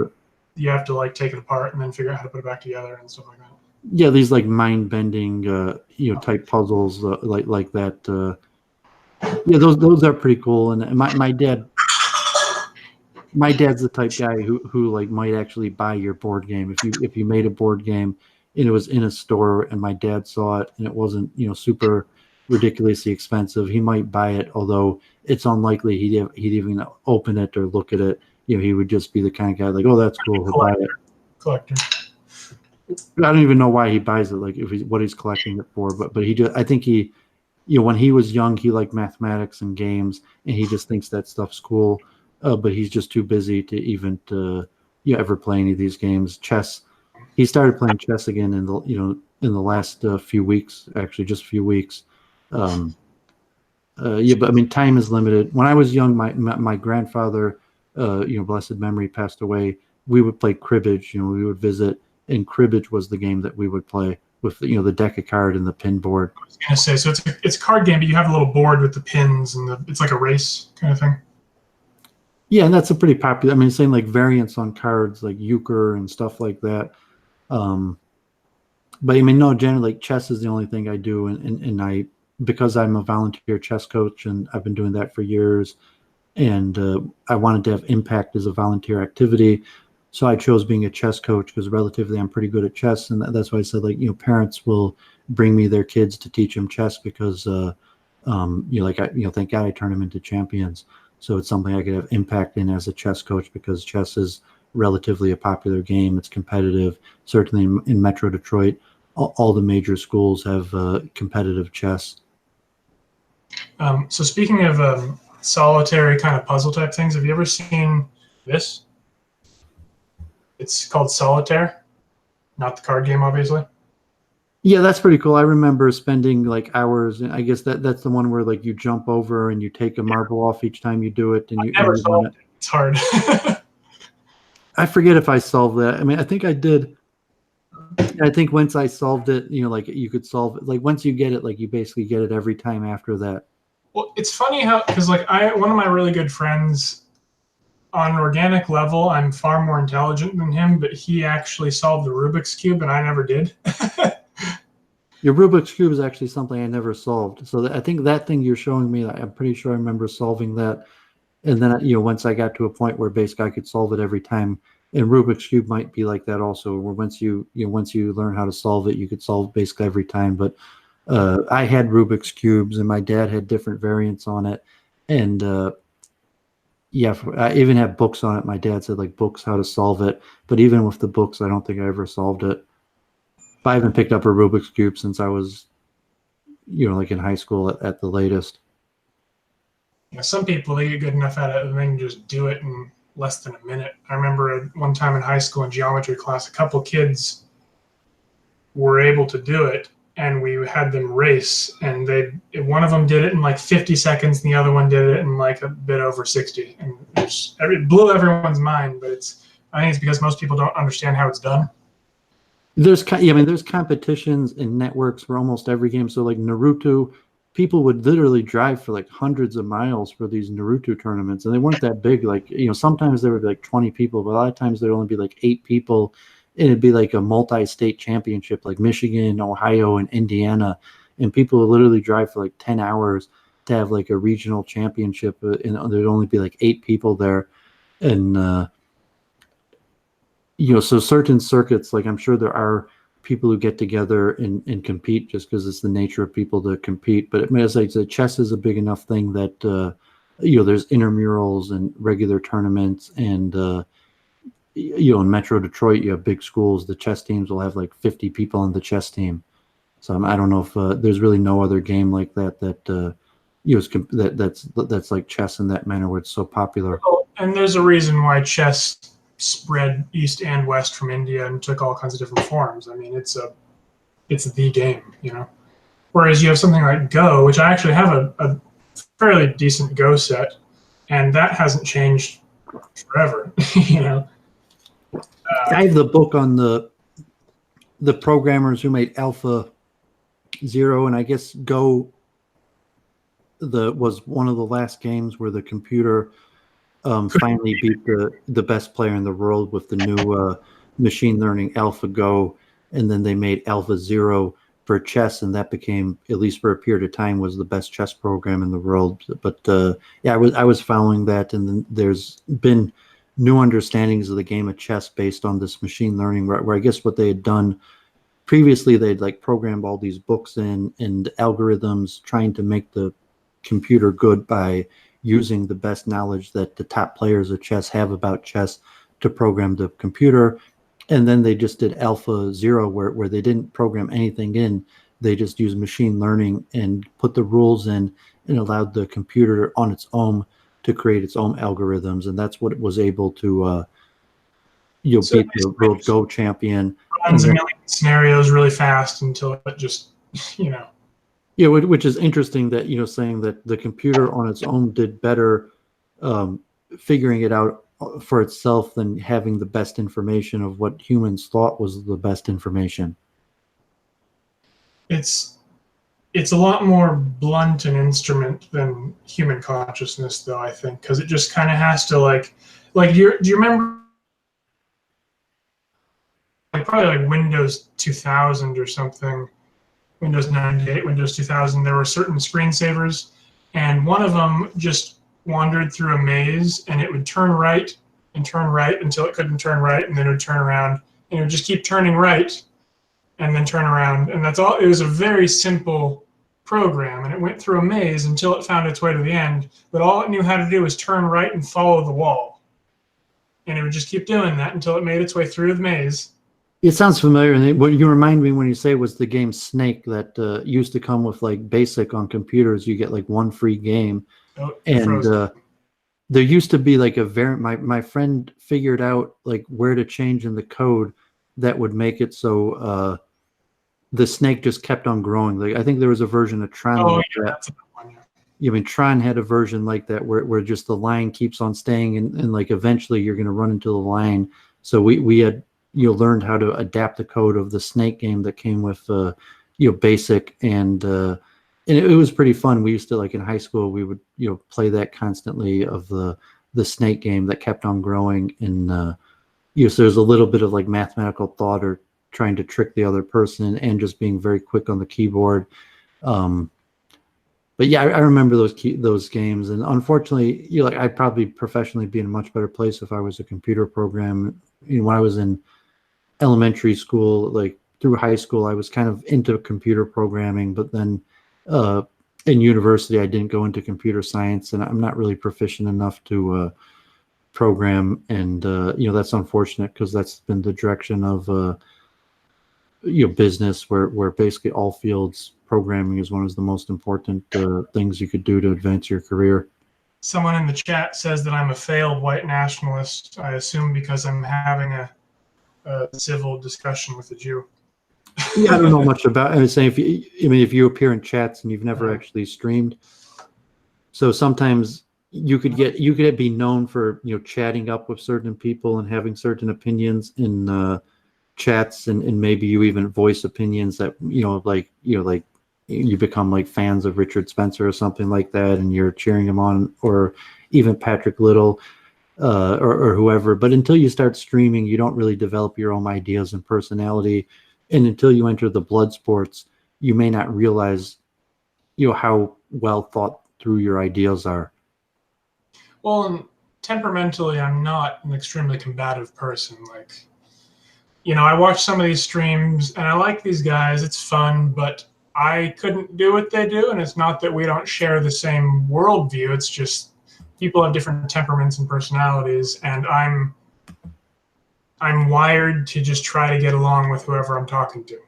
You have to like take it apart and then figure out how to put it back together and stuff like that. Yeah, these like mind bending type puzzles like that. Yeah, those are pretty cool. And my dad's the type guy who like might actually buy your board game if you made a board game and it was in a store and my dad saw it and it wasn't super ridiculously expensive, he might buy it, although it's unlikely he'd even open it or look at it. He would just be the kind of guy like, oh, that's cool, he'll buy it. Collector. I don't even know why he buys it, like what he's collecting it for, but I think he when he was young he liked mathematics and games and he just thinks that stuff's cool, but he's just too busy to even ever play any of these games. Chess, he started playing chess again in the last few weeks, actually just a few weeks. But I mean, time is limited. When I was young, my grandfather, blessed memory, passed away. We would play cribbage. We would visit, and cribbage was the game that we would play with the deck of card and the pin board. I was gonna say, so it's a card game, but you have a little board with the pins and it's like a race kind of thing. Yeah, and that's a pretty popular. I mean, same like variants on cards like euchre and stuff like that. But I mean, no, generally, like chess is the only thing I do, and I, because I'm a volunteer chess coach and I've been doing that for years, and I wanted to have impact as a volunteer activity, so I chose being a chess coach because relatively I'm pretty good at chess, and that's why I said like parents will bring me their kids to teach them chess because thank God I turned them into champions, so it's something I could have impact in as a chess coach because chess is relatively a popular game. It's competitive. Certainly in Metro Detroit, all the major schools have competitive chess. So speaking of solitary kind of puzzle type things, have you ever seen this? It's called Solitaire, not the card game, obviously. Yeah, that's pretty cool. I remember spending like hours, and I guess that's the one where like you jump over and you take a marble off each time you do it, and you never solved it. It's hard. I forget if I solved that. I mean, I think I did. I think once I solved it, like you could solve it. Like once you get it, like you basically get it every time after that. Well, it's funny how, because like one of my really good friends, on an organic level, I'm far more intelligent than him, but he actually solved the Rubik's Cube and I never did. Your Rubik's Cube is actually something I never solved. So I think that thing you're showing me, I'm pretty sure I remember solving that. And then, once I got to a point where basically I could solve it every time, And Rubik's Cube might be like that also, where once you learn how to solve it, you could solve basically every time. But I had Rubik's Cubes, and my dad had different variants on it. And yeah, I even have books on it. My dad said like books how to solve it. But even with the books, I don't think I ever solved it. I haven't picked up a Rubik's Cube since I was, like in high school at the latest. Yeah, some people, they get good enough at it and they can just do it in less than a minute. I remember one time in high school in geometry class, a couple kids were able to do it, and we had them race, and one of them did it in like 50 seconds, and the other one did it in like a bit over 60, and it blew everyone's mind. But I think it's because most people don't understand how it's done. There's competitions and networks for almost every game. So like Naruto, people would literally drive for like hundreds of miles for these Naruto tournaments, and they weren't that big. Like, sometimes there would be like 20 people, but a lot of times there'd only be like 8 people, and it'd be like a multi-state championship, like Michigan, Ohio, and Indiana, and people would literally drive for like 10 hours to have like a regional championship, and there'd only be like 8 people there, and so certain circuits, like I'm sure there are people who get together and compete just because it's the nature of people to compete. But as I said, chess is a big enough thing that there's intramurals and regular tournaments, and in Metro Detroit you have big schools. The chess teams will have like 50 people on the chess team. So I don't know if there's really no other game like that that's like chess in that manner where it's so popular. And there's a reason why chess spread east and west from India and took all kinds of different forms. I mean, it's the game, Whereas you have something like Go, which I actually have a fairly decent Go set, and that hasn't changed forever, I have the book on the programmers who made Alpha Zero, and I guess Go was one of the last games where the computer finally beat the best player in the world with the new machine learning AlphaGo, and then they made AlphaZero for chess, and that became, at least for a period of time, was the best chess program in the world. But I was following that, and then there's been new understandings of the game of chess based on this machine learning, where I guess what they had done previously, they'd like programmed all these books and algorithms trying to make the computer good by using the best knowledge that the top players of chess have about chess to program the computer. And then they just did Alpha Zero, where they didn't program anything in. They just used machine learning and put the rules in and allowed the computer on its own to create its own algorithms. And that's what it was able to beat the world Go champion. Runs a million scenarios really fast until it just, Yeah, which is interesting that, saying that the computer on its own did better figuring it out for itself than having the best information of what humans thought was the best information. It's a lot more blunt an instrument than human consciousness, though, I think, because it just kind of has to do you remember probably like Windows 2000 or something, Windows 98, Windows 2000, there were certain screensavers, and one of them just wandered through a maze, and it would turn right until it couldn't turn right, and then it would turn around, and it would just keep turning right and then turn around. And that's all. It was a very simple program, and it went through a maze until it found its way to the end, but all it knew how to do was turn right and follow the wall. And it would just keep doing that until it made its way through the maze. It sounds familiar. And what you remind me when you say was the game Snake that used to come with like BASIC on computers. You get like one free game. And there used to be like a variant. My friend figured out like where to change in the code that would make it so the snake just kept on growing. Like I think there was a version of Tron like that. That's a good one, yeah. I mean, Tron had a version like that where just the line keeps on staying, and like eventually you're going to run into the line. So we had learned how to adapt the code of the Snake game that came with BASIC, and it was pretty fun. We used to, like in high school, we would play that constantly, of the Snake game that kept on growing, and so there's a little bit of like mathematical thought or trying to trick the other person and just being very quick on the keyboard. But yeah, I remember those games, and unfortunately, I'd probably professionally be in a much better place if I was a computer when I was in elementary school, like through high school, I was kind of into computer programming, but then in university, I didn't go into computer science, and I'm not really proficient enough to program. And that's unfortunate because that's been the direction of business, where basically all fields programming is one of the most important things you could do to advance your career. Someone in the chat says that I'm a failed white nationalist. I assume because I'm having a civil discussion with a Jew. Yeah, I don't know much about. I was saying, if you appear in chats and you've never actually streamed, so sometimes you could be known for chatting up with certain people and having certain opinions in chats, and maybe you even voice opinions that like you become like fans of Richard Spencer or something like that, and you're cheering him on, or even Patrick Little. Or whoever, but until you start streaming, you don't really develop your own ideas and personality, and until you enter the blood sports, you may not realize, how well thought through your ideas are. Well, and temperamentally, I'm not an extremely combative person. Like, I watch some of these streams, and I like these guys. It's fun, but I couldn't do what they do, and it's not that we don't share the same worldview. It's just people have different temperaments and personalities, and I'm wired to just try to get along with whoever I'm talking to.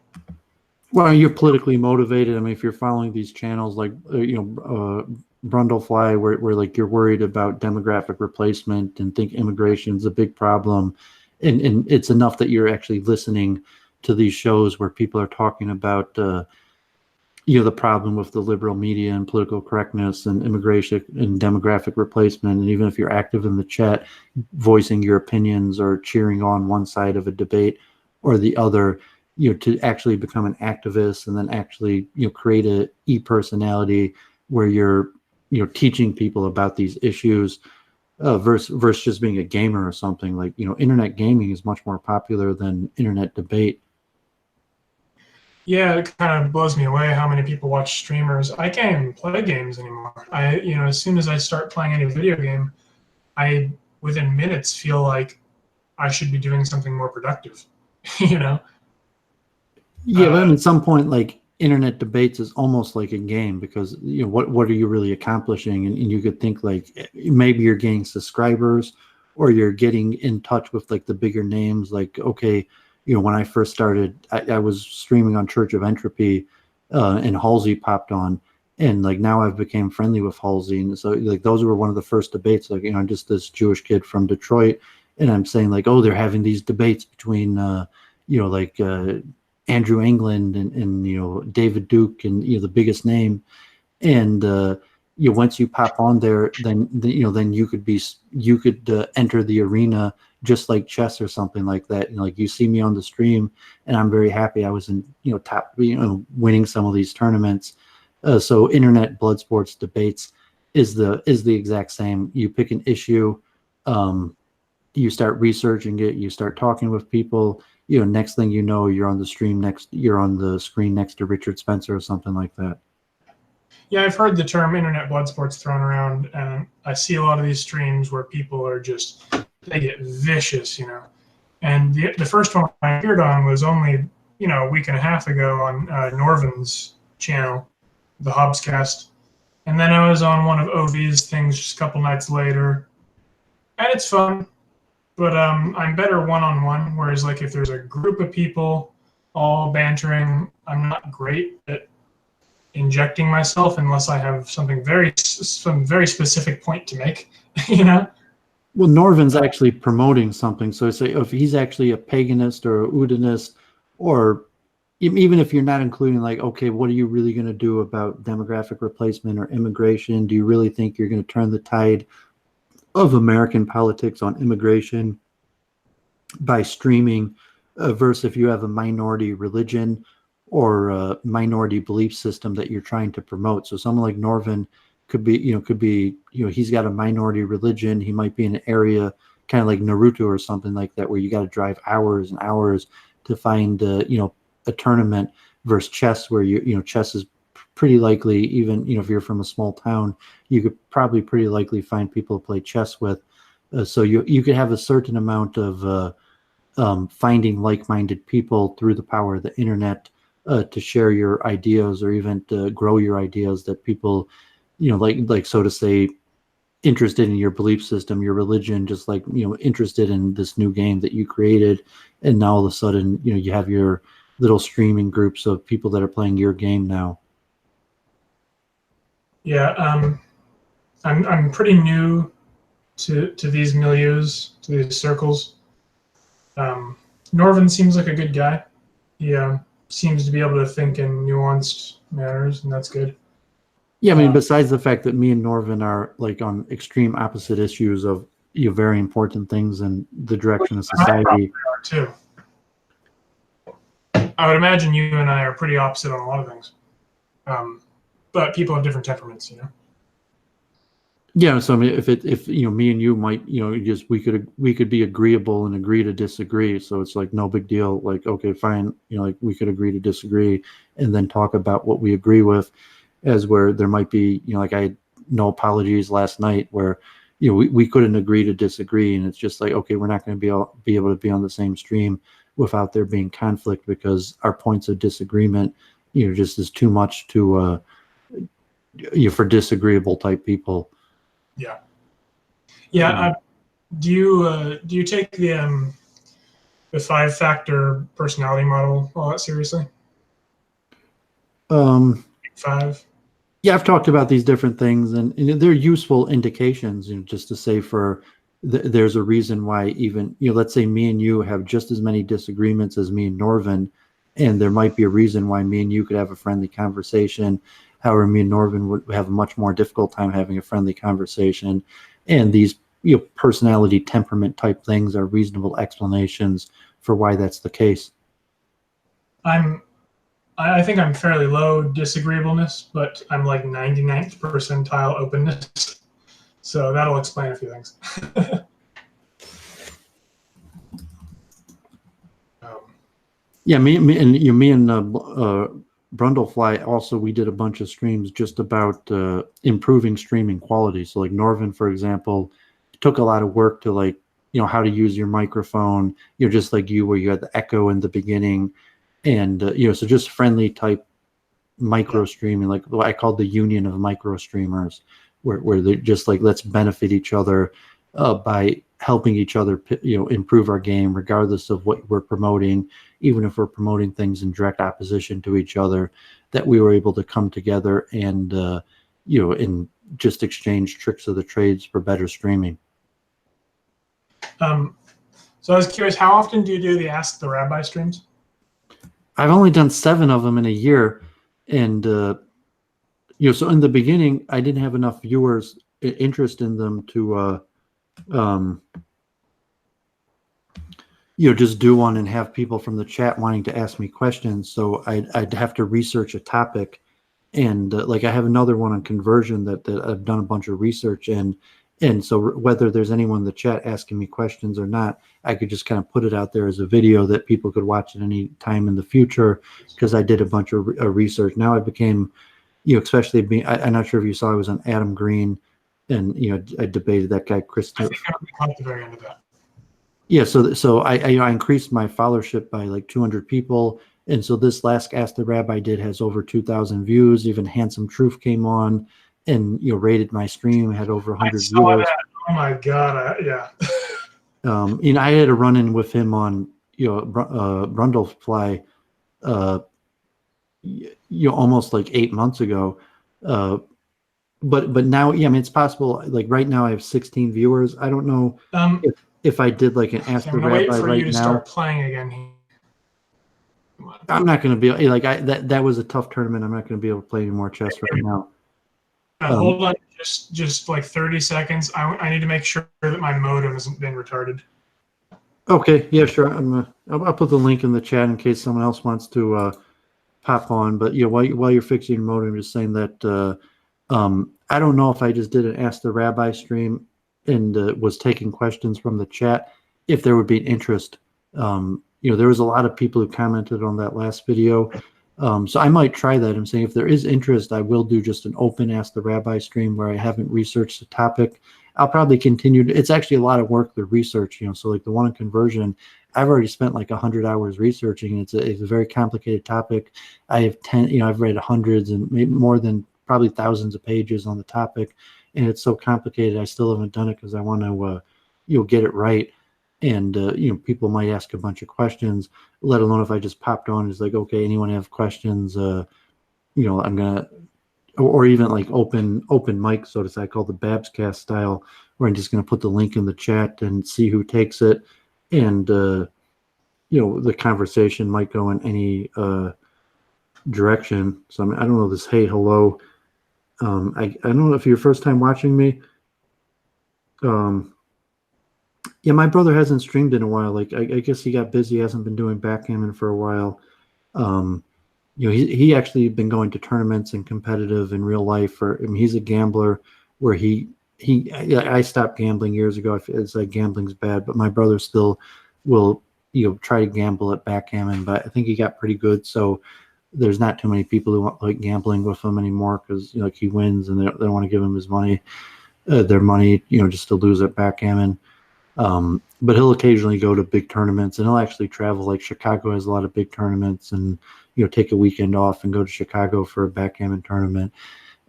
Well, you're politically motivated. I mean, if you're following these channels like Brundlefly, where like you're worried about demographic replacement and think immigration is a big problem, and it's enough that you're actually listening to these shows where people are talking about the problem with the liberal media and political correctness and immigration and demographic replacement. And even if you're active in the chat, voicing your opinions or cheering on one side of a debate or the other, to actually become an activist and then actually, create a e-personality where you're, teaching people about these issues versus just being a gamer or something. Like, internet gaming is much more popular than internet debate. Yeah, it kind of blows me away how many people watch streamers. I can't even play games anymore. As soon as I start playing any video game, I within minutes feel like I should be doing something more productive. Yeah, but at some point, like internet debates is almost like a game, because what are you really accomplishing? And you could think like maybe you're getting subscribers, or you're getting in touch with like the bigger names. Like, okay, when I first started, I was streaming on Church of Entropy, and Halsey popped on, and like now I've become friendly with Halsey, and so like those were one of the first debates. Like, I'm just this Jewish kid from Detroit, and I'm saying like, oh, they're having these debates between Andrew England and David Duke and the biggest name, and once you pop on there, then you could enter the arena just like chess or something like that. Like you see me on the stream, and I'm very happy I was in top winning some of these tournaments. So internet blood sports debates is the exact same. You pick an issue, you start researching it, you start talking with people. Next thing you know, you're on the screen next to Richard Spencer or something like that. Yeah, I've heard the term internet blood sports thrown around, and I see a lot of these streams where people are they get vicious, And the first one I appeared on was only, a week and a half ago on Norvin's channel, the Hobbscast. And then I was on one of OV's things just a couple nights later. And it's fun, but I'm better one-on-one, whereas like if there's a group of people all bantering, I'm not great at injecting myself unless I have some very specific point to make, Well, Norvin's actually promoting something. So say if he's actually a paganist or a Udinist, or even if you're not including like, okay, what are you really going to do about demographic replacement or immigration? Do you really think you're going to turn the tide of American politics on immigration by streaming versus if you have a minority religion or a minority belief system that you're trying to promote? So someone like Norvin could be, he's got a minority religion. He might be in an area kind of like Naruto or something like that, where you got to drive hours and hours to find, a tournament versus chess, where chess is pretty likely, even, if you're from a small town, you could probably pretty likely find people to play chess with. So you could have a certain amount of finding like-minded people through the power of the internet to share your ideas or even to grow your ideas that people, like so to say, interested in your belief system, your religion, just like, interested in this new game that you created. And now all of a sudden, you have your little streaming groups of people that are playing your game now. Yeah, I'm pretty new to these milieus, to these circles. Norvin seems like a good guy. He seems to be able to think in nuanced manners, and that's good. Yeah, I mean, besides the fact that me and Norvin are like on extreme opposite issues of very important things in the direction of society. Too. I would imagine you and I are pretty opposite on a lot of things, but people have different temperaments, Yeah, so I mean, if me and you might just we could be agreeable and agree to disagree. So it's like no big deal. Like, okay, fine, like we could agree to disagree and then talk about what we agree with. As where there might be, like I had no apologies last night where, we couldn't agree to disagree, and it's just like, okay, we're not going to be able to be on the same stream without there being conflict because our points of disagreement, just is too much to, for disagreeable type people. Yeah. Yeah. Do you take the 5-factor personality model all that seriously? 5. Yeah, I've talked about these different things, and they're useful indications, just to say there's a reason why even, let's say me and you have just as many disagreements as me and Norvin, and there might be a reason why me and you could have a friendly conversation. However, me and Norvin would have a much more difficult time having a friendly conversation. And these, personality temperament type things are reasonable explanations for why that's the case. I think I'm fairly low disagreeableness, but I'm like 99th percentile openness. So that'll explain a few things. Yeah, me and Brundlefly also, we did a bunch of streams just about improving streaming quality. So like Norvin, for example, took a lot of work to like, how to use your microphone, just like you, where you had the echo in the beginning. And, so just friendly type micro streaming, like what I called the union of micro streamers, where they're just like, let's benefit each other by helping each other, improve our game, regardless of what we're promoting, even if we're promoting things in direct opposition to each other, that we were able to come together and, and just exchange tricks of the trades for better streaming. So I was curious, how often do you do the Ask the Rabbi streams? I've only done 7 of them in a year, and so in the beginning, I didn't have enough viewers interest in them to, just do one and have people from the chat wanting to ask me questions. So I'd have to research a topic, and like I have another one on conversion that I've done a bunch of research in. And so whether there's anyone in the chat asking me questions or not, I could just kind of put it out there as a video that people could watch at any time in the future, because I did a bunch of research. Now I became, especially being, I'm not sure if you saw, I was on Adam Green, and, I debated that guy, Chris. I think I caught the very end of that. Yeah, so I increased my followership by like 200 people. And so this last Ask the Rabbi I did has over 2,000 views. Even Handsome Truth came on and rated my stream, had over 100 I saw viewers. that. Oh my god, yeah. I had a run-in with him on Brundlefly, almost like 8 months ago. But now, yeah, I mean, it's possible. Like right now, I have 16 viewers. I don't know if I did like an Ask the Rabbi right now. I'm gonna wait for you to start playing again. I'm not going to be like that was a tough tournament. I'm not going to be able to play any more chess right now. Hold on, just like 30 seconds. I need to make sure that my modem isn't being retarded. Okay, yeah, sure. I'll put the link in the chat in case someone else wants to pop on. But while you're fixing your modem, just saying that I don't know if I just did an Ask the Rabbi stream and was taking questions from the chat, if there would be an interest. There was a lot of people who commented on that last video. So I might try that. I'm saying if there is interest, I will do just an open Ask the Rabbi stream where I haven't researched the topic. I'll probably continue. It's actually a lot of work, the research, so like the one on conversion, I've already spent like 100 hours researching. It's a very complicated topic. I have 10, I've read hundreds and maybe more than probably thousands of pages on the topic, and it's so complicated. I still haven't done it because I want to, get it right. And people might ask a bunch of questions, let alone if I just popped on. It's like, okay, anyone have questions? I'm gonna, or even like open mic, so to say, called the Babscast style, where I'm just gonna put the link in the chat and see who takes it, and the conversation might go in any direction. So I don't know this. Hey, hello. I don't know if you're first time watching me. Yeah, my brother hasn't streamed in a while. Like, I guess he got busy. He hasn't been doing backgammon for a while. He actually been going to tournaments and competitive in real life. He's a gambler where I stopped gambling years ago. It's like gambling's bad, but my brother still will, try to gamble at backgammon. But I think he got pretty good. So there's not too many people who want like gambling with him anymore because like he wins and they don't want to give him his money, their money, just to lose at backgammon. But he'll occasionally go to big tournaments, and he'll actually travel. Like Chicago has a lot of big tournaments, and take a weekend off and go to Chicago for a backgammon tournament.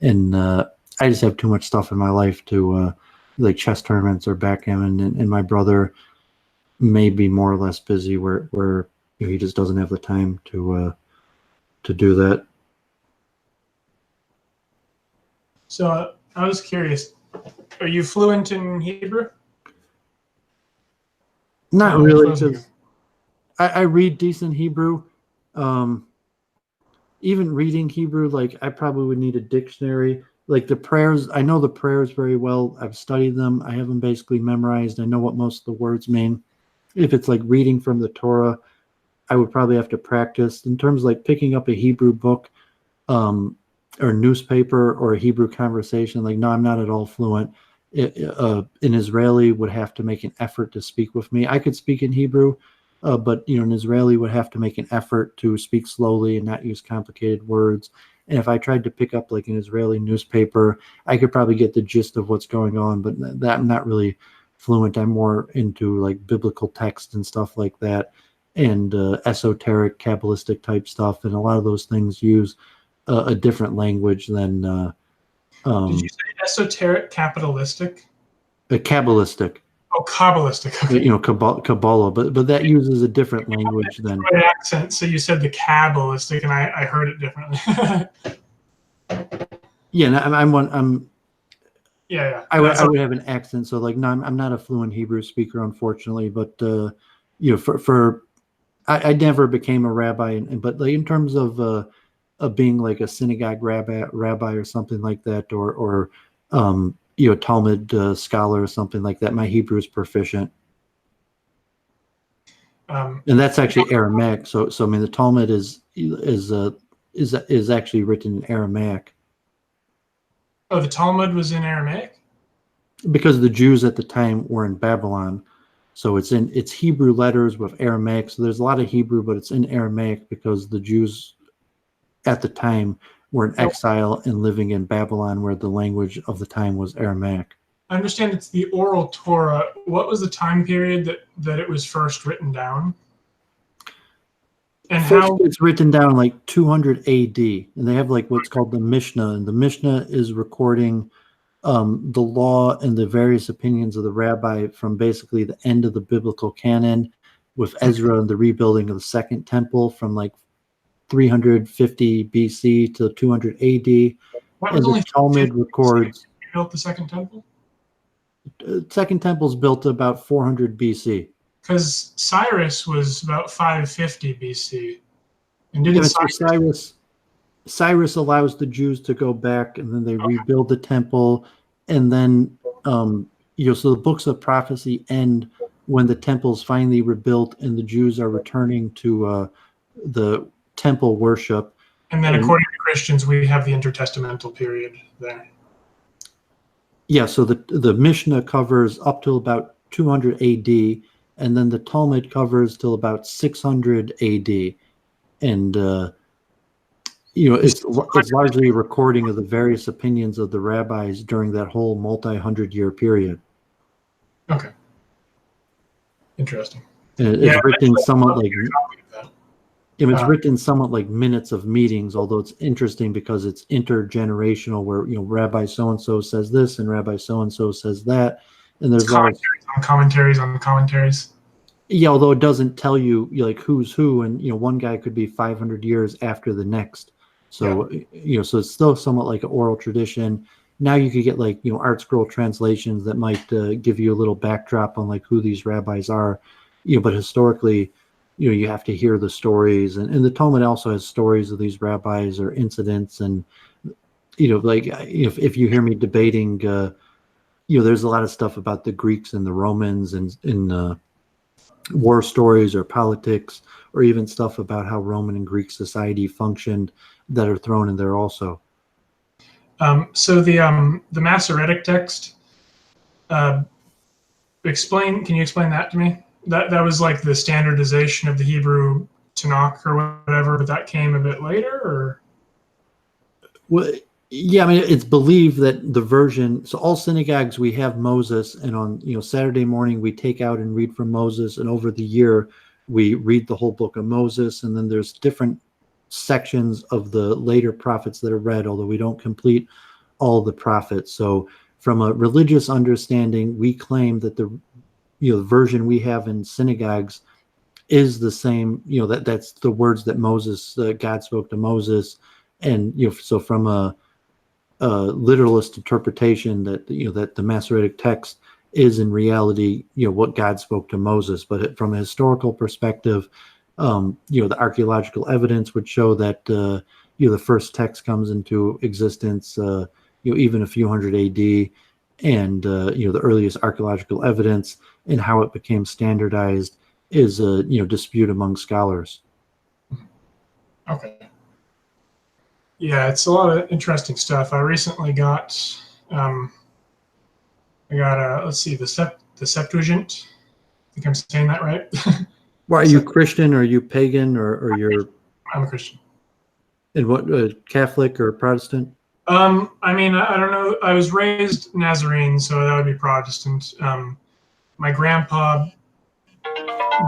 And I just have too much stuff in my life to like chess tournaments or backgammon. And my brother may be more or less busy, where he just doesn't have the time to do that. So I was curious, are you fluent in Hebrew? Not really, because I read decent Hebrew. Even reading Hebrew, like I probably would need a dictionary. Like the prayers, I know the prayers very well. I've studied them. I have them basically memorized. I know what most of the words mean. If it's like reading from the Torah, I would probably have to practice. In terms of like picking up a Hebrew book, or newspaper or a Hebrew conversation, like no, I'm not at all fluent. An Israeli would have to make an effort to speak with me. I could speak in Hebrew, but an Israeli would have to make an effort to speak slowly and not use complicated words. And if I tried to pick up like an Israeli newspaper, I could probably get the gist of what's going on, but that I'm not really fluent. I'm more into like biblical text and stuff like that, and esoteric Kabbalistic type stuff. And a lot of those things use a different language than Did you say esoteric capitalistic? Kabbalistic. Oh, Kabbalistic. Okay. Kabbalah, but that uses a different language than right accent. So you said the Kabbalistic, and I heard it differently. Yeah, and I'm yeah. I would have an accent, so like no, I'm not a fluent Hebrew speaker, unfortunately. But I never became a rabbi, but like in terms of being like a synagogue rabbi or something like that, or Talmud scholar or something like that, my Hebrew is proficient. And that's actually Aramaic. So I mean, the Talmud is actually written in Aramaic. Oh, the Talmud was in Aramaic? Because the Jews at the time were in Babylon. So it's Hebrew letters with Aramaic. So there's a lot of Hebrew, but it's in Aramaic because the Jews at the time were in exile and living in Babylon, where the language of the time was Aramaic. I understand it's the oral Torah. What was the time period that it was first written down? And first, it's written down like 200 AD, and they have like what's called the Mishnah, and the Mishnah is recording the law and the various opinions of the rabbi from basically the end of the biblical canon, with Ezra and the rebuilding of the Second Temple from like 350 BC to 200 AD. And the Talmud records. Built the Second Temple? Second Temple's built about 400 BC. Because Cyrus was about 550 BC. And didn't Cyrus allows the Jews to go back, and then they rebuild the temple, and then so the books of prophecy end when the temple's finally rebuilt and the Jews are returning to the temple worship. And then according to Christians, we have the intertestamental period there. Yeah, so the Mishnah covers up to about 200 AD, and then the Talmud covers till about 600 AD. And it's largely a recording of the various opinions of the rabbis during that whole multi-hundred-year period. Okay. Interesting. It's Yeah, written somewhat like that. it's written somewhat like minutes of meetings, although it's interesting because it's intergenerational, where Rabbi so and so says this and Rabbi so and so says that, and there's commentaries on commentaries. Yeah, although it doesn't tell you like who's who, and one guy could be 500 years after the next. So so it's still somewhat like an oral tradition. Now you could get like Art Scroll translations that might give you a little backdrop on like who these rabbis are, but historically, you have to hear the stories, and the Talmud also has stories of these rabbis or incidents, and like if you hear me debating, there's a lot of stuff about the Greeks and the Romans and in war stories or politics, or even stuff about how Roman and Greek society functioned that are thrown in there also. So the Masoretic text, can you explain that to me? That was like the standardization of the Hebrew Tanakh or whatever, but that came a bit later, or? Well, yeah, I mean, it's believed that the version. So all synagogues we have Moses, and on Saturday morning we take out and read from Moses, and over the year we read the whole book of Moses, and then there's different sections of the later prophets that are read, although we don't complete all the prophets. So from a religious understanding, we claim that the version we have in synagogues is the same. That's the words that Moses, God spoke to Moses, and so from a literalist interpretation that that the Masoretic text is in reality what God spoke to Moses, but from a historical perspective, the archaeological evidence would show that the first text comes into existence even a few hundred AD, and the earliest archaeological evidence and how it became standardized is a dispute among scholars. Okay. Yeah, it's a lot of interesting stuff. I recently got, let's see, the Septuagint. I think I'm saying that right. Well, are you Christian, or are you pagan, or you're? I'm a Christian. And what, Catholic or Protestant? I mean, I don't know. I was raised Nazarene, so that would be Protestant. My grandpa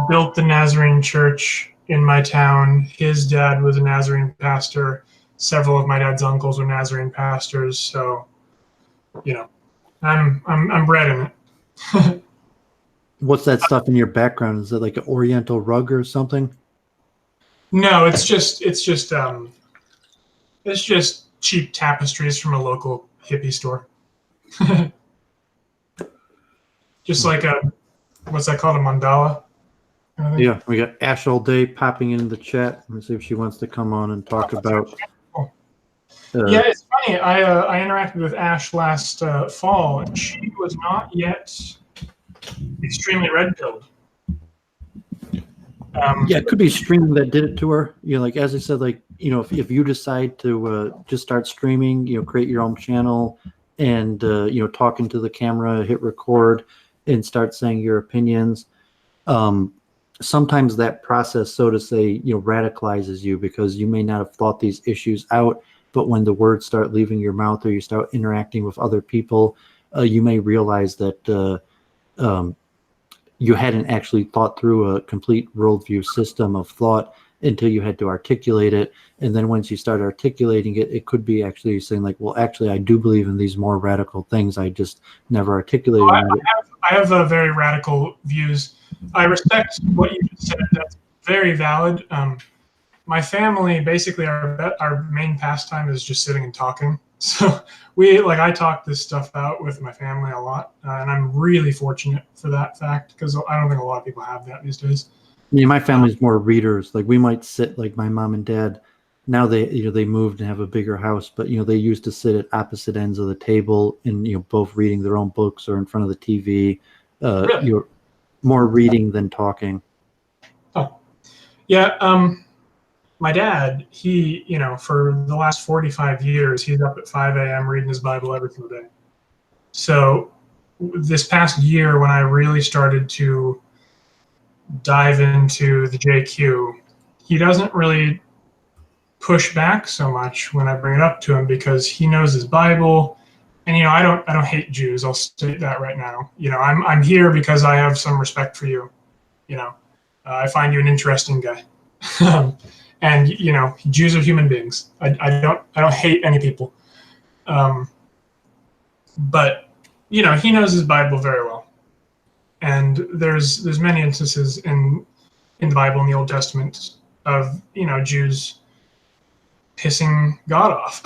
built the Nazarene church in my town. His dad was a Nazarene pastor. Several of my dad's uncles were Nazarene pastors, so I'm bred in it. What's that stuff in your background? Is it like an Oriental rug or something? No, it's just cheap tapestries from a local hippie store. Just like what's that called, a mandala? Yeah, we got Ash all day popping in the chat. Let's see if she wants to come on and talk about. Yeah, it's funny. I interacted with Ash last fall, and she was not yet extremely red-pilled. Yeah, it could be streaming that did it to her. Like as I said, like if you decide to just start streaming, create your own channel, and talk into the camera, hit record, and start saying your opinions. Sometimes that process, so to say, radicalizes you, because you may not have thought these issues out, but when the words start leaving your mouth, or you start interacting with other people, you may realize that you hadn't actually thought through a complete worldview system of thought until you had to articulate it. And then once you start articulating it, it could be actually saying like, well, actually, I do believe in these more radical things. I just never articulated them. I have very radical views. I respect what you just said. That's very valid. My family, basically, our main pastime is just sitting and talking. So I talk this stuff out with my family a lot, and I'm really fortunate for that fact, because I don't think a lot of people have that these days. I mean, my family's more readers. Like we might sit, like my mom and dad. Now they they moved and have a bigger house, but they used to sit at opposite ends of the table and both reading their own books or in front of the TV. Really? You're more reading than talking. Oh, yeah. My dad, he, for the last 45 years, he's up at 5 a.m. reading his Bible every single day. So this past year, when I really started to dive into the JQ, he doesn't really push back so much when I bring it up to him, because he knows his Bible. And I don't hate Jews. I'll state that right now. I'm here because I have some respect for you. I find you an interesting guy. And Jews are human beings. I don't hate any people, but he knows his Bible very well. And there's many instances in the Bible in the Old Testament of Jews pissing God off.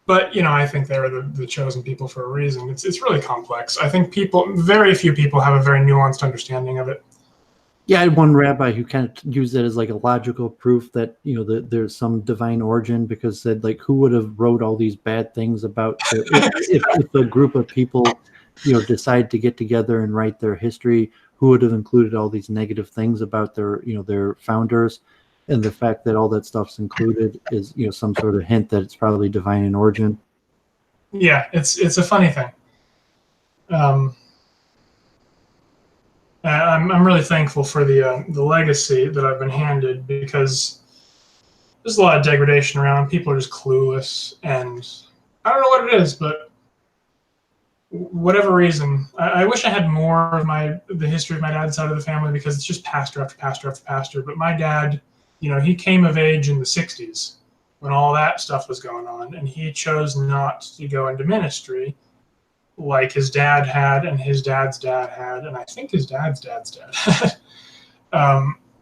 But I think they're the chosen people for a reason. It's really complex. I think very few people have a very nuanced understanding of it. Yeah, I had one rabbi who kind of used it as like a logical proof that that there's some divine origin, because said, like, who would have wrote all these bad things about if a group of people decide to get together and write their history, who would have included all these negative things about their founders? And the fact that all that stuff's included is some sort of hint that it's probably divine in origin. Yeah, it's a funny thing. I'm really thankful for the legacy that I've been handed, because there's a lot of degradation around. People are just clueless, and I don't know what it is, but whatever reason, I wish I had more of the history of my dad's side of the family, because it's just pastor after pastor after pastor. But my dad, he came of age in the 60s when all that stuff was going on, and he chose not to go into ministry like his dad had, and his dad's dad had, and I think his dad's dad had.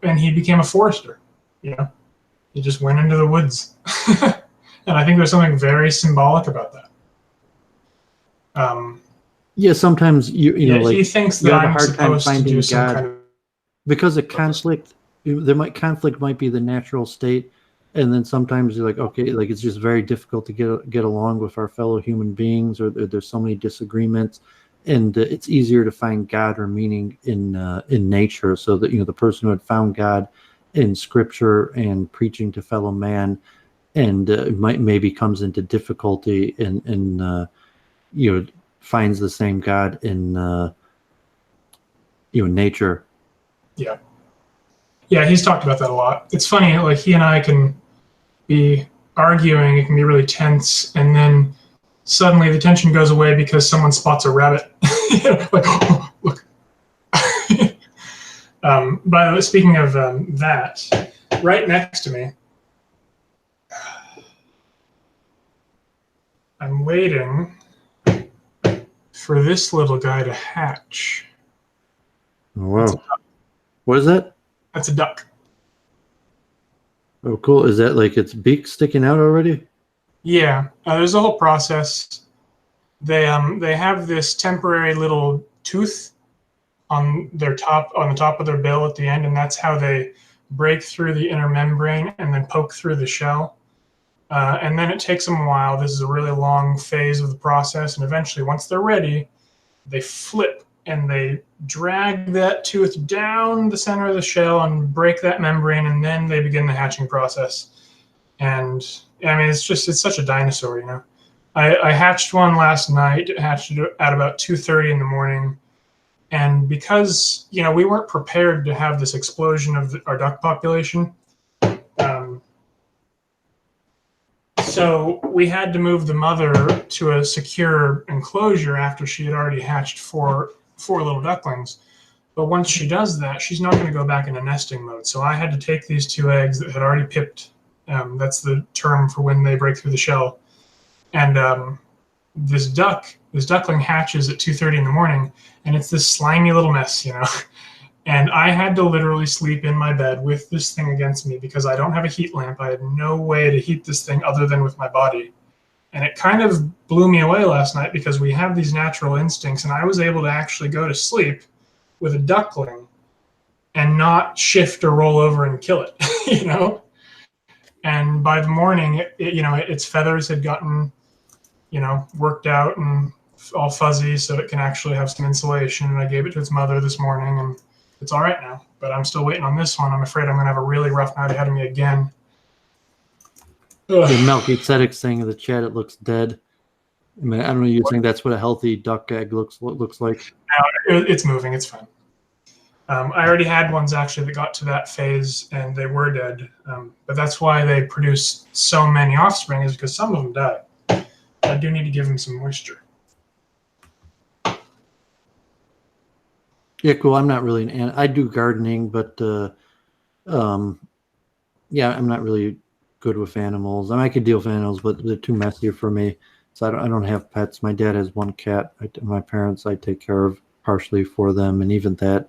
And he became a forester. He just went into the woods. And I think there's something very symbolic about that. Yeah, sometimes he thinks that I'm supposed to do some God, kind of, because of conflict. Conflict might be the natural state, and then sometimes you're like, okay, like it's just very difficult to get along with our fellow human beings, or there's so many disagreements, and it's easier to find God or meaning in nature. So that the person who had found God in Scripture and preaching to fellow man, and maybe comes into difficulty and finds the same God in nature. Yeah, he's talked about that a lot. It's funny, like he and I can be arguing, it can be really tense, and then suddenly the tension goes away because someone spots a rabbit. Like, oh, look. By the way, speaking of that, right next to me, I'm waiting for this little guy to hatch. Oh, wow. What is that? That's a duck. Oh, cool. Is that like its beak sticking out already? Yeah, there's a whole process. They have this temporary little tooth on the top of their bill at the end, and that's how they break through the inner membrane and then poke through the shell. And then it takes them a while. This is a really long phase of the process, and eventually, once they're ready, they flip and they drag that tooth down the center of the shell and break that membrane, and then they begin the hatching process. And I mean, it's such a dinosaur, I hatched one last night. It hatched at about 2:30 in the morning. And because, we weren't prepared to have this explosion of our duck population, so we had to move the mother to a secure enclosure after she had already hatched four little ducklings. But once she does that, she's not going to go back into nesting mode. So I had to take these 2 eggs that had already pipped. That's the term for when they break through the shell. And this duckling hatches at 2:30 in the morning, and it's this slimy little mess, And I had to literally sleep in my bed with this thing against me because I don't have a heat lamp. I had no way to heat this thing other than with my body. And it kind of blew me away last night because we have these natural instincts, and I was able to actually go to sleep with a duckling and not shift or roll over and kill it, And by the morning, its feathers had gotten, worked out and all fuzzy so it can actually have some insulation. And I gave it to its mother this morning, and it's all right now. But I'm still waiting on this one. I'm afraid I'm going to have a really rough night ahead of me again. The Melchizedek saying in the chat, it looks dead. I mean, I don't know. You think that's what a healthy duck egg looks like? No, it's moving. It's fine. I already had ones actually that got to that phase and they were dead. But that's why they produce so many offspring, is because some of them die. I do need to give them some moisture. Yeah, cool. I'm not really I do gardening, but um, yeah, I'm not really good with animals. I mean, I could deal with animals, but they're too messy for me. So I don't have pets. My dad has one cat. My parents, I take care of partially for them, and even that,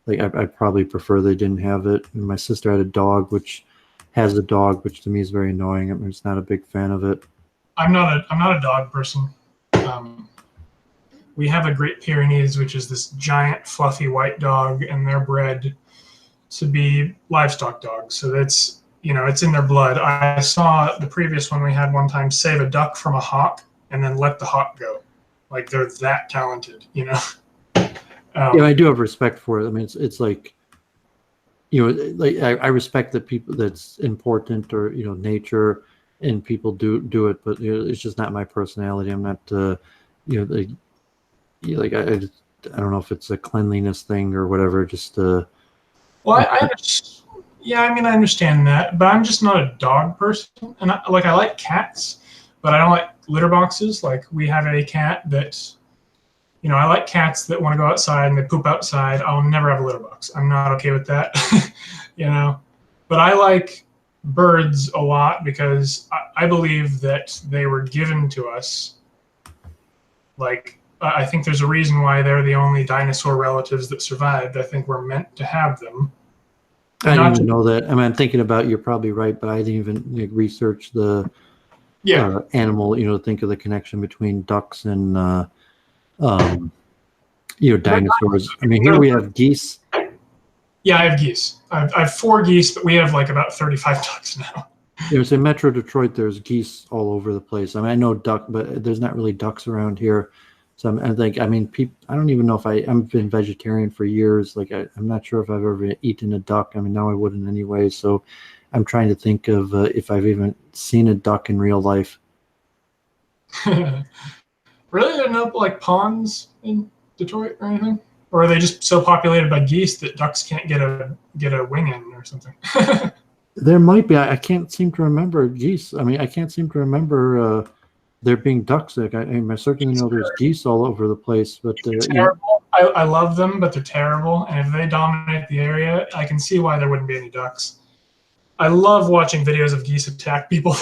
like I probably prefer they didn't have it. And my sister had a dog, which has a dog, which to me is very annoying. I'm just not a big fan of it. I'm not a dog person. Um, we have a Great Pyrenees, which is this giant, fluffy white dog, and they're bred to be livestock dogs. So that's, it's in their blood. I saw the previous one we had one time save a duck from a hawk and then let the hawk go. Like they're that talented. Yeah, Um, I do have respect for it. I mean, it's like like I respect that people that's important or nature and people do it, but it's just not my personality. I'm not like like I don't know if it's a cleanliness thing or whatever. Just well, yeah, I mean, I understand that, but I'm just not a dog person. And I like cats, but I don't like litter boxes. Like we have a cat that, I like cats that want to go outside and they poop outside. I'll never have a litter box. I'm not okay with that, you know. But I like birds a lot because I believe that they were given to us. Like, I think there's a reason why they're the only dinosaur relatives that survived. I think we're meant to have them. I didn't Not even to, know that. I mean, I'm thinking about you're probably right, but I didn't even like, research the yeah, animal. Think of the connection between ducks and um, dinosaurs. I mean, here they're, we have geese. yeah, I have geese. I have four geese, but we have like about 35 ducks now. There's in Metro Detroit. There's geese all over the place. I mean, I know duck, but there's not really ducks around here. So I think, I mean, people. I don't even know if I've been vegetarian for years. Like I'm not sure if I've ever eaten a duck. I mean, now I wouldn't anyway. So I'm trying to think of if I've even seen a duck in real life. Really, there are no like ponds in Detroit or anything, or are they just so populated by geese that ducks can't get a wing in or something? There might be. I can't seem to remember geese. I mean, I can't seem to remember there being ducks. Like I certainly know there's geese all over the place, but Terrible. I love them, but they're terrible. And if they dominate the area, I can see why there wouldn't be any ducks. I love watching videos of geese attack people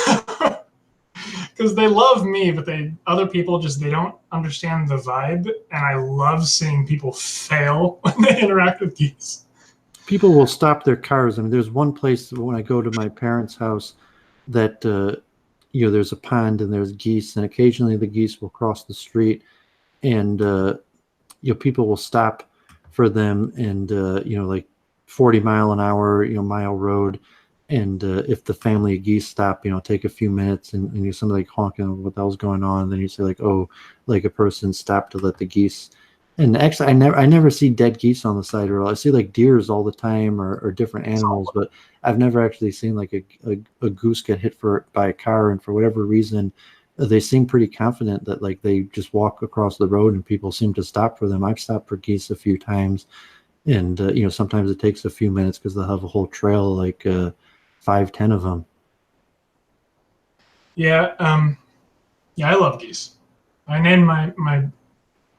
because they love me, but other people they don't understand the vibe. And I love seeing people fail when they interact with geese. people will stop their cars. I mean, there's one place when I go to my parents' house that there's a pond and there's geese, and occasionally the geese will cross the street, and people will stop for them, and like 40 mile an hour, mile road, and if the family of geese stop, take a few minutes, and you somebody like honking what the hell's going on, then you say like, oh, like a person stopped to let the geese. And actually, I never see dead geese on the side of the road. I see like deers all the time or different animals, but I've never actually seen like a goose get hit by a car. And for whatever reason, they seem pretty confident that like they just walk across the road and people seem to stop for them. I've stopped for geese a few times, and sometimes it takes a few minutes because they'll have a whole trail like 5, 10 of them. Yeah, yeah, I love geese. I named my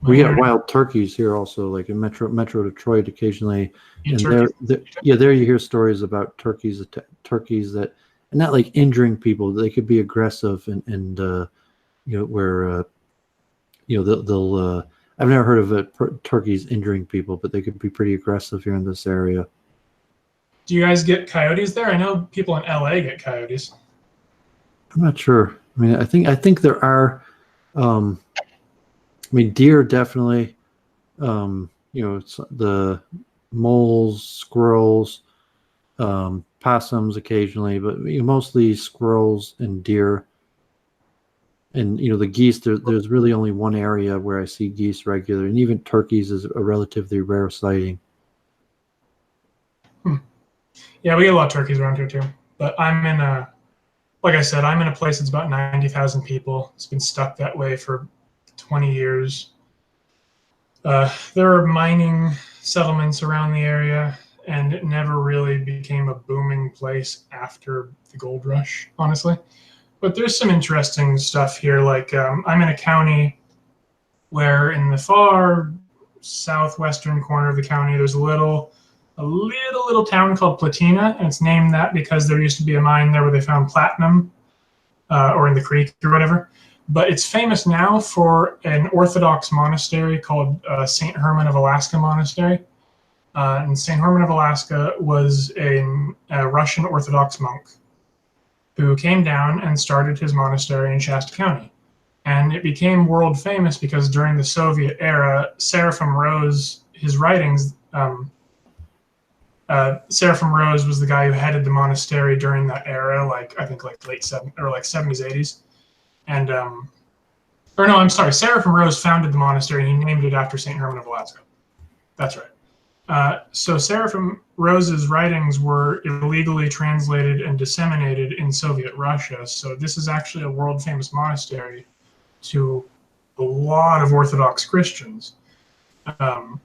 We got wild turkeys here also, like in Metro Detroit occasionally, and there you hear stories about turkeys that, and not like injuring people. They could be aggressive and where they'll I've never heard of turkeys injuring people, but they could be pretty aggressive here in this area. Do you guys get coyotes there? I know people in LA get coyotes. I'm not sure. I mean, I think there are. I mean, deer definitely. It's the moles, squirrels, possums occasionally, but mostly squirrels and deer. And the geese. There's really only one area where I see geese regular, and even turkeys is a relatively rare sighting. Yeah, we get a lot of turkeys around here too. But like I said, I'm in a place that's about 90,000 people. It's been stuck that way for 20 years. There are mining settlements around the area, and it never really became a booming place after the gold rush, honestly. But there's some interesting stuff here. Like I'm in a county where in the southwestern corner of the county. There's a little town called Platina, and it's named that because there used to be a mine there where they found platinum, or in the creek or whatever. But it's famous now for an Orthodox monastery called St. Herman of Alaska Monastery. And St. Herman of Alaska was a Russian Orthodox monk who came down and started his monastery in Shasta County. And it became world famous because during the Soviet era, Seraphim Rose, his writings, Seraphim Rose was the guy who headed the monastery during that era, I think late 70s or 70s, 80s. And, or no, I'm sorry, Seraphim Rose founded the monastery and he named it after St. Herman of Alaska. That's right. So Seraphim Rose's writings were illegally translated and disseminated in Soviet Russia. So this is actually a world famous monastery to a lot of Orthodox Christians. And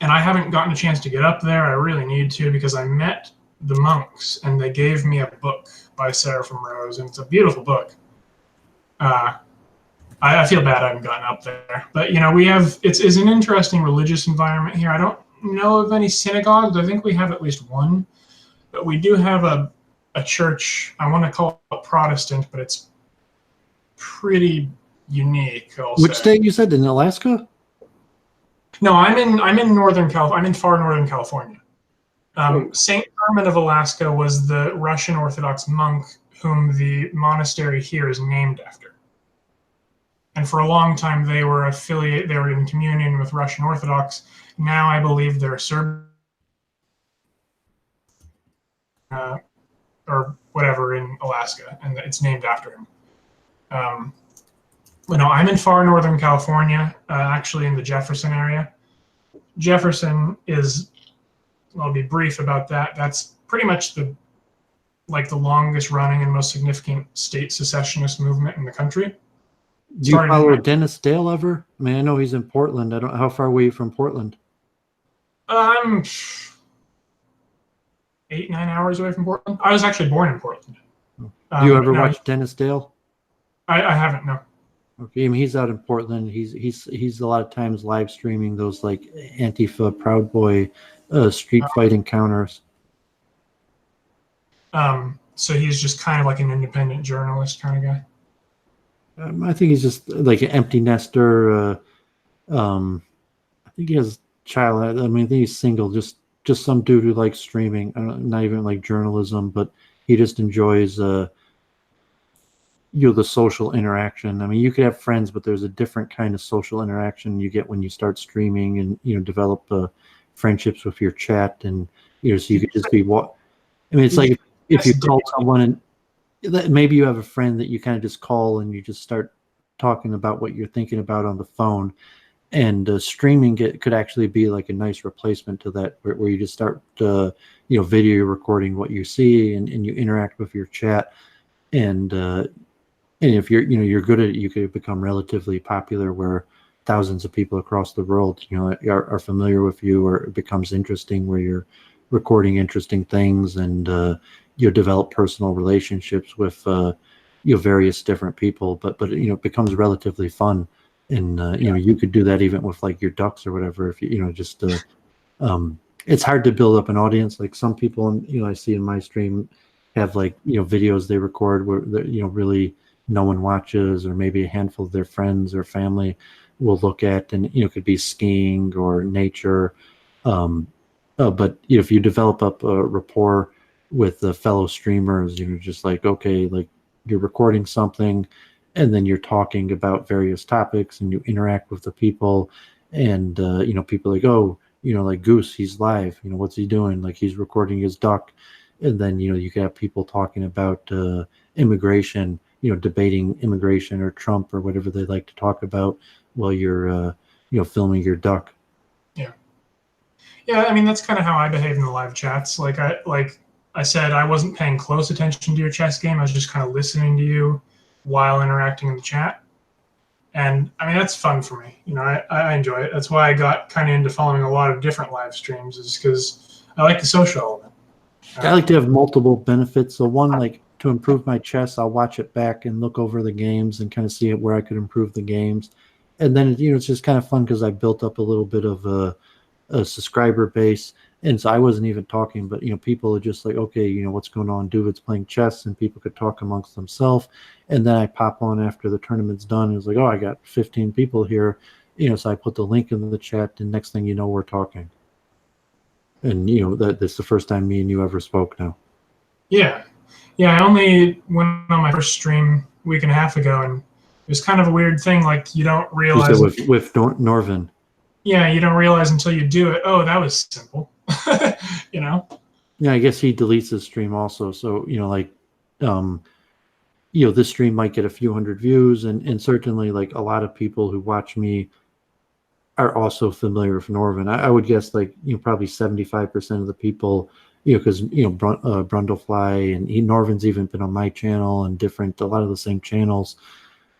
I haven't gotten a chance to get up there. I really need to, because I met the monks and they gave me a book by Seraphim Rose, and it's a beautiful book. I feel bad I haven't gotten up there. But, it's an interesting religious environment here. I don't know of any synagogues. I think we have at least one. But we do have a church, I want to call it Protestant, but it's pretty unique. Which state you said, in Alaska? No, I'm in Northern California. I'm in far Northern California. St. Herman of Alaska was the Russian Orthodox monk whom the monastery here is named after. And for a long time, they were in communion with Russian Orthodox. Now I believe they're Serb, or whatever, in Alaska, and it's named after him. No, I'm in far Northern California, actually in the Jefferson area. Jefferson is, I'll be brief about that. That's pretty much the longest running and most significant state secessionist movement in the country. Do you follow Dennis Dale ever? I mean, I know he's in Portland. How far away are you from Portland? I'm 8-9 hours away from Portland. I was actually born in Portland. Do you ever watch Dennis Dale? I haven't, no. Okay, I mean, he's out in Portland. He's a lot of times live streaming those Antifa Proud Boy street fight encounters. So he's just kind of like an independent journalist kind of guy. I think he's just like an empty nester. I think he has a child. I mean, I think he's single. Just some dude who likes streaming. Not even like journalism, but he just enjoys the social interaction. I mean, you could have friends, but there's a different kind of social interaction you get when you start streaming and develop friendships with your chat, and so you could just be what. I mean, it's like if you call someone and maybe you have a friend that you kind of just call and you just start talking about what you're thinking about on the phone, and streaming could actually be like a nice replacement to that, where you just start video recording what you see and you interact with your chat, and if you're good at it, you could become relatively popular where thousands of people across the world are familiar with you, or it becomes interesting where you're recording interesting things, and you develop personal relationships with various different people, but it becomes relatively fun, and you could do that even with like your ducks or whatever. If it's hard to build up an audience. Like some people, I see in my stream have videos they record where really no one watches, or maybe a handful of their friends or family will look at, and it could be skiing or nature. But if you develop up a rapport with the fellow streamers, just you're recording something, and then you're talking about various topics, and you interact with the people, and people like Goose, he's live. What's he doing? Like, he's recording his duck, and then you can have people talking about immigration, debating immigration or Trump or whatever they like to talk about while you're filming your duck. Yeah, I mean, that's kind of how I behave in the live chats. Like I said, I wasn't paying close attention to your chess game. I was just kind of listening to you while interacting in the chat. And I mean, that's fun for me. I enjoy it. That's why I got kind of into following a lot of different live streams, is because I like the social element. I like to have multiple benefits. So one, to improve my chess, I'll watch it back and look over the games and kind of see where I could improve the games. and then it's just kind of fun because I built up a little bit of a subscriber base, and so I wasn't even talking, but people are just like, okay, what's going on? Duvid's playing chess, and people could talk amongst themselves, and then I pop on after the tournament's done, and it's like, oh, I got 15 people here, so I put the link in the chat, and next thing you know, we're talking, and that's the first time me and you ever spoke now. Yeah, I only went on my first stream a week and a half ago, and it was kind of a weird thing. Like you don't realize with Norvin. Yeah, you don't realize until you do it. Oh, that was simple. Yeah, I guess he deletes his stream also. So this stream might get a few hundred views, and certainly like a lot of people who watch me are also familiar with Norvin. I would guess probably 75% of the people, because Brundlefly and Norvin's even been on my channel and a lot of the same channels.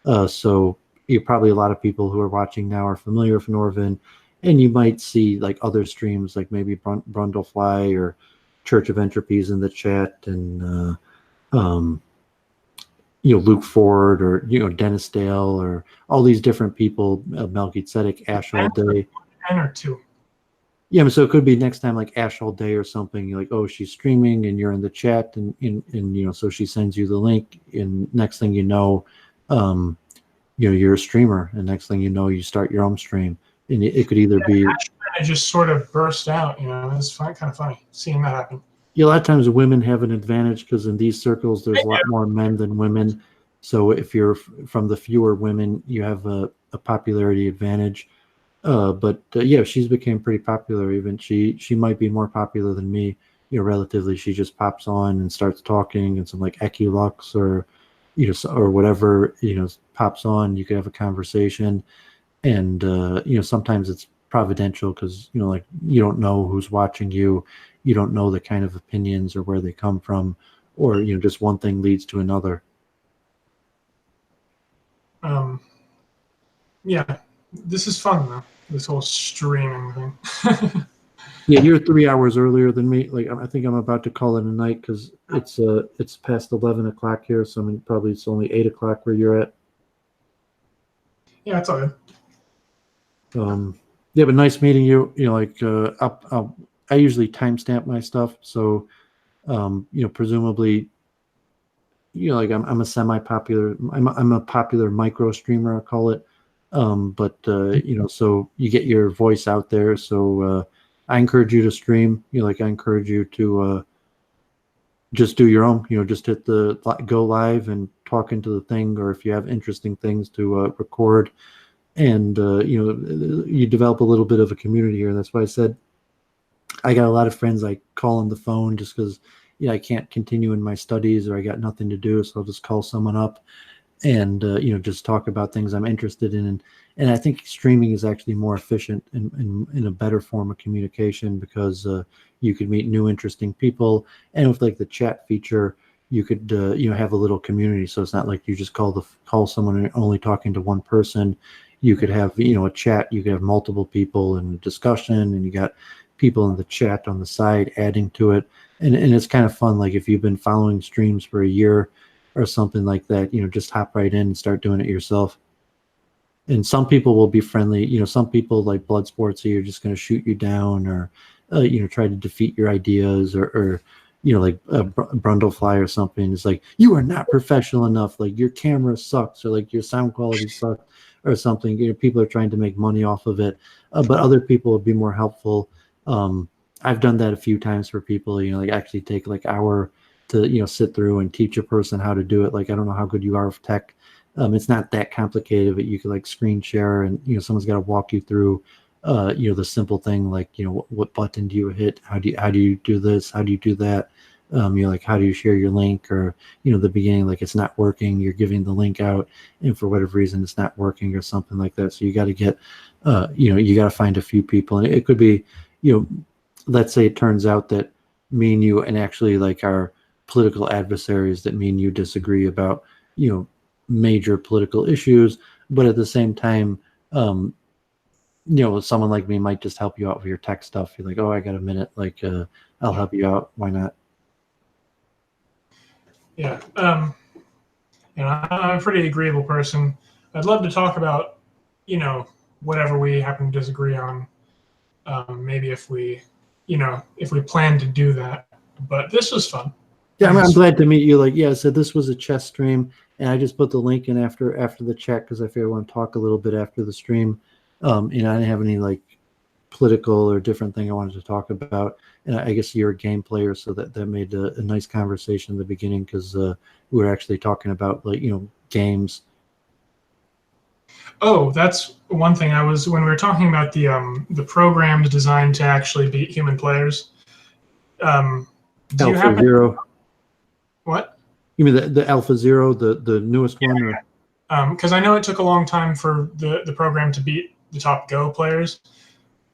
So probably a lot of people who are watching now are familiar with Norvin, and you might see like other streams like maybe Brundlefly or Church of Entropies in the chat, and Luke Ford or Dennis Dale or all these different people, Melchizedek, Ash All Day. 10 or 2. Yeah, so it could be next time like Ash All Day or something. You're like, oh, she's streaming, and you're in the chat, and so she sends you the link, and next thing you know, you're a streamer, and next thing you know, you start your own stream, and it could either be. It just sort of burst out. It's kind of funny seeing that happen. Yeah, a lot of times women have an advantage because in these circles there's a lot more men than women. So if you're from the fewer women, you have a popularity advantage. But she's became pretty popular. Even she might be more popular than me, relatively. She just pops on and starts talking, and some like Equilux or or whatever pops on. You could have a conversation, and sometimes it's providential because you don't know who's watching you. You don't know the kind of opinions or where they come from, or just one thing leads to another. Yeah, this is fun though. This whole streaming thing. Yeah, you're 3 hours earlier than me. Like I think I'm about to call it a night because it's past 11 o'clock here. So probably it's only 8 o'clock where you're at. Yeah, it's all good. Yeah, but nice meeting you. I usually timestamp my stuff, so presumably, I'm a semi-popular. I'm a popular micro streamer, I call it. But so you get your voice out there. So I encourage you to stream. I encourage you to just do your own. Just hit the go live and talk into the thing, or if you have interesting things to record, and you develop a little bit of a community here. That's why I said I got a lot of friends I call on the phone just because I can't continue in my studies or I got nothing to do, so I'll just call someone up and just talk about things I'm interested in. And I think streaming is actually more efficient and in a better form of communication because you could meet new interesting people, and with like the chat feature, you could have a little community. So it's not like you just call someone and only talking to one person. You could have a chat. You could have multiple people in a discussion, and you got people in the chat on the side adding to it, and it's kind of fun. Like if you've been following streams for a year or something like that, just hop right in and start doing it yourself. And some people will be friendly. Some people like blood sports, so you're just going to shoot you down or try to defeat your ideas, or like a Brundlefly or something. It's like, you are not professional enough. Like your camera sucks, or like your sound quality sucks, or something. People are trying to make money off of it, but other people will be more helpful. I've done that a few times for people. Like actually take like hour to sit through and teach a person how to do it. Like I don't know how good you are with tech. It's not that complicated, but you could like screen share, and someone's got to walk you through the simple thing like what button do you hit, how do you do this, how do you do that, like how do you share your link, or the beginning, like it's not working, you're giving the link out and for whatever reason it's not working or something like that. So you got to get you got to find a few people, and it could be let's say it turns out that me and you and actually like our political adversaries, that me and you disagree about major political issues, but at the same time someone like me might just help you out with your tech stuff. You're like, oh, I got a minute, like I'll help you out, why not? I'm a pretty agreeable person. I'd love to talk about whatever we happen to disagree on. Maybe if we plan to do that. But this was fun. Yeah, I'm glad to meet you. Like, yeah, so this was a chess stream, and I just put the link in after the chat because I figured I want to talk a little bit after the stream. I didn't have any like political or different thing I wanted to talk about. And I guess you're a game player, so that made a nice conversation in the beginning because we were actually talking about like games. Oh, that's one thing. When we were talking about the programs designed to actually beat human players. Do you happen? Zero. What? You mean the Alpha Zero, the newest one? Or? Because I know it took a long time for the program to beat the top Go players.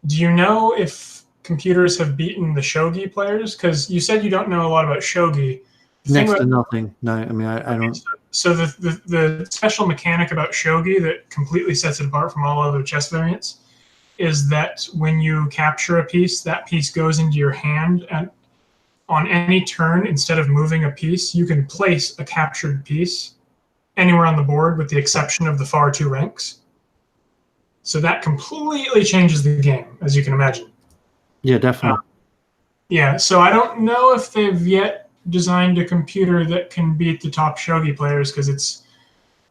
Do you know if computers have beaten the shogi players? Because you said you don't know a lot about shogi. Next to nothing. No, I mean I don't. So the special mechanic about shogi that completely sets it apart from all other chess variants is that when you capture a piece, that piece goes into your hand, and on any turn, instead of moving a piece, you can place a captured piece anywhere on the board with the exception of the far two ranks. So that completely changes the game, as you can imagine. Yeah, definitely. Yeah, so I don't know if they've yet designed a computer that can beat the top shogi players because it's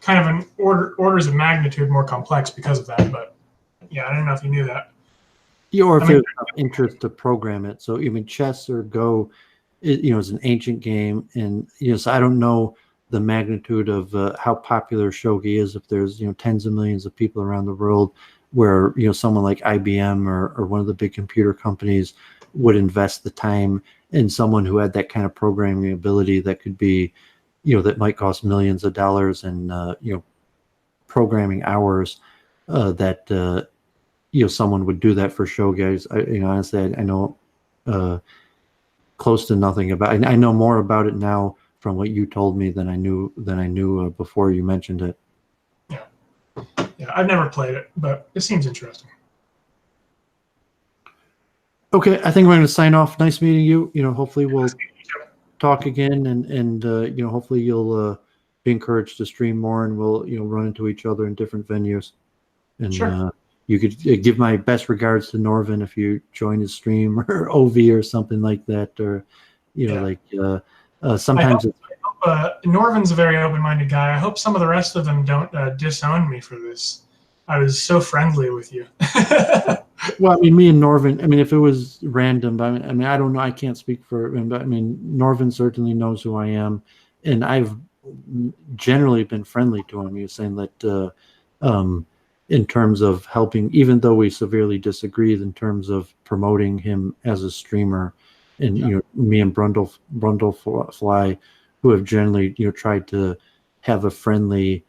kind of an orders of magnitude more complex because of that. But yeah, I don't know if you knew that. Yeah, or if there's interest to program it. So even chess or Go, is an ancient game, and so I don't know the magnitude of how popular shogi is. If there's tens of millions of people around the world, where someone like IBM or one of the big computer companies would invest the time in someone who had that kind of programming ability that could be, that might cost millions of dollars and programming hours that someone would do that for shogi. Honestly, I know close to nothing about. I know more about it now from what you told me than I knew before you mentioned it. Yeah, I've never played it, but it seems interesting. Okay, I think we're going to sign off. Nice meeting you. Hopefully we'll talk again, and hopefully you'll be encouraged to stream more, and we'll run into each other in different venues. And sure. You could give my best regards to Norvin if you join his stream, or OV or something like that, or sometimes. I hope, Norvin's a very open-minded guy. I hope some of the rest of them don't disown me for this. I was so friendly with you. Well, I mean, me and Norvin, I mean, if it was random, but I mean, I don't know. I can't speak for him, but I mean, Norvin certainly knows who I am, and I've generally been friendly to him. He was saying that in terms of helping, even though we severely disagreed, in terms of promoting him as a streamer, and me and Brundlefly, who have generally tried to have a friendly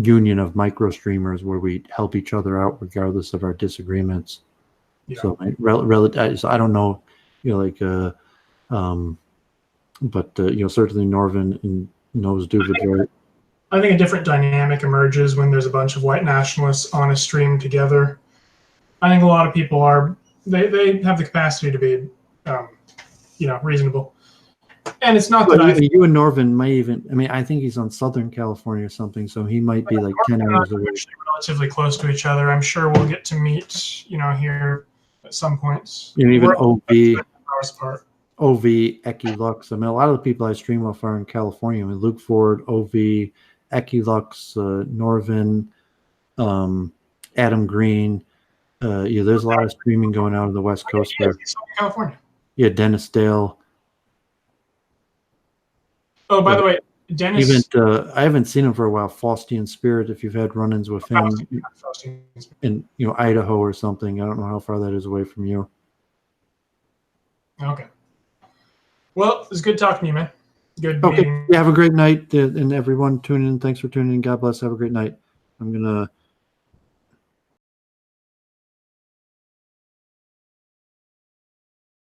union of micro streamers where we help each other out regardless of our disagreements. Yeah. So so I don't know, but certainly Norvin knows Duvid, right? I think a different dynamic emerges when there's a bunch of white nationalists on a stream together. I think a lot of people they have the capacity to be reasonable. And it's not that you and Norvin might even. I mean, I think he's on Southern California or something, so he might be like 10 hours away. Relatively close to each other. I'm sure we'll get to meet, here at some points. Even OV, hours apart. OV, Equilux. I mean, a lot of the people I stream off are in California. I mean, Luke Ford, OV, Equilux, Norvin, Adam Green. There's a lot of streaming going on the West Coast there. California. Yeah, Dennis Dale. Oh, by the way, Dennis. I haven't seen him for a while. Faustian Spirit, if you've had run-ins with him in Idaho or something. I don't know how far that is away from you. Okay. Well, it was good talking to you, man. Good meeting. Yeah, have a great night, and everyone tuning in. Thanks for tuning in. God bless. Have a great night. I'm gonna